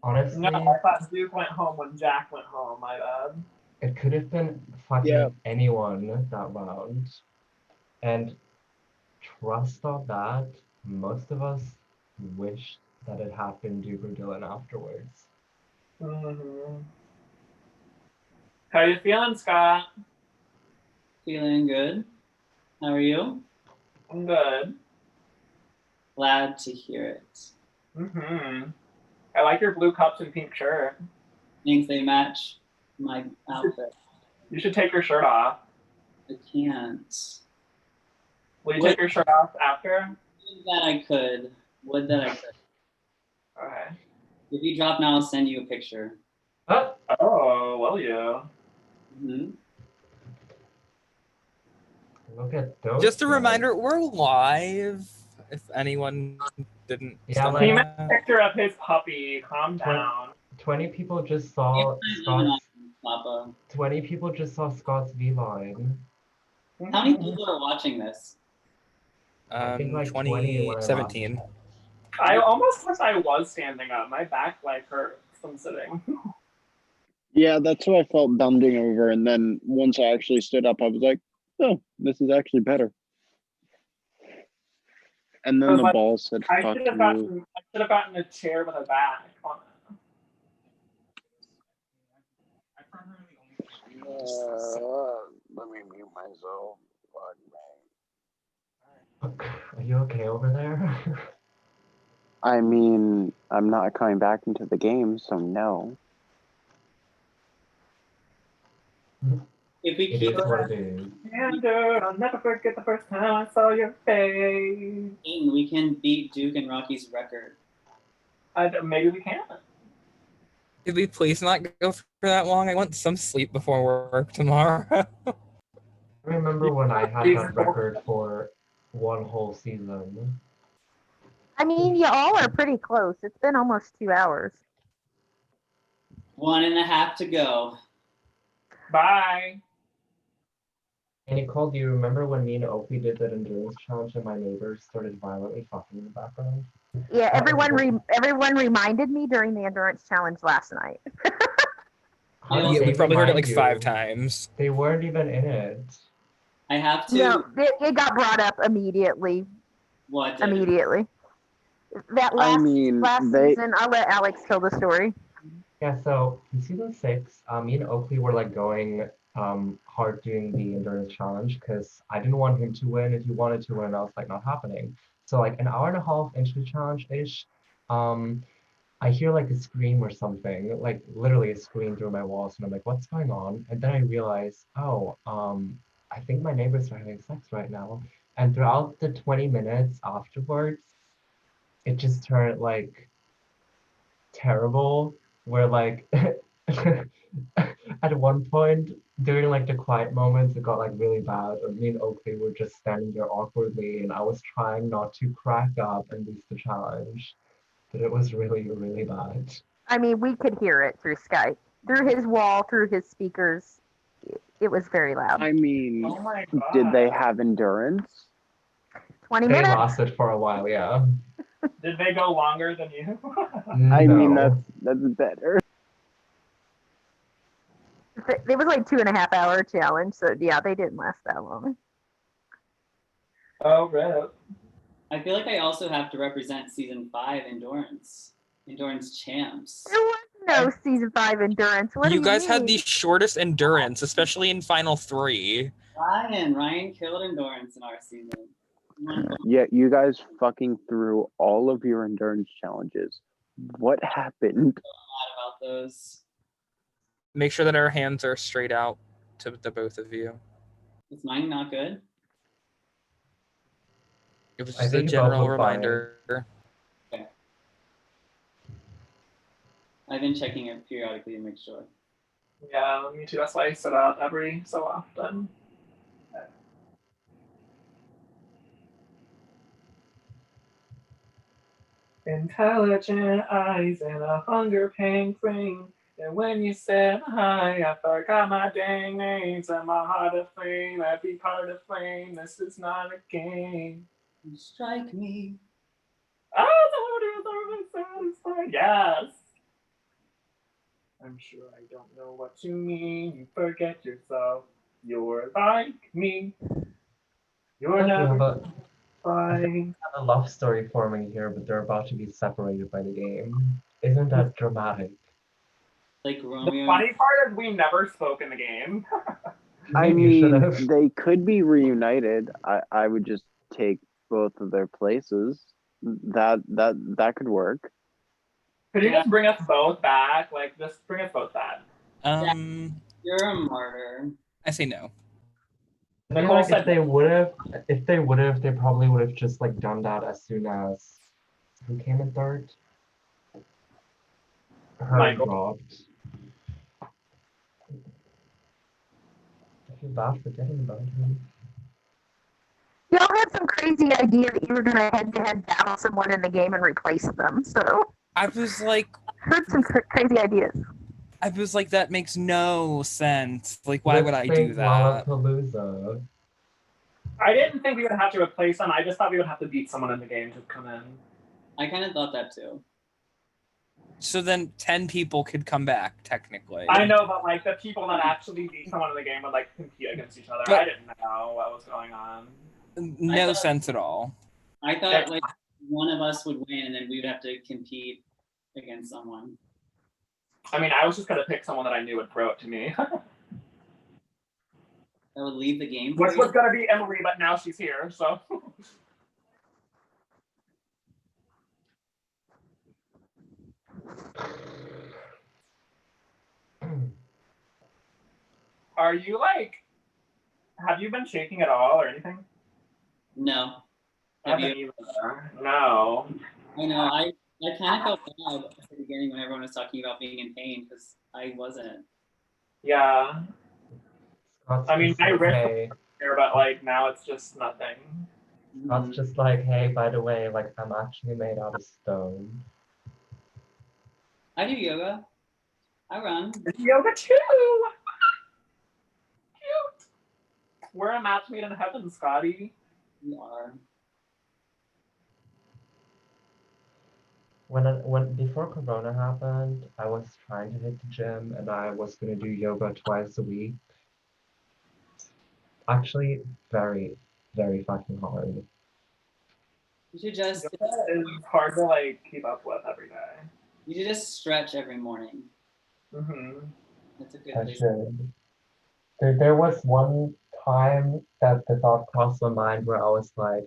Honestly, No, I thought Duke went home when Jack went home. My bad. it could have been fucking anyone that round. And trust on that, most of us wished that it happened Duke or Dylan afterwards. Mm-hmm. How you feeling, Scott? Feeling good. How are you? I'm good. Glad to hear it. Mm-hmm. I like your blue cups and pink shirt. Thanks, they match my outfit. You should take your shirt off. I can't. Will you take your shirt off after? Would that I could. Would that I could. Okay. If you drop now, I'll send you a picture. Oh, will you? Mm-hmm. Look at those. Just a reminder, we're live. If anyone didn't. Yeah, He meant a picture of his puppy. Calm down. 20 people just saw Scott's. 20 people just saw Scott's V-line. How many people are watching this? I think like 2017. I almost wish I was standing up. My back hurts from sitting. Yeah, that's what I felt bending over. And then once I actually stood up, I was like, oh, this is actually better. And then the ball said, I fuck should have you. gotten a chair with a back on it. Let me mute myself. Are you okay over there? I mean, I'm not coming back into the game, so no. If we It keep is what it is. Xander, I'll never forget the first time I saw your face. we can beat Duke and Rocky's record. Maybe we can. Did we please not go for that long? I want some sleep before work tomorrow. I remember when I had that record for one whole season. I mean, you all are pretty close. It's been almost 2 hours. 1.5 to go. Bye. And Nicole, do you remember when me and Opie did that endurance challenge and my neighbors started violently fucking in the background? Yeah, everyone reminded me during the endurance challenge last night. Yeah, we probably heard it like 5 times. They weren't even in it. I have to. No, it got brought up immediately. What? Immediately. That last season, I'll let Alex tell the story. Yeah, so in season 6, me and Oakley were like going hard doing the endurance challenge because I didn't want him to win. If he wanted to win, I was like, not happening. So like an hour and a half into the challenge-ish, I hear like a scream or something, like literally a scream through my walls, and I'm like, what's going on? And then I realize, oh, I think my neighbors are having sex right now. And throughout the 20 minutes afterwards, it just turned like terrible, where like at one point during like the quiet moments it got like really bad, and me and Oakley were just standing there awkwardly, and I was trying not to crack up and lose the challenge, but it was really, really bad. I mean, we could hear it through Skype. through his wall, through his speakers. It was very loud. I mean, Oh my did they God. have endurance? 20 They minutes. lasted for a while, yeah. Did they go longer than you? I mean, No. that's better. It was like 2.5 hour challenge, so yeah, they didn't last that long. Oh, rip. I feel like I also have to represent season 5 endurance champs. There was no season 5 endurance. What do You you guys had mean? the shortest endurance, especially in final 3. Ryan killed endurance in our season. Yeah, you guys fucking threw all of your endurance challenges. What happened? About those. Make sure that our hands are straight out to the both of you. Is mine not good? It was I just a think you both general look fine. reminder. Okay. I've been checking it periodically to make sure. Yeah, me too. That's why I sit up every so often. Intelligent eyes and a hunger pang frame. And when you said hi, I forgot my dang names and my heart of flame. Every part of flame. This is not a game. You strike me. Oh, satisfied. Yes. I'm sure I don't know what you mean. You forget yourself. You're like me. You're Like you have never a, I think we have a love story forming here, but they're about to be separated by the game. Isn't that dramatic? Like The Romeo. funny part is we never spoke in the game. I Maybe you should mean, have. they could be reunited. I would just take both of their places. That could work. Could you just bring us both back? Like, just bring us both back. You're a martyr. I say no. I feel Nicole like said if they would have, they probably would have just like done that as soon as who came in third? Her Michael. dropped. I feel bad for getting about him. Y'all had some crazy idea that you were gonna head-to-head battle someone in the game and replace them. So I was like, heard some crazy ideas. I was like, that makes no sense. Like, why would I do that? Lollapalooza. I didn't think we would have to replace them. I just thought we would have to beat someone in the game to come in. I kind of thought that too. So then 10 people could come back, technically. I know, but like the people that actually beat someone in the game would like compete against each other. But- I didn't know what was going on. No sense at all. I thought like one of us would win and then we would have to compete against someone. I mean, I was just gonna pick someone that I knew would throw it to me. That would leave the game. Which was gonna be Emily, but now she's here, so. Are you like, have you been shaking at all or anything? No. I Have haven't you? either. No. I know. I kind of felt bad at the beginning when everyone was talking about being in pain because I wasn't. Yeah. I mean, I ripped hey. here, but like now it's just nothing. Scott's just like, hey, by the way, like I'm actually made out of stone. I do yoga. I run. Yoga too. Cute. We're a match made in heaven, Scotty. We are. When before Corona happened, I was trying to hit the gym and I was gonna do yoga twice a week. Actually, very, very fucking hard. You should just. It's hard to like keep up with every day. You should just stretch every morning. Mm-hmm. That's a good I place. should. There was one time that the thought crossed my mind where I was like,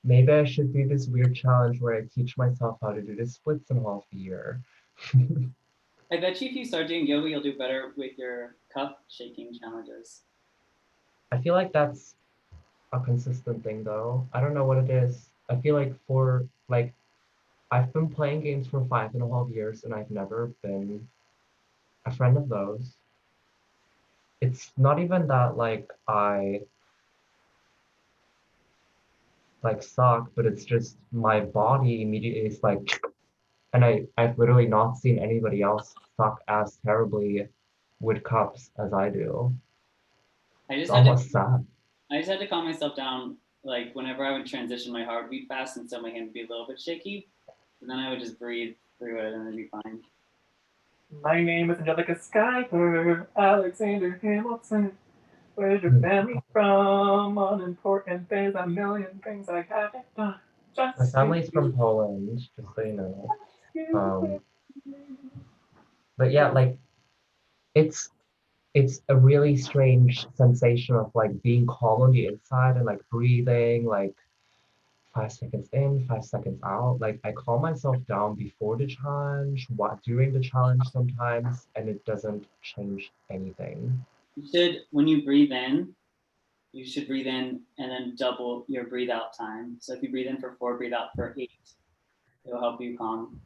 maybe I should do this weird challenge where I teach myself how to do the splits in half a year. I bet you if you start doing yoga, you'll do better with your cup shaking challenges. I feel like that's a consistent thing though. I don't know what it is. I feel like I've been playing games for 5.5 years and I've never been a friend of those. It's not even that like I like suck, but it's just my body immediately is like, and I've literally not seen anybody else suck as terribly with cups as I do. I It's just had almost to, sad. I just had to calm myself down. Like whenever I would transition, my heart would beat fast, and so my hand would be a little bit shaky. And then I would just breathe through it, and it'd be fine. My name is Angelica Skyper, Alexander Hamilton. Where's your family from? Unimportant things, a million things I haven't done. My Just family's from you. Poland, just so you know. But yeah, like it's a really strange sensation of like being calm on the inside and like breathing like 5 seconds in, 5 seconds out. Like I calm myself down before the challenge, what during the challenge sometimes, and it doesn't change anything. You should, when you breathe in, you should breathe in and then double your breathe out time. So if you breathe in for 4, breathe out for 8. It'll help you calm.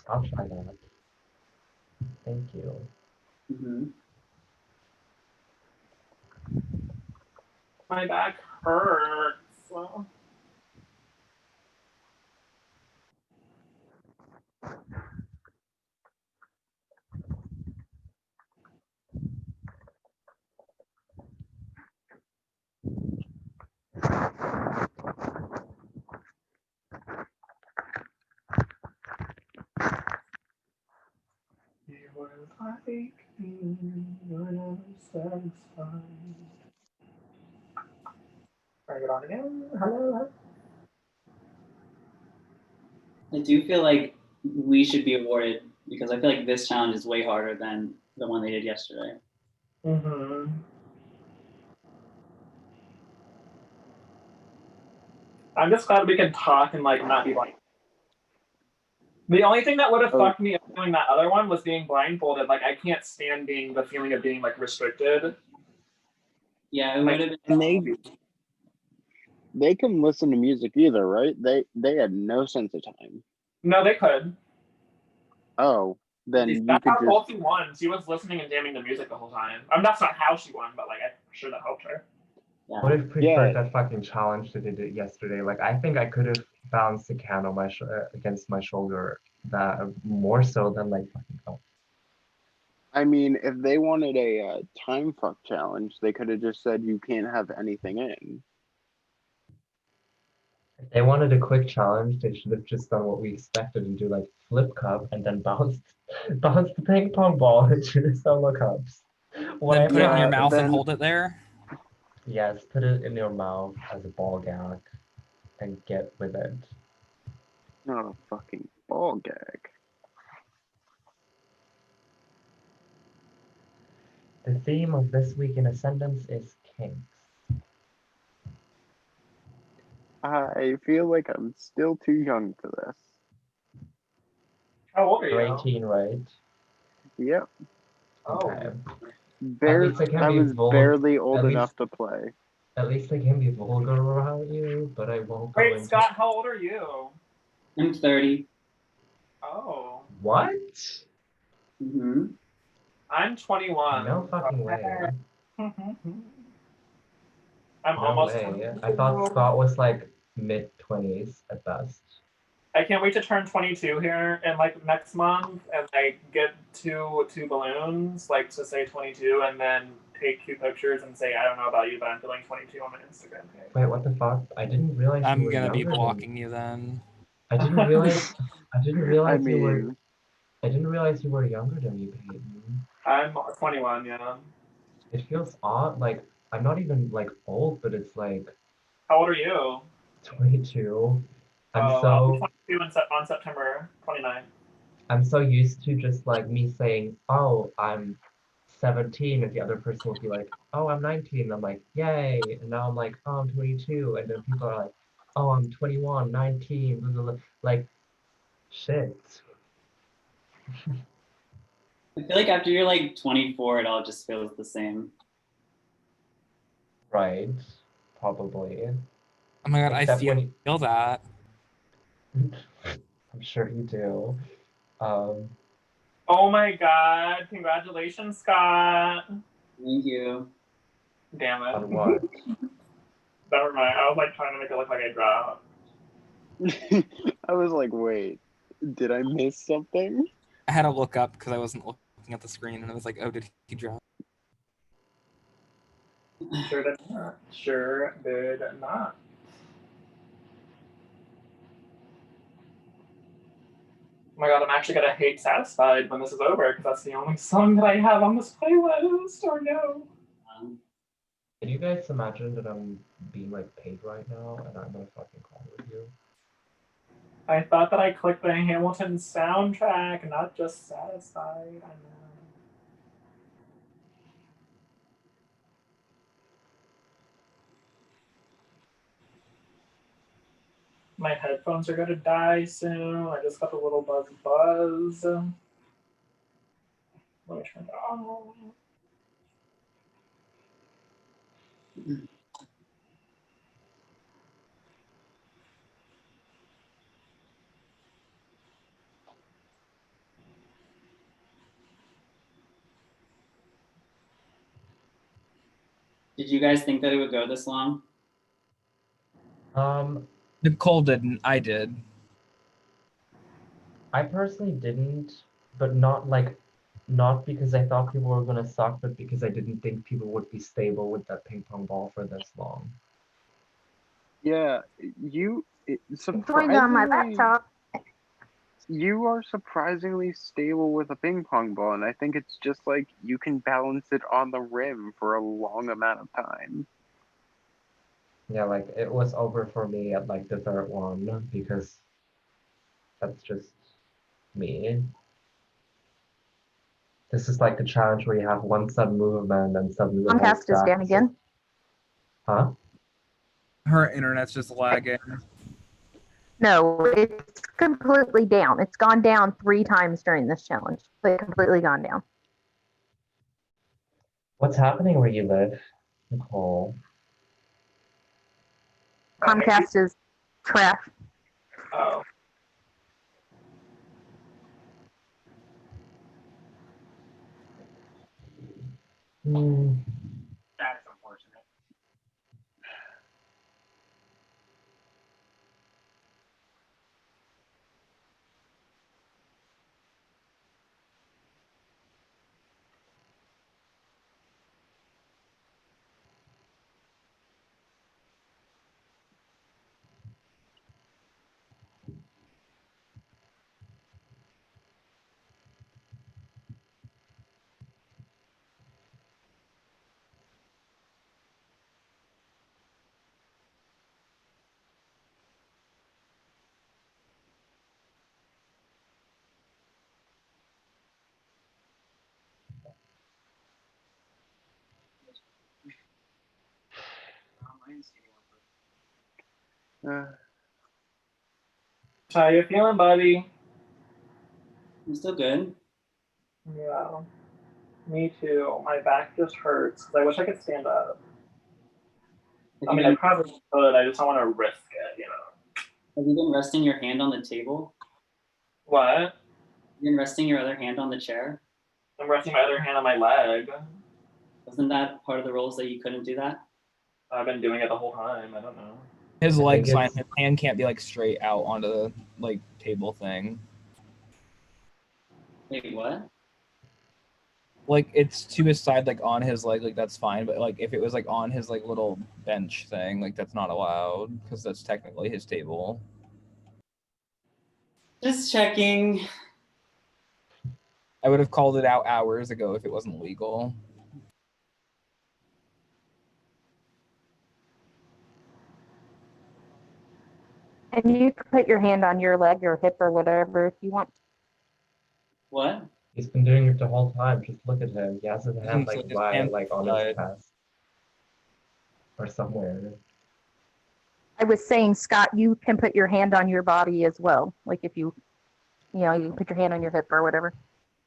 I'll try that. Thank you. Mm-hmm. My back hurts. So. You were like me, you're never satisfied. Bring it on again. Hello. I do feel like we should be awarded because I feel like this challenge is way harder than the one they did yesterday. Mm-hmm. I'm just glad we can talk and like not be like. The only thing that would have fucked me up doing that other one was being blindfolded. Like I can't stand being the feeling of being like restricted. Yeah, it would have been. And they couldn't listen to music either, right? They had no sense of time. No, they could. Oh, then you That's could how just. Colty won. She was listening and jamming the music the whole time. I mean, that's not how she won, but like I'm sure that helped her. I would have preferred that fucking challenge that they did yesterday. Like I think I could have bounced the can on my against my shoulder that more so than like fucking oh. I mean, if they wanted a time fuck challenge, they could have just said you can't have anything in. If they wanted a quick challenge, they should have just done what we expected and do like flip cup and then bounce the ping pong ball into the solo cups. Then put it in your mouth and hold it there. Yes, put it in your mouth as a ball gag and get with it. Not a fucking ball gag. The theme of this week in Ascendance is kinks. I feel like I'm still too young for this. How old are you? You're 18, right? Yep. Okay. I was barely old enough to play. At least I can be vulgar around you, but I won't go Wait, into... Scott, how old are you? I'm 30. Oh. What? Mm-hmm. I'm 21. No fucking way. I'm almost way. 22. I thought Scott was like mid-20s at best. I can't wait to turn 22 here in like next month and like get two balloons like to say 22 and then take 2 pictures and say I don't know about you but I'm feeling 22 on my Instagram page. Wait, what the fuck? I didn't realize you I'm were gonna be younger blocking you then. I didn't realize you were mean, I didn't realize you were younger than me, Peyton. I'm 21, yeah. It feels odd, like I'm not even like old, but it's like How old are you? 22. I'll be 22 on September 29th. I'm so used to just like me saying, oh, I'm 17, and the other person will be like, oh, I'm 19. And I'm like, yay. And now I'm like, oh, I'm 22. And then people are like, oh, I'm 21, 19, blah, blah, blah. Like, shit. I feel like after you're like 24, it all just feels the same. Right. Probably. Oh my god, Except I feel that. I'm sure you do. Oh my god, congratulations, Scott. Thank you. Damn it. On what? Never mind. I was like trying to make it look like I dropped. I was like, wait, did I miss something? I had to look up because I wasn't looking at the screen, and I was like, "Oh, did he drop?" Sure did not. Sure did not. Oh my god, I'm actually gonna hate Satisfied when this is over because that's the only song that I have on this playlist, or no. Can you guys imagine that I'm being like paid right now and I'm on a fucking call with you? I thought that I clicked the Hamilton soundtrack, not just Satisfied. I know. My headphones are gonna die soon. I just got a little buzz. Let me turn it on. Did you guys think that it would go this long? Nicole didn't. I did. I personally didn't, but not because I thought people were gonna suck, but because I didn't think people would be stable with that ping pong ball for this long. Yeah, Joined on my laptop. You are surprisingly stable with a ping pong ball, and I think it's just like you can balance it on the rim for a long amount of time. Yeah, like it was over for me at like the third one because that's just me. This is like a challenge where you have one sudden movement and suddenly the whole Comcast is stack down again. Huh? Her internet's just lagging. No, it's completely down. It's gone down 3 times during this challenge. It's completely gone down. What's happening where you live, Nicole? Comcast is trash. Oh. That's unfortunate. How you feeling, buddy? I'm still good. Yeah. Me too. My back just hurts because I wish I could stand up. I mean, I probably could. I just don't want to risk it, you know. Have you been resting your hand on the table? What? You've been resting your other hand on the chair? I'm resting my other hand on my leg. Wasn't that part of the rules that you couldn't do that? I've been doing it the whole time. I don't know. His leg sign, his hand can't be like straight out onto the like table thing. Wait, what? Like it's to his side, like on his leg, like that's fine. But like if it was like on his like little bench thing, like that's not allowed because that's technically his table. Just checking. I would have called it out hours ago if it wasn't legal. And you can put your hand on your leg or hip or whatever if you want. What? He's been doing it the whole time. Just look at him. He has his hand So like his right, hand like on side. his chest or somewhere. I was saying, Scott, you can put your hand on your body as well. Like if you know, you can put your hand on your hip or whatever.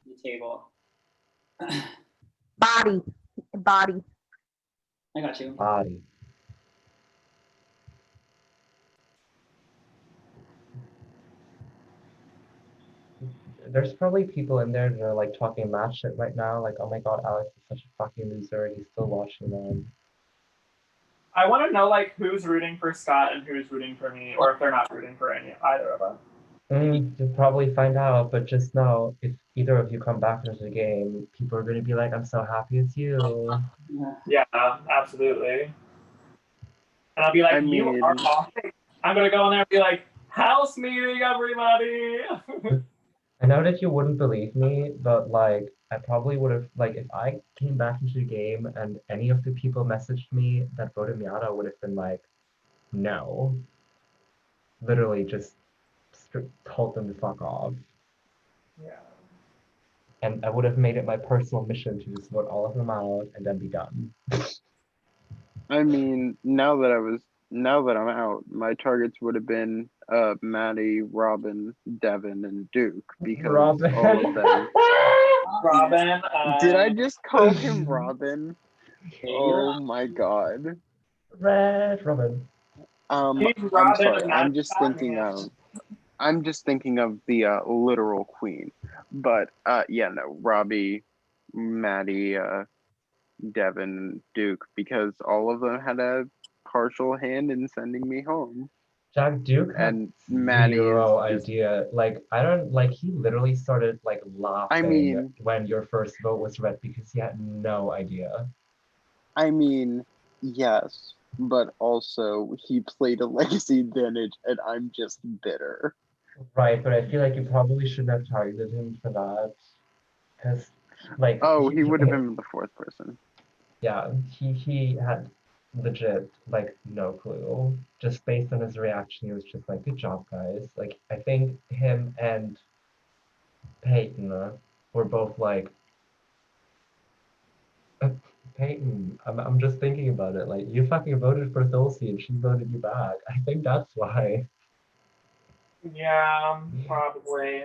The table. Body. I got you. Body. There's probably people in there that are like talking mad shit right now. Like, oh my god, Alex is such a fucking loser, and he's still watching them. I want to know like who's rooting for Scott and who's rooting for me, or if they're not rooting for either of us. You'll probably find out, but just know if either of you come back into the game, people are gonna be like, "I'm so happy it's you." Yeah, absolutely. And I'll be like, I you are mean, awesome. I'm gonna go in there and be like, house meeting, everybody. I know that you wouldn't believe me, but like, I probably would have like if I came back into the game and any of the people messaged me that voted me out, I would have been like, no, literally just told them to fuck off. Yeah. And I would have made it my personal mission to just vote all of them out and then be done. I mean, now that I'm out, my targets would have been Maddie, Robin, Devin, and Duke because Robin. all of them. Robin. Did I just call him Robin? Oh my god. Red Robin. I'm Robin sorry. of I'm just thinking of the literal queen. But yeah, no, Robbie, Maddie, Devin, Duke, because all of them had a partial hand in sending me home. Jack Duke had And Maddie zero is idea. Like I don't like he literally started like laughing when your first vote was read because he had no idea. I mean, yes, but also he played a legacy advantage and I'm just bitter. Right, but I feel like you probably shouldn't have targeted him for that. Because like he would have been the fourth person. Yeah, he had legit like no clue. Just based on his reaction, he was just like, "Good job, guys." Like I think him and Peyton were both like, Peyton. I'm just thinking about it. Like you fucking voted for Dulcie and she voted you back. I think that's why. Yeah, probably.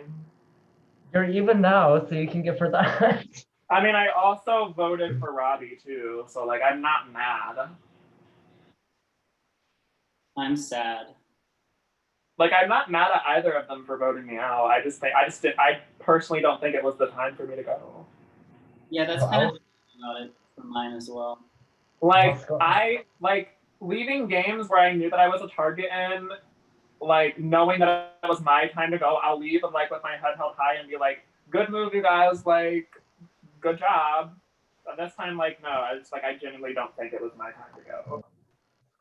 You're even now, so you can get for that. I mean, I also voted for Robbie too, so like I'm not mad. I'm sad. Like I'm not mad at either of them for voting me out. I personally don't think it was the time for me to go. Yeah, that's kind of about it for mine as well. Like I like leaving games where I knew that I was a target in, like knowing that it was my time to go, I'll leave and like with my head held high and be like, good move, you guys, like good job. But this time, like, no, I genuinely don't think it was my time to go.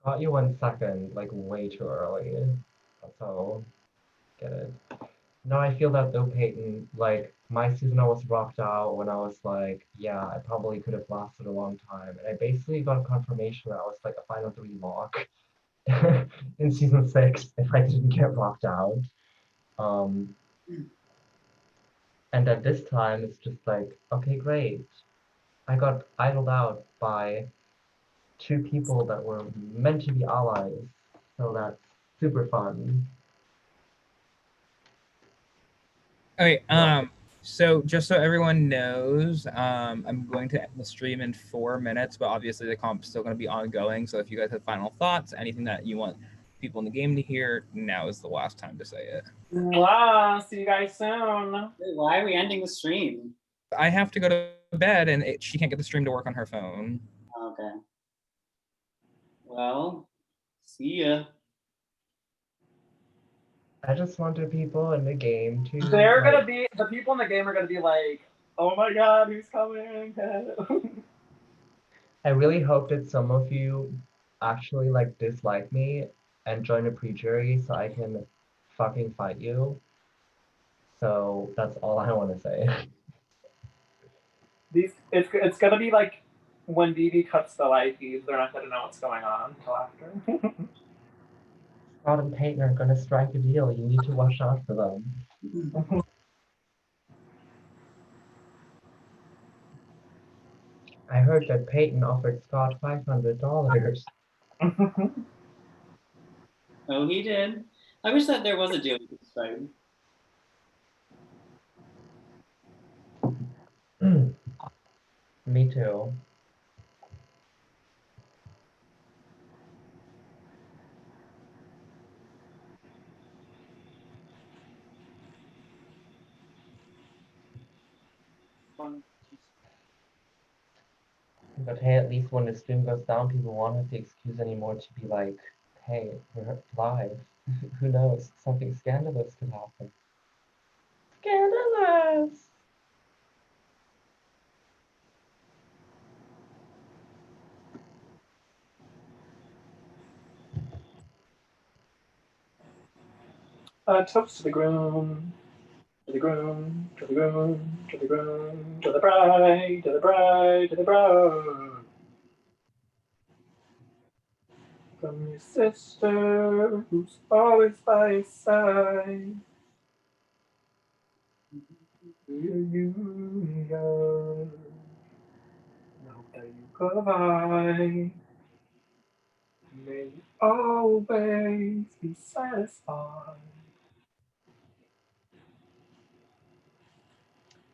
Got you 1 second, like way too early. That's all. Get it. No, I feel that though, Peyton. Like my season, I was rocked out when I was like, yeah, I probably could have lasted a long time, and I basically got confirmation that I was like a final 3 lock in season 6 if I didn't get rocked out. And at this time, it's just like, okay, great. I got idled out by 2 people that were meant to be allies, so that's super fun. Okay, so just so everyone knows, I'm going to end the stream in 4 minutes, but obviously the comp's still going to be ongoing. So if you guys have final thoughts, anything that you want people in the game to hear, now is the last time to say it. Wow, see you guys soon. Wait, why are we ending the stream? I have to go to bed, and she can't get the stream to work on her phone. Okay. Well, see ya. I just wanted people in the game to. They're gonna be the people in the game are gonna be like, oh my god, who's coming? I really hope that some of you actually like dislike me and join a pre-jury so I can fucking fight you. So that's all I want to say. It's gonna be like when BB cuts the light feeds, they're not gonna know what's going on until after. Scott and Peyton are gonna strike a deal. You need to watch out for them. I heard that Peyton offered Scott $500. Oh, he did. I wish that there was a deal with this fight. Me too. But hey, at least when the stream goes down, people won't have the excuse anymore to be like, hey, we're live. Who knows? Something scandalous could happen. Scandalous! Toast to the groom, to the groom, to the groom, to the groom, to the bride, to the bride, to the bride. From your sister, who's always by your side. To your union, I hope that you provide. May you always be satisfied.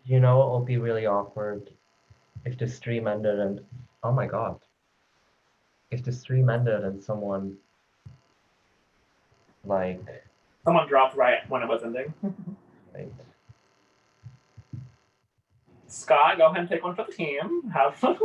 You know it will be really awkward if the stream ended and oh my god. If the stream ended and someone like Someone dropped right when it was ending. right. Scott, go ahead and take one for the team. Have fun.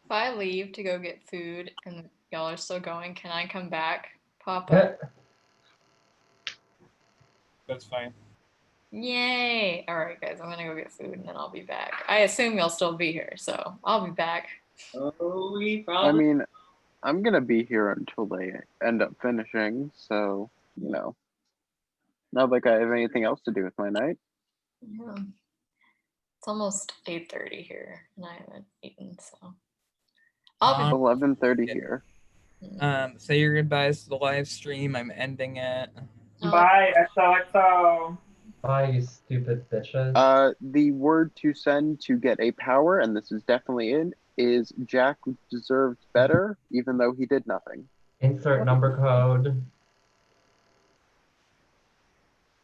If I leave to go get food and y'all are still going, can I come back? Pop up. That's fine. Yay! All right, guys, I'm gonna go get food and then I'll be back. I assume you'll still be here, so I'll be back. Oh, we I probably. mean, I'm gonna be here until they end up finishing, so you know. Not like I have anything else to do with my night. Yeah. It's almost 8:30 here, and I haven't eaten, so I'll be 11:30 here. Say your goodbyes to the live stream. I'm ending it. Bye, XOXO. Bye, you stupid bitches. The word to send to get a power, and this is definitely in, is Jack deserved better, even though he did nothing. Insert number code.